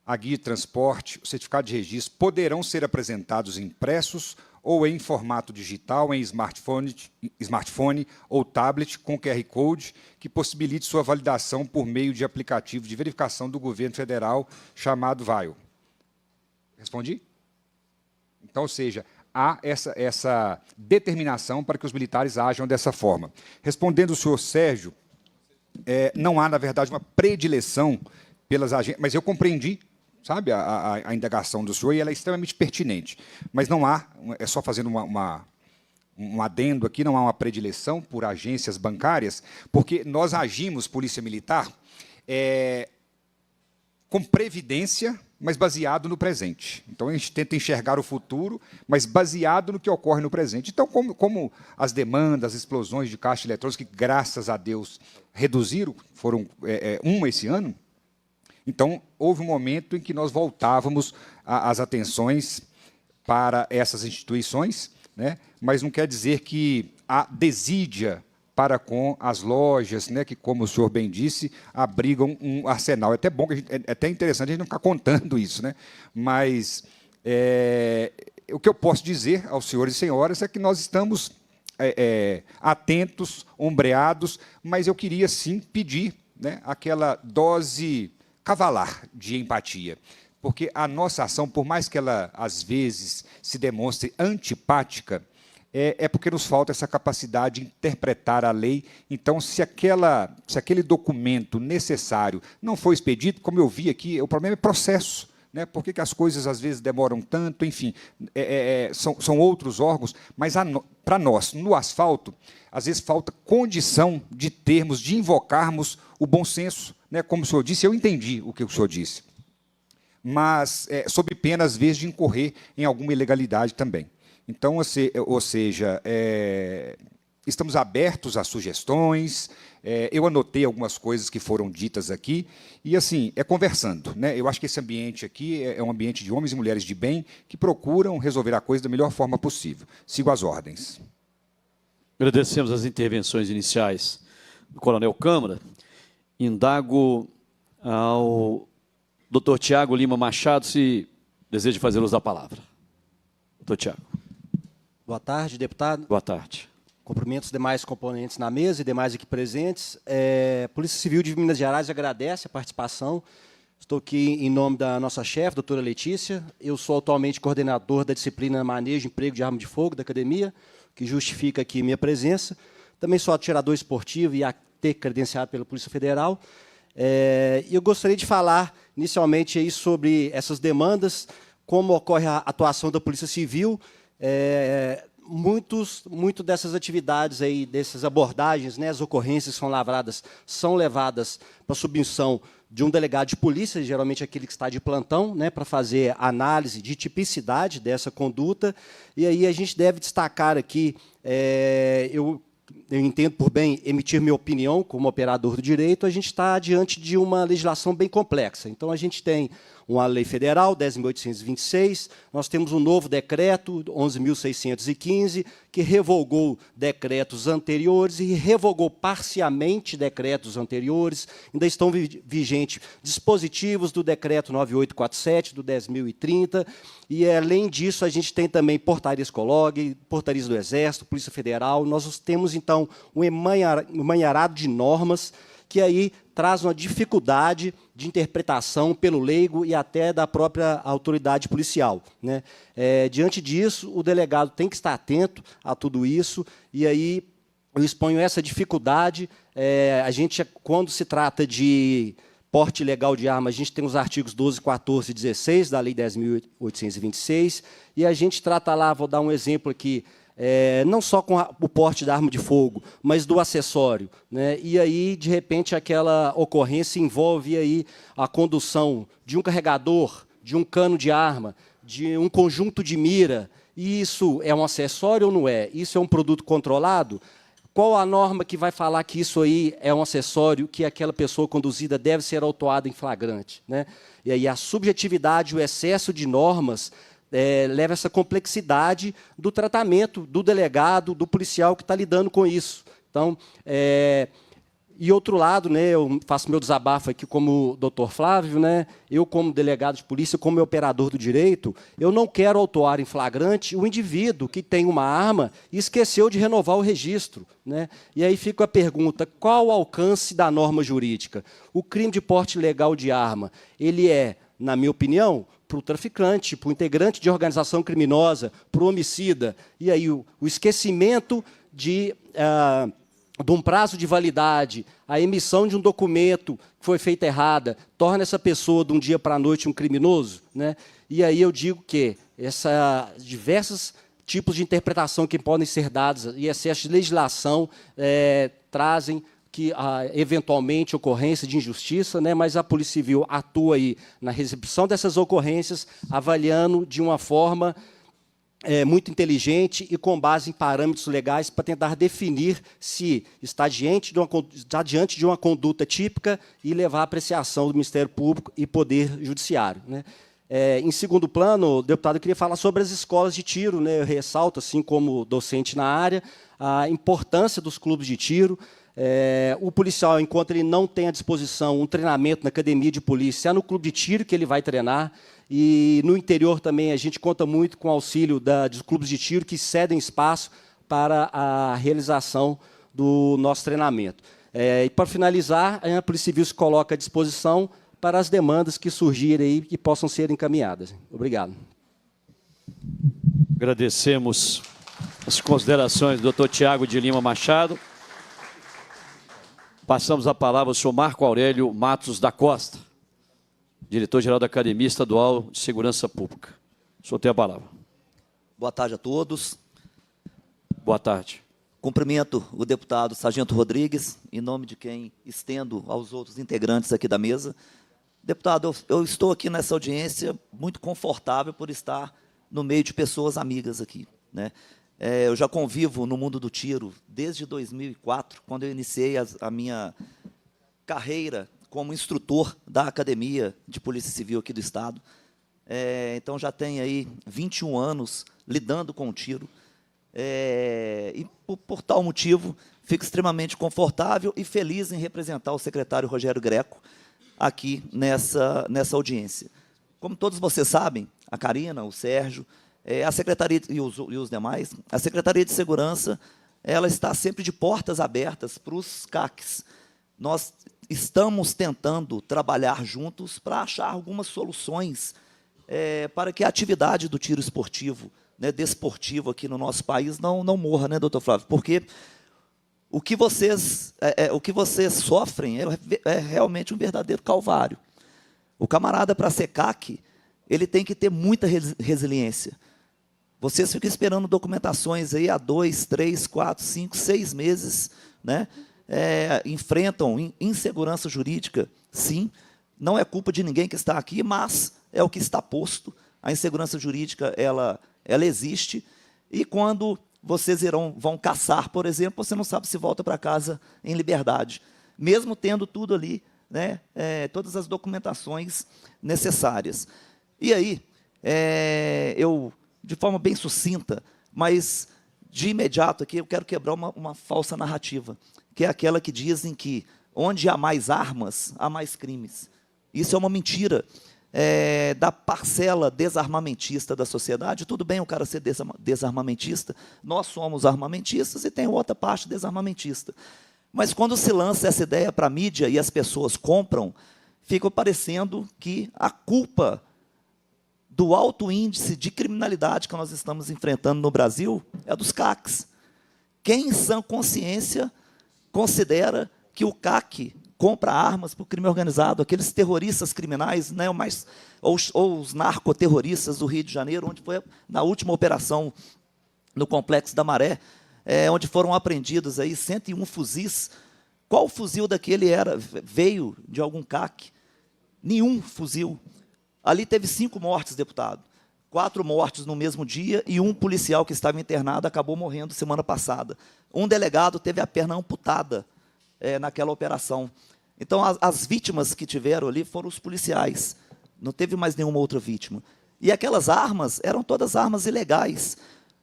S8: a guia de transporte, o certificado de registro poderão ser apresentados impressos ou em formato digital, em smartphone ou tablet com QR Code, que possibilite sua validação por meio de aplicativo de verificação do governo federal chamado VAIO. Respondi? Então, ou seja, há essa determinação para que os militares ajam dessa forma. Respondendo o senhor Sérgio, não há, na verdade, uma predileção pelas agências, mas eu compreendi, sabe, a indagação do senhor, e ela é extremamente pertinente. Mas não há, só fazendo um adendo aqui, não há uma predileção por agências bancárias, porque nós agimos, Polícia Militar, com previdência, mas baseado no presente. Então, a gente tenta enxergar o futuro, mas baseado no que ocorre no presente. Então, como as demandas, as explosões de caixa eletrônica, que, graças a Deus, reduziram, foram uma esse ano, então, houve um momento em que nós voltávamos as atenções para essas instituições, né? Mas não quer dizer que a desídia para com as lojas, né, que, como o senhor bem disse, abrigam um arsenal. É até bom, é até interessante a gente não ficar contando isso, né? Mas o que eu posso dizer aos senhores e senhoras é que nós estamos atentos, ombreados, mas eu queria, sim, pedir, né, aquela dose cavalar de empatia, porque a nossa ação, por mais que ela, às vezes, se demonstre antipática, é porque nos falta essa capacidade de interpretar a lei. Então, se aquele documento necessário não for expedido, como eu vi aqui, o problema é processo. Né? Por que as coisas, às vezes, demoram tanto? Enfim, são outros órgãos, mas para nós, no asfalto, às vezes falta condição de termos, de invocarmos o bom senso. Né? Como o senhor disse, eu entendi o que o senhor disse, mas sob pena, às vezes, de incorrer em alguma ilegalidade também. Então, ou seja, estamos abertos a sugestões, eu anotei algumas coisas que foram ditas aqui, e, assim, conversando. Né? Eu acho que esse ambiente aqui é um ambiente de homens e mulheres de bem que procuram resolver a coisa da melhor forma possível. Sigo as ordens.
S1: Agradecemos as intervenções iniciais do Coronel Câmara. Indago ao Dr. Tiago Lima Machado se deseja fazer uso da palavra. Dr. Tiago.
S9: Boa tarde, deputado.
S1: Boa tarde.
S9: Cumprimento os demais componentes na mesa e demais aqui presentes. Polícia Civil de Minas Gerais agradece a participação. Estou aqui em nome da nossa chefe, doutora Letícia. Eu sou atualmente coordenador da disciplina Manejo e Emprego de Arma de Fogo da academia, que justifica aqui minha presença. Também sou atirador esportivo e AT credenciado pela Polícia Federal. Eu gostaria de falar, inicialmente, aí sobre essas demandas, como ocorre a atuação da Polícia Civil. Muito dessas atividades, aí, dessas abordagens, né, as ocorrências são levadas para submissão de um delegado de polícia, geralmente aquele que está de plantão, né, para fazer análise de tipicidade dessa conduta. E aí a gente deve destacar aqui, eu entendo por bem emitir minha opinião como operador do direito, a gente está diante de uma legislação bem complexa. Então, a gente tem uma lei federal, 10.826, nós temos um novo decreto, 11.615, que revogou decretos anteriores e revogou parcialmente decretos anteriores. Ainda estão vigentes dispositivos do decreto 9847, do 10.030, e, além disso, a gente tem também portarias Colog, portarias do Exército, Polícia Federal. Nós temos, então, um emaranhado de normas que aí traz uma dificuldade de interpretação pelo leigo e até da própria autoridade policial. Né? Diante disso, o delegado tem que estar atento a tudo isso, e aí eu exponho essa dificuldade. A gente, quando se trata de porte ilegal de arma, a gente tem os artigos 12, 14 e 16 da Lei 10.826, e a gente trata lá, vou dar um exemplo aqui, não só com o porte da arma de fogo, mas do acessório. Né? E aí, de repente, aquela ocorrência envolve aí a condução de um carregador, de um cano de arma, de um conjunto de mira. E isso é um acessório ou não é? Isso é um produto controlado? Qual a norma que vai falar que isso aí é um acessório, que aquela pessoa conduzida deve ser autuada em flagrante? Né? E aí a subjetividade, o excesso de normas leva essa complexidade do tratamento do delegado, do policial que está lidando com isso. Então, e outro lado, né, eu faço meu desabafo aqui como o doutor Flávio, né, eu como delegado de polícia, como operador do direito, eu não quero autuar em flagrante o indivíduo que tem uma arma e esqueceu de renovar o registro. Né? E aí fica a pergunta, qual o alcance da norma jurídica? O crime de porte ilegal de arma, ele na minha opinião, para o traficante, para o integrante de organização criminosa, para o homicida. E aí o esquecimento de um prazo de validade, a emissão de um documento que foi feita errada, torna essa pessoa, de um dia para a noite, um criminoso. Né? E aí eu digo que diversos tipos de interpretação que podem ser dados e excesso de legislação trazem que eventualmente ocorrência de injustiça, né, mas a Polícia Civil atua aí na recepção dessas ocorrências, avaliando de uma forma muito inteligente e com base em parâmetros legais para tentar definir se está diante de uma conduta típica e levar à apreciação do Ministério Público e Poder Judiciário, né. Em segundo plano, deputado, eu queria falar sobre as escolas de tiro, né. Eu ressalto, assim como docente na área, a importância dos clubes de tiro. O policial, enquanto ele não tem à disposição um treinamento na academia de polícia, é no clube de tiro que ele vai treinar. E no interior também a gente conta muito com o auxílio dos clubes de tiro que cedem espaço para a realização do nosso treinamento. E para finalizar, a Polícia Civil se coloca à disposição para as demandas que surgirem aí que possam ser encaminhadas. Obrigado.
S1: Agradecemos as considerações do Dr. Tiago de Lima Machado. Passamos a palavra ao senhor Marco Aurélio Matos da Costa, diretor-geral da Academia Estadual de Segurança Pública. O senhor tem a palavra.
S10: Boa tarde a todos.
S1: Boa tarde.
S10: Cumprimento o deputado Sargento Rodrigues, em nome de quem estendo aos outros integrantes aqui da mesa. Deputado, eu estou aqui nessa audiência muito confortável por estar no meio de pessoas amigas aqui, né? Eu já convivo no mundo do tiro desde 2004, quando eu iniciei a minha carreira como instrutor da Academia de Polícia Civil aqui do Estado. Então, já tenho aí 21 anos lidando com o tiro. E, por tal motivo, fico extremamente confortável e feliz em representar o secretário Rogério Greco aqui nessa audiência. Como todos vocês sabem, a Karina, o Sérgio, a Secretaria e os demais, a Secretaria de Segurança, ela está sempre de portas abertas para os CACs. Nós estamos tentando trabalhar juntos para achar algumas soluções para que a atividade do tiro esportivo, né, desportivo aqui no nosso país não morra, né, doutor Flávio? Porque o que vocês sofrem é realmente um verdadeiro calvário. O camarada, para ser CAC, ele tem que ter muita resiliência. Vocês ficam esperando documentações aí há 2, 3, 4, 5, 6 meses, né? Enfrentam insegurança jurídica, sim. Não é culpa de ninguém que está aqui, mas é o que está posto. A insegurança jurídica, ela existe. E quando vocês vão caçar, por exemplo, você não sabe se volta para casa em liberdade, mesmo tendo tudo ali, né? Todas as documentações necessárias. E aí, eu, de forma bem sucinta, mas de imediato aqui, eu quero quebrar uma falsa narrativa, que é aquela que dizem que onde há mais armas, há mais crimes. Isso é uma mentira da parcela desarmamentista da sociedade. Tudo bem o cara ser desarmamentista, nós somos armamentistas e tem outra parte desarmamentista. Mas quando se lança essa ideia para a mídia e as pessoas compram, fica parecendo que a culpa do alto índice de criminalidade que nós estamos enfrentando no Brasil é dos CACs. Quem, em sã consciência, considera que o CAC compra armas para o crime organizado, aqueles terroristas criminais, né, ou os narcoterroristas do Rio de Janeiro, onde foi na última operação no Complexo da Maré, onde foram apreendidos aí 101 fuzis. Qual fuzil daquele veio de algum CAC? Nenhum fuzil. Ali teve 5 mortes, deputado. 4 mortes no mesmo dia e um policial que estava internado acabou morrendo semana passada. Um delegado teve a perna amputada naquela operação. Então, as vítimas que tiveram ali foram os policiais. Não teve mais nenhuma outra vítima. E aquelas armas eram todas armas ilegais.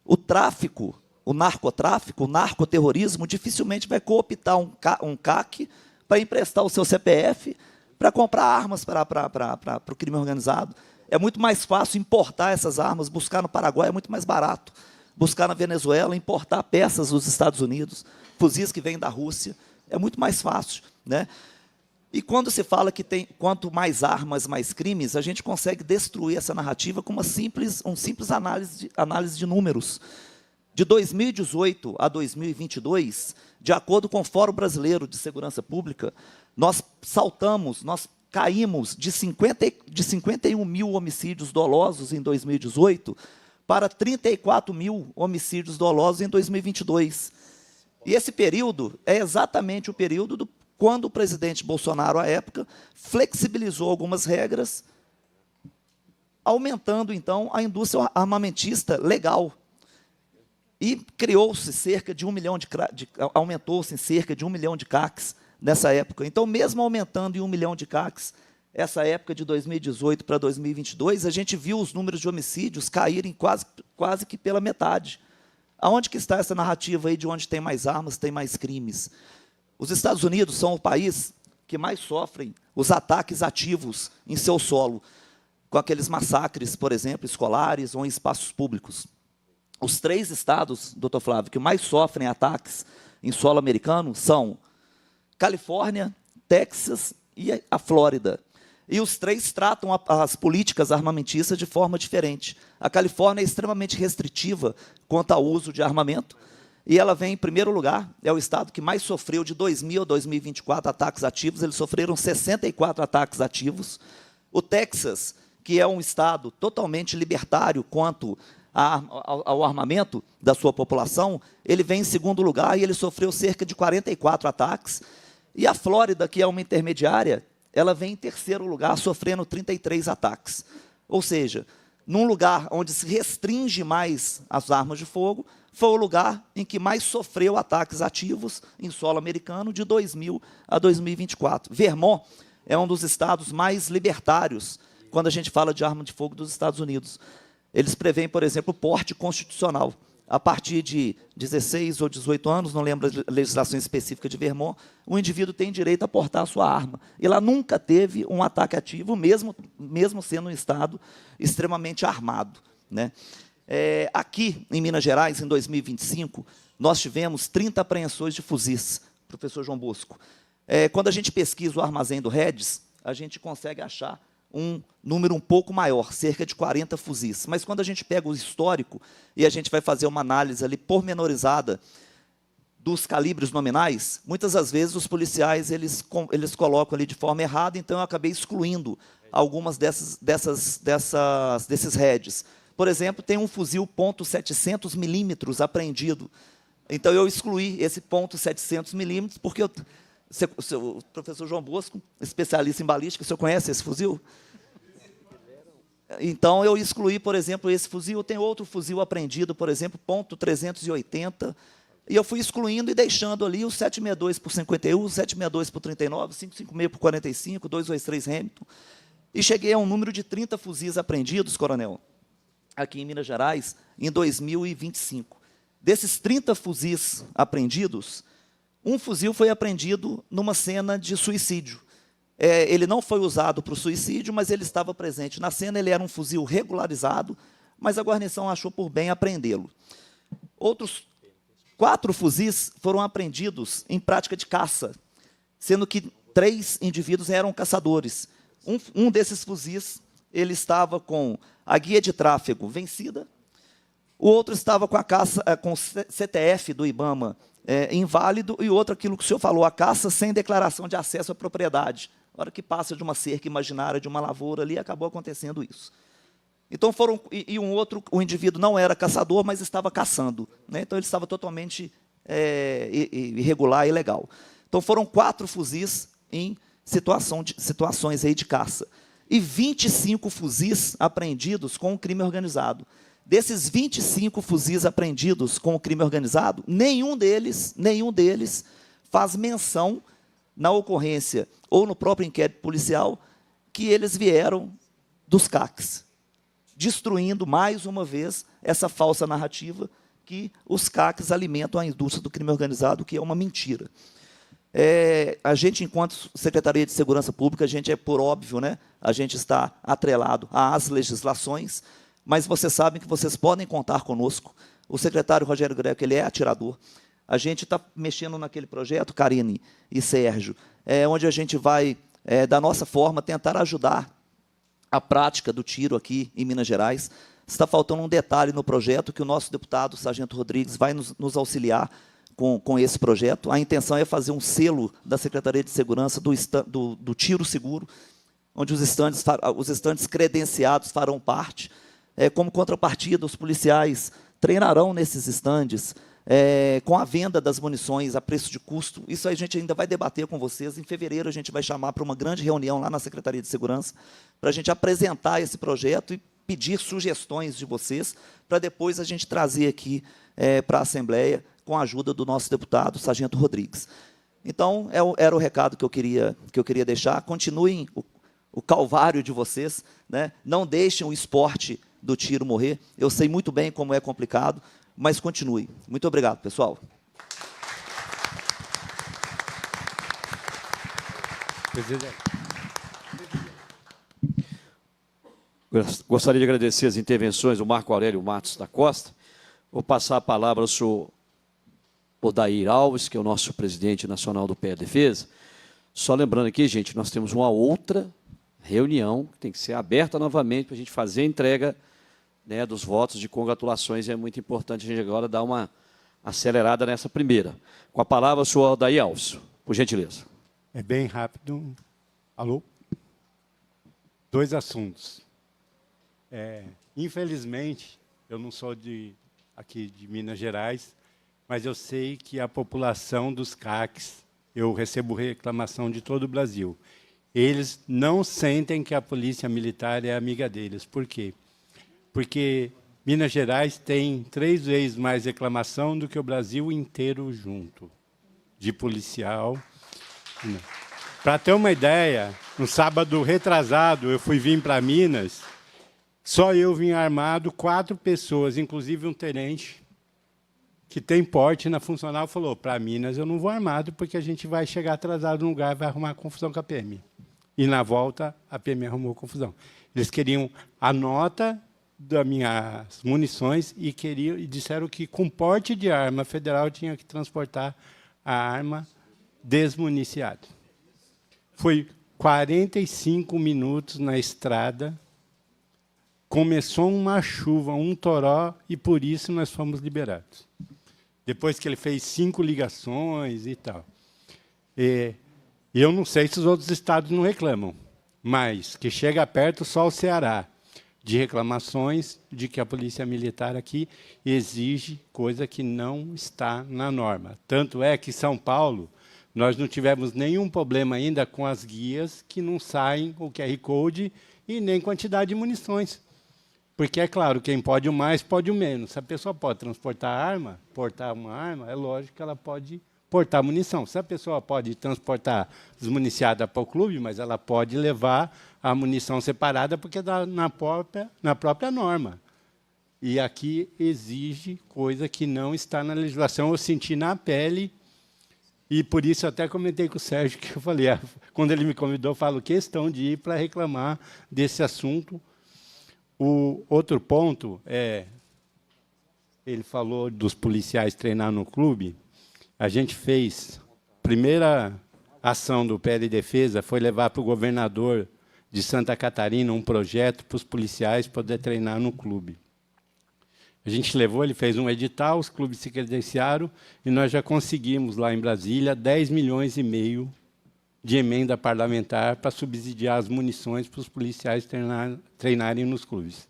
S10: O tráfico, o narcotráfico, o narcoterrorismo, dificilmente vai cooptar um CAC para emprestar o seu CPF para comprar armas para o crime organizado. É muito mais fácil importar essas armas, buscar no Paraguai é muito mais barato. Buscar na Venezuela, importar peças dos Estados Unidos, fuzis que vêm da Rússia, é muito mais fácil, né? E quando se fala que tem quanto mais armas, mais crimes, a gente consegue destruir essa narrativa com uma simples análise de números. De 2018 a 2022, de acordo com o Fórum Brasileiro de Segurança Pública, nós caímos de 51 mil homicídios dolosos em 2018 para 34 mil homicídios dolosos em 2022. E esse período é exatamente o período quando o presidente Bolsonaro, à época, flexibilizou algumas regras, aumentando, então, a indústria armamentista legal. E criou-se cerca de 1 milhão aumentou-se em cerca de 1 milhão de CACs nessa época. Então, mesmo aumentando em 1 milhão de CACs, essa época de 2018 para 2022, a gente viu os números de homicídios caírem quase que pela metade. Aonde que está essa narrativa aí de onde tem mais armas, tem mais crimes? Os Estados Unidos são o país que mais sofrem os ataques ativos em seu solo, com aqueles massacres, por exemplo, escolares ou em espaços públicos. Os 3 estados, doutor Flávio, que mais sofrem ataques em solo americano são Califórnia, Texas e a Flórida. E os 3 tratam as políticas armamentistas de forma diferente. A Califórnia é extremamente restritiva quanto ao uso de armamento, e ela vem em primeiro lugar, é o estado que mais sofreu de 2000 a 2024 ataques ativos, eles sofreram 64 ataques ativos. O Texas, que é um estado totalmente libertário quanto ao armamento da sua população, ele vem em segundo lugar e ele sofreu cerca de 44 ataques. E a Flórida, que é uma intermediária, ela vem em terceiro lugar, sofrendo 33 ataques. Ou seja, num lugar onde se restringe mais as armas de fogo, foi o lugar em que mais sofreu ataques ativos em solo americano de 2000 a 2024. Vermont é um dos estados mais libertários quando a gente fala de arma de fogo dos Estados Unidos. Eles prevêem, por exemplo, o porte constitucional. A partir de 16 ou 18 anos, não lembro a legislação específica de Vermont, o indivíduo tem direito a portar a sua arma. E lá nunca teve um ataque ativo, mesmo sendo um estado extremamente armado, né? Aqui, em Minas Gerais, em 2025, nós tivemos 30 apreensões de fuzis, professor João Bosco. Quando a gente pesquisa o armazém do Redis, a gente consegue achar um número um pouco maior, cerca de 40 fuzis. Mas quando a gente pega o histórico e a gente vai fazer uma análise ali pormenorizada dos calibres nominais, muitas das vezes os policiais eles colocam ali de forma errada, então eu acabei excluindo algumas desses heads. Por exemplo, tem um fuzil .700 milímetros apreendido. Então eu excluí esse .700 milímetros porque o professor João Bosco, especialista em balística, o senhor conhece esse fuzil? Então, eu excluí, por exemplo, esse fuzil. Tem outro fuzil apreendido, por exemplo, .380, e eu fui excluindo e deixando ali o 762 por 51, o 762 por 39, 556 por 45, 223 Hamilton, e cheguei a um número de 30 fuzis apreendidos, coronel, aqui em Minas Gerais, em 2025. Desses 30 fuzis apreendidos, um fuzil foi apreendido numa cena de suicídio. Ele não foi usado para o suicídio, mas ele estava presente na cena, ele era um fuzil regularizado, mas a guarnição achou por bem apreendê-lo. Outros 4 fuzis foram apreendidos em prática de caça, sendo que 3 indivíduos eram caçadores. Um desses fuzis, ele estava com a guia de tráfego vencida, o outro estava com com o CTF do IBAMA inválido, e o outro, aquilo que o senhor falou, a caça sem declaração de acesso à propriedade. Na hora que passa de uma cerca imaginária, de uma lavoura ali, acabou acontecendo isso. Então o indivíduo não era caçador, mas estava caçando, né? Então ele estava totalmente irregular e ilegal. Então foram 4 fuzis em situações aí de caça. E 25 fuzis apreendidos com o crime organizado. Desses 25 fuzis apreendidos com o crime organizado, nenhum deles faz menção na ocorrência ou no próprio inquérito policial que eles vieram dos CACs, destruindo mais uma vez essa falsa narrativa que os CACs alimentam a indústria do crime organizado, que é uma mentira. A gente, enquanto Secretaria de Segurança Pública, a gente por óbvio, né? A gente está atrelado às legislações, mas vocês sabem que vocês podem contar conosco. O secretário Rogério Greco, ele é atirador. A gente está mexendo naquele projeto, Karine e Sérgio, onde a gente vai, da nossa forma, tentar ajudar a prática do tiro aqui em Minas Gerais. Está faltando um detalhe no projeto que o nosso deputado, Sargento Rodrigues, vai nos auxiliar com esse projeto. A intenção é fazer um selo da Secretaria de Segurança do tiro seguro, onde os estandes credenciados farão parte. Como contrapartida, os policiais treinarão nesses estandes com a venda das munições a preço de custo. Isso a gente ainda vai debater com vocês. Em fevereiro, a gente vai chamar para uma grande reunião lá na Secretaria de Segurança, para a gente apresentar esse projeto e pedir sugestões de vocês, para depois a gente trazer aqui para a Assembleia, com a ajuda do nosso deputado, Sargento Rodrigues. Então, era o recado que eu queria deixar. Continuem o calvário de vocês, né? Não deixem o esporte do tiro morrer. Eu sei muito bem como é complicado, mas continue. Muito obrigado, pessoal.
S2: Presidente.
S1: Gostaria de agradecer as intervenções do Marco Aurélio Matos da Costa. Vou passar a palavra ao senhor Odair Alves, que é o nosso presidente nacional do PE Defesa. Só lembrando aqui, gente, nós temos uma outra reunião que tem que ser aberta novamente para a gente fazer a entrega, né, dos votos de congratulações. É muito importante a gente agora dar uma acelerada nessa primeira. Com a palavra, o senhor Odair Alves, por gentileza.
S2: É bem rápido. Alô? 2 assuntos. Infelizmente, eu não sou aqui de Minas Gerais, mas eu sei que a população dos CACs, eu recebo reclamação de todo o Brasil, eles não sentem que a polícia militar é amiga deles. Por quê? Porque Minas Gerais tem 3 vezes mais reclamação do que o Brasil inteiro junto, de policial. Para ter uma ideia, no sábado retrasado, eu fui vir para Minas, só eu vim armado, 4 pessoas, inclusive um tenente, que tem porte na funcional, falou, para Minas eu não vou armado, porque a gente vai chegar atrasado no lugar, vai arrumar confusão com a PM. E na volta, a PM arrumou confusão. Eles queriam a nota das minhas munições e disseram que com porte de arma federal tinha que transportar a arma desmuniciada. Foi 45 minutos na estrada, começou uma chuva, um toró, e por isso nós fomos liberados. Depois que ele fez 5 ligações e tal. E eu não sei se os outros estados não reclamam, mas que chega perto só o Ceará de reclamações de que a polícia militar aqui exige coisa que não está na norma. Tanto é que em São Paulo nós não tivemos nenhum problema ainda com as guias que não saem o QR Code e nem quantidade de munições. Porque, é claro, quem pode o mais, pode o menos. Se a pessoa pode transportar arma, portar uma arma, é lógico que ela pode portar munição. Se a pessoa pode transportar desmuniciada para o clube, mas ela pode levar a munição separada, porque está na própria norma. E aqui exige coisa que não está na legislação. Eu senti na pele, e por isso até comentei com o Sérgio, que eu falei, quando ele me convidou, eu falo questão de ir para reclamar desse assunto. O outro ponto ele falou dos policiais treinar no clube. A gente fez, a primeira ação do PL Defesa foi levar para o governador de Santa Catarina um projeto para os policiais poderem treinar no clube. A gente levou, ele fez um edital, os clubes se credenciaram, e nós já conseguimos, lá em Brasília, 10,5 milhões de emenda parlamentar para subsidiar as munições para os policiais treinarem nos clubes.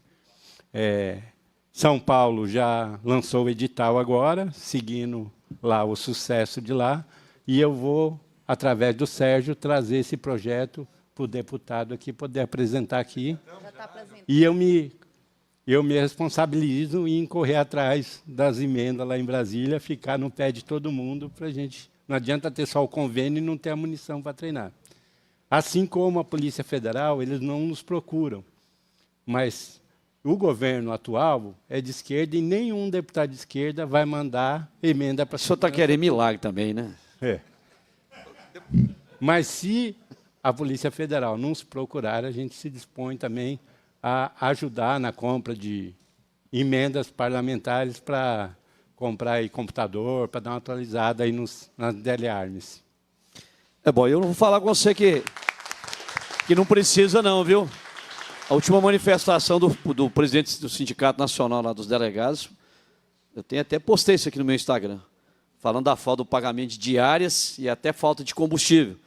S2: São Paulo já lançou o edital agora, seguindo lá o sucesso de lá, e eu vou, através do Sérgio, trazer esse projeto para o deputado aqui, poder apresentar aqui. E eu me responsabilizo em correr atrás das emendas lá em Brasília, ficar no pé de todo mundo, para a gente... Não adianta ter só o convênio e não ter a munição para treinar. Assim como a Polícia Federal, eles não nos procuram. Mas o governo atual é de esquerda e nenhum deputado de esquerda vai mandar emenda para... O
S1: senhor está querendo milagre também, né?
S2: Mas se a Polícia Federal não nos procurar, a gente se dispõe também a ajudar na compra de emendas parlamentares para comprar aí computador, para dar uma atualizada aí nas DL Arms.
S1: Bom, eu não vou falar com você que não precisa não, viu? A última manifestação do presidente do Sindicato Nacional lá dos delegados, eu até postei isso aqui no meu Instagram, falando da falta do pagamento de diárias e até falta de combustível.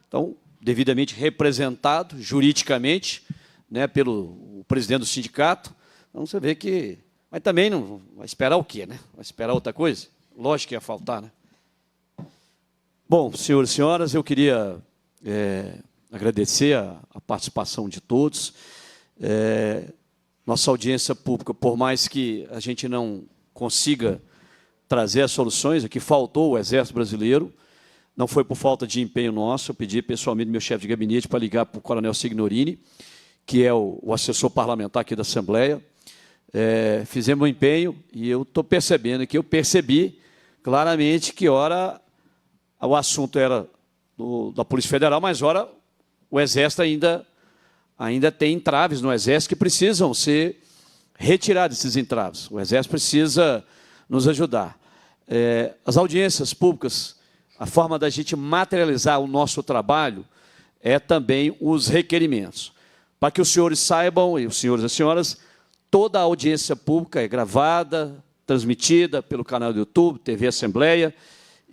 S1: Então, devidamente representado juridicamente, né, pelo presidente do sindicato, então você vê que... Mas também não vai esperar o quê, né? Vai esperar outra coisa? Lógico que ia faltar, né? Bom, senhores e senhoras, eu queria agradecer a participação de todos. Nossa audiência pública, por mais que a gente não consiga trazer as soluções, aqui faltou o Exército Brasileiro, não foi por falta de empenho nosso, eu pedi pessoalmente ao meu chefe de gabinete para ligar para o coronel Signorini, que é o assessor parlamentar aqui da Assembleia. Fizemos um empenho e eu estou percebendo que eu percebi claramente que, ora, o assunto era da Polícia Federal, mas, ora, o Exército ainda tem entraves no Exército que precisam ser retirados, esses entraves. O Exército precisa nos ajudar. As audiências públicas, a forma da gente materializar o nosso trabalho é também os requerimentos. Para que os senhores saibam, e os senhores e as senhoras, toda a audiência pública é gravada, transmitida pelo canal do YouTube, TV Assembleia,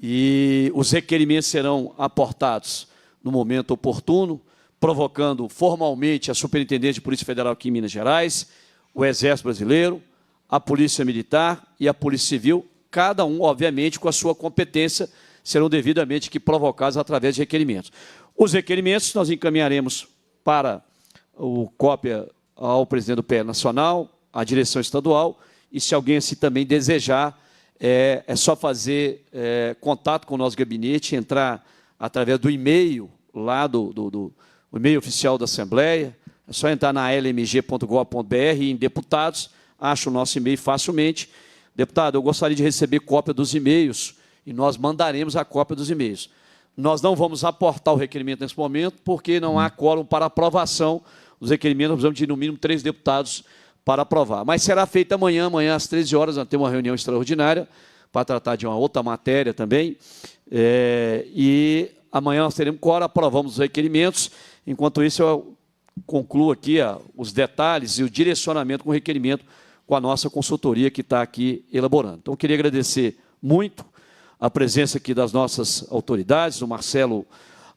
S1: e os requerimentos serão aportados no momento oportuno, provocando formalmente a Superintendência de Polícia Federal aqui em Minas Gerais, o Exército Brasileiro, a Polícia Militar e a Polícia Civil, cada um, obviamente, com a sua competência, serão devidamente aqui provocados através de requerimentos. Os requerimentos nós encaminharemos para cópia ao presidente do PL Nacional, à direção estadual, e se alguém assim também desejar, é só fazer contato com o nosso gabinete, entrar através do e-mail, lá do e-mail oficial da Assembleia, é só entrar na lmg.gov.br e em deputados, acha o nosso e-mail facilmente. Deputado, eu gostaria de receber cópia dos e-mails, e nós mandaremos a cópia dos e-mails. Nós não vamos aportar o requerimento nesse momento, porque não há quórum para aprovação dos requerimentos, nós precisamos de, no mínimo, 3 deputados para aprovar. Mas será feito amanhã às 13 horas, nós temos uma reunião extraordinária para tratar de uma outra matéria também, e amanhã nós teremos quórum, aprovamos os requerimentos. Enquanto isso, eu concluo aqui os detalhes e o direcionamento com o requerimento com a nossa consultoria que está aqui elaborando. Então, eu queria agradecer muito a presença aqui das nossas autoridades, do Marcelo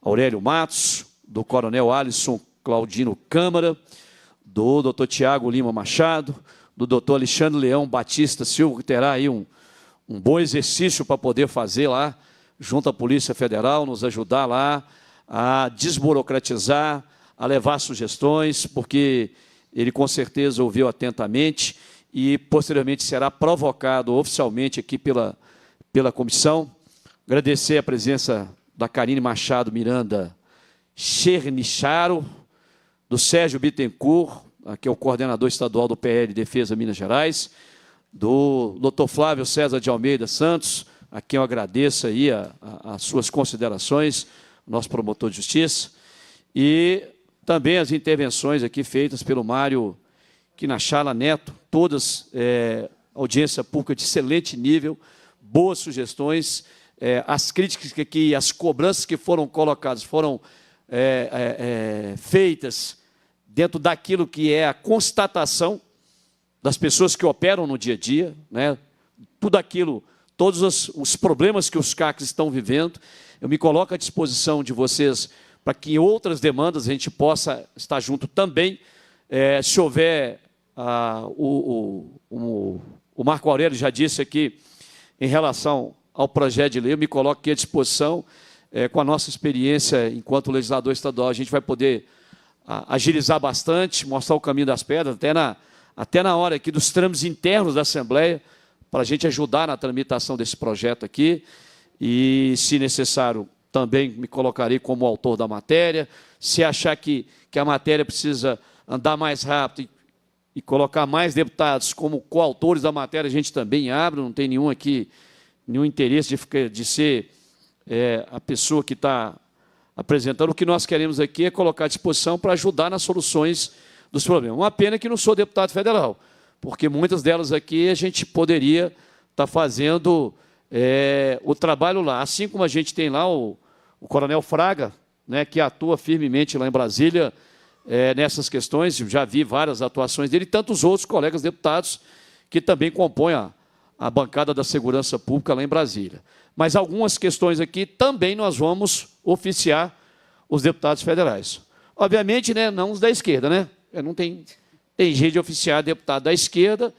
S1: Aurélio Matos, do coronel Alisson Claudino Câmara, do doutor Tiago Lima Machado, do doutor Alexandre Leão Batista Silva, que terá aí um bom exercício para poder fazer lá, junto à Polícia Federal, nos ajudar lá a desburocratizar, a levar sugestões, porque ele com certeza ouviu atentamente e posteriormente será provocado oficialmente aqui pela comissão. Agradecer a presença da Karine Machado Miranda Chernicharo, do Sérgio Bittencourt, que é o coordenador estadual do PL Defesa Minas Gerais, do doutor Flávio César de Almeida Santos, a quem eu agradeço aí as suas considerações, nosso promotor de justiça, e também as intervenções aqui feitas pelo Mário Quinachala Neto, todas audiência pública de excelente nível, boas sugestões, as críticas que as cobranças que foram colocadas foram feitas dentro daquilo que é a constatação das pessoas que operam no dia a dia, né? Tudo aquilo, todos os problemas que os CACs estão vivendo, eu me coloco à disposição de vocês para que em outras demandas a gente possa estar junto também, se houver, o Marco Aurélio já disse aqui, em relação ao projeto de lei, eu me coloco aqui à disposição, com a nossa experiência enquanto legislador estadual, a gente vai poder agilizar bastante, mostrar o caminho das pedras, até na hora aqui dos trâmites internos da Assembleia, para a gente ajudar na tramitação desse projeto aqui, e, se necessário, também me colocarei como autor da matéria. Se achar que a matéria precisa andar mais rápido e colocar mais deputados como coautores da matéria, a gente também abre, não tem nenhum aqui, nenhum interesse de ser a pessoa que está apresentando. O que nós queremos aqui é colocar à disposição para ajudar nas soluções dos problemas. Uma pena que não sou deputado federal, porque muitas delas aqui a gente poderia estar fazendo o trabalho lá. Assim como a gente tem lá o coronel Fraga, né, que atua firmemente lá em Brasília nessas questões, já vi várias atuações dele, e tantos outros colegas deputados que também compõem a bancada da segurança pública lá em Brasília. Mas algumas questões aqui também nós vamos oficiar os deputados federais. Obviamente, né, não os da esquerda, né? Não tem jeito de oficiar deputado da esquerda,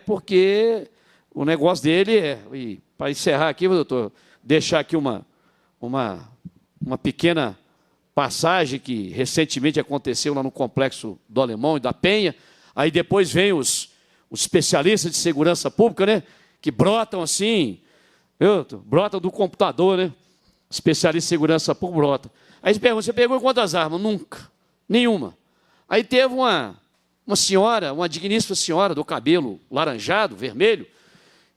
S1: porque o negócio dele para encerrar aqui, doutor, deixar aqui uma pequena passagem que recentemente aconteceu lá no Complexo do Alemão e da Penha. Aí depois vem os especialistas de segurança pública, né, que brotam assim, brotam do computador, né? Especialista em segurança pública brota. Aí eles perguntam, você pegou quantas armas? Nunca. Nenhuma. Aí teve uma senhora, uma digníssima senhora do cabelo laranjado, vermelho,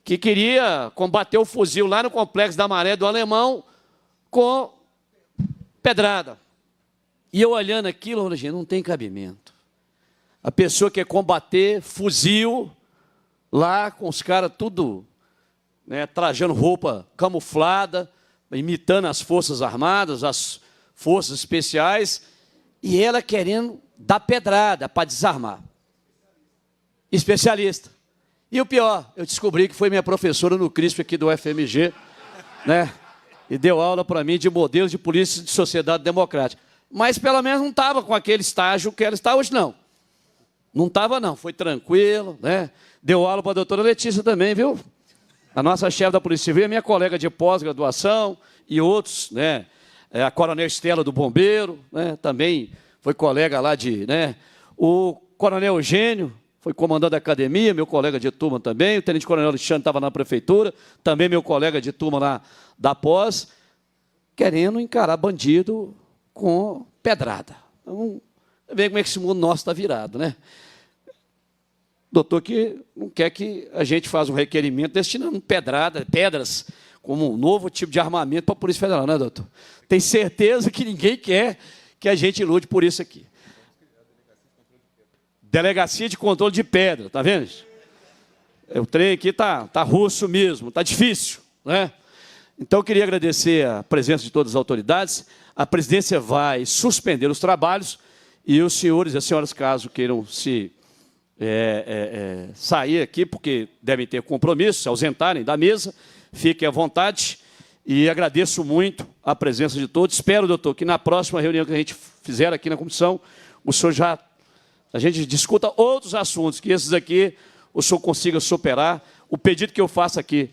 S1: que queria combater o fuzil lá no Complexo da Maré do Alemão com pedrada. E eu olhando aquilo, eu falei, gente, não tem cabimento. A pessoa quer combater fuzil lá com os caras tudo, né, trajando roupa camuflada, imitando as Forças Armadas, as Forças Especiais, e ela querendo dar pedrada para desarmar. Especialista. E o pior, eu descobri que foi minha professora no CRISP aqui do UFMG, né, e deu aula para mim de modelos de polícia de sociedade democrática. Mas pelo menos não estava com aquele estágio que ela está hoje, não. Não estava, não. Foi tranquilo, né? Deu aula para a doutora Letícia também, viu? A nossa chefe da Polícia Civil, a minha colega de pós-graduação e outros, né? A Coronel Estela do Bombeiro, né? Também foi colega lá de, né? O Coronel Eugênio foi comandante da academia, meu colega de turma também. O Tenente Coronel Alexandre estava na prefeitura, também meu colega de turma lá da pós, querendo encarar bandido com pedrada. Então, vê como é que esse mundo nosso está virado, né? Doutor que não quer que a gente faça um requerimento destinando pedras como um novo tipo de armamento para a Polícia Federal, né, doutor? Tem certeza que ninguém quer que a gente lute por isso aqui. Delegacia de Controle de Pedra, tá vendo? O trem aqui tá russo mesmo, tá difícil, né? Então, eu queria agradecer a presença de todas as autoridades. A presidência vai suspender os trabalhos e os senhores e as senhoras, caso queiram sair aqui, porque devem ter compromisso, se ausentarem da mesa, fiquem à vontade. E agradeço muito a presença de todos. Espero, doutor, que na próxima reunião que a gente fizer aqui na comissão, o senhor a gente discuta outros assuntos, que esses aqui o senhor consiga superar. O pedido que eu faço aqui,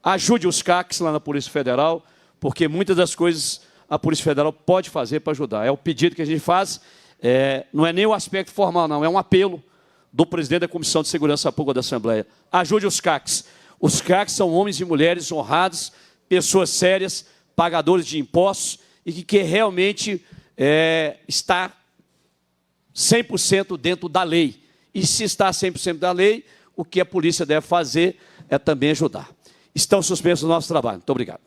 S1: ajude os CACs lá na Polícia Federal, porque muitas das coisas a Polícia Federal pode fazer para ajudar. É o pedido que a gente faz, não é nem o aspecto formal, não, é um apelo do presidente da Comissão de Segurança Pública da Assembleia. Ajude os CACs. Os CACs são homens e mulheres honrados, pessoas sérias, pagadores de impostos, e que realmente está 100% dentro da lei. E se está 100% da lei, o que a polícia deve fazer é também ajudar. Estão suspensos o nosso trabalho. Muito obrigado.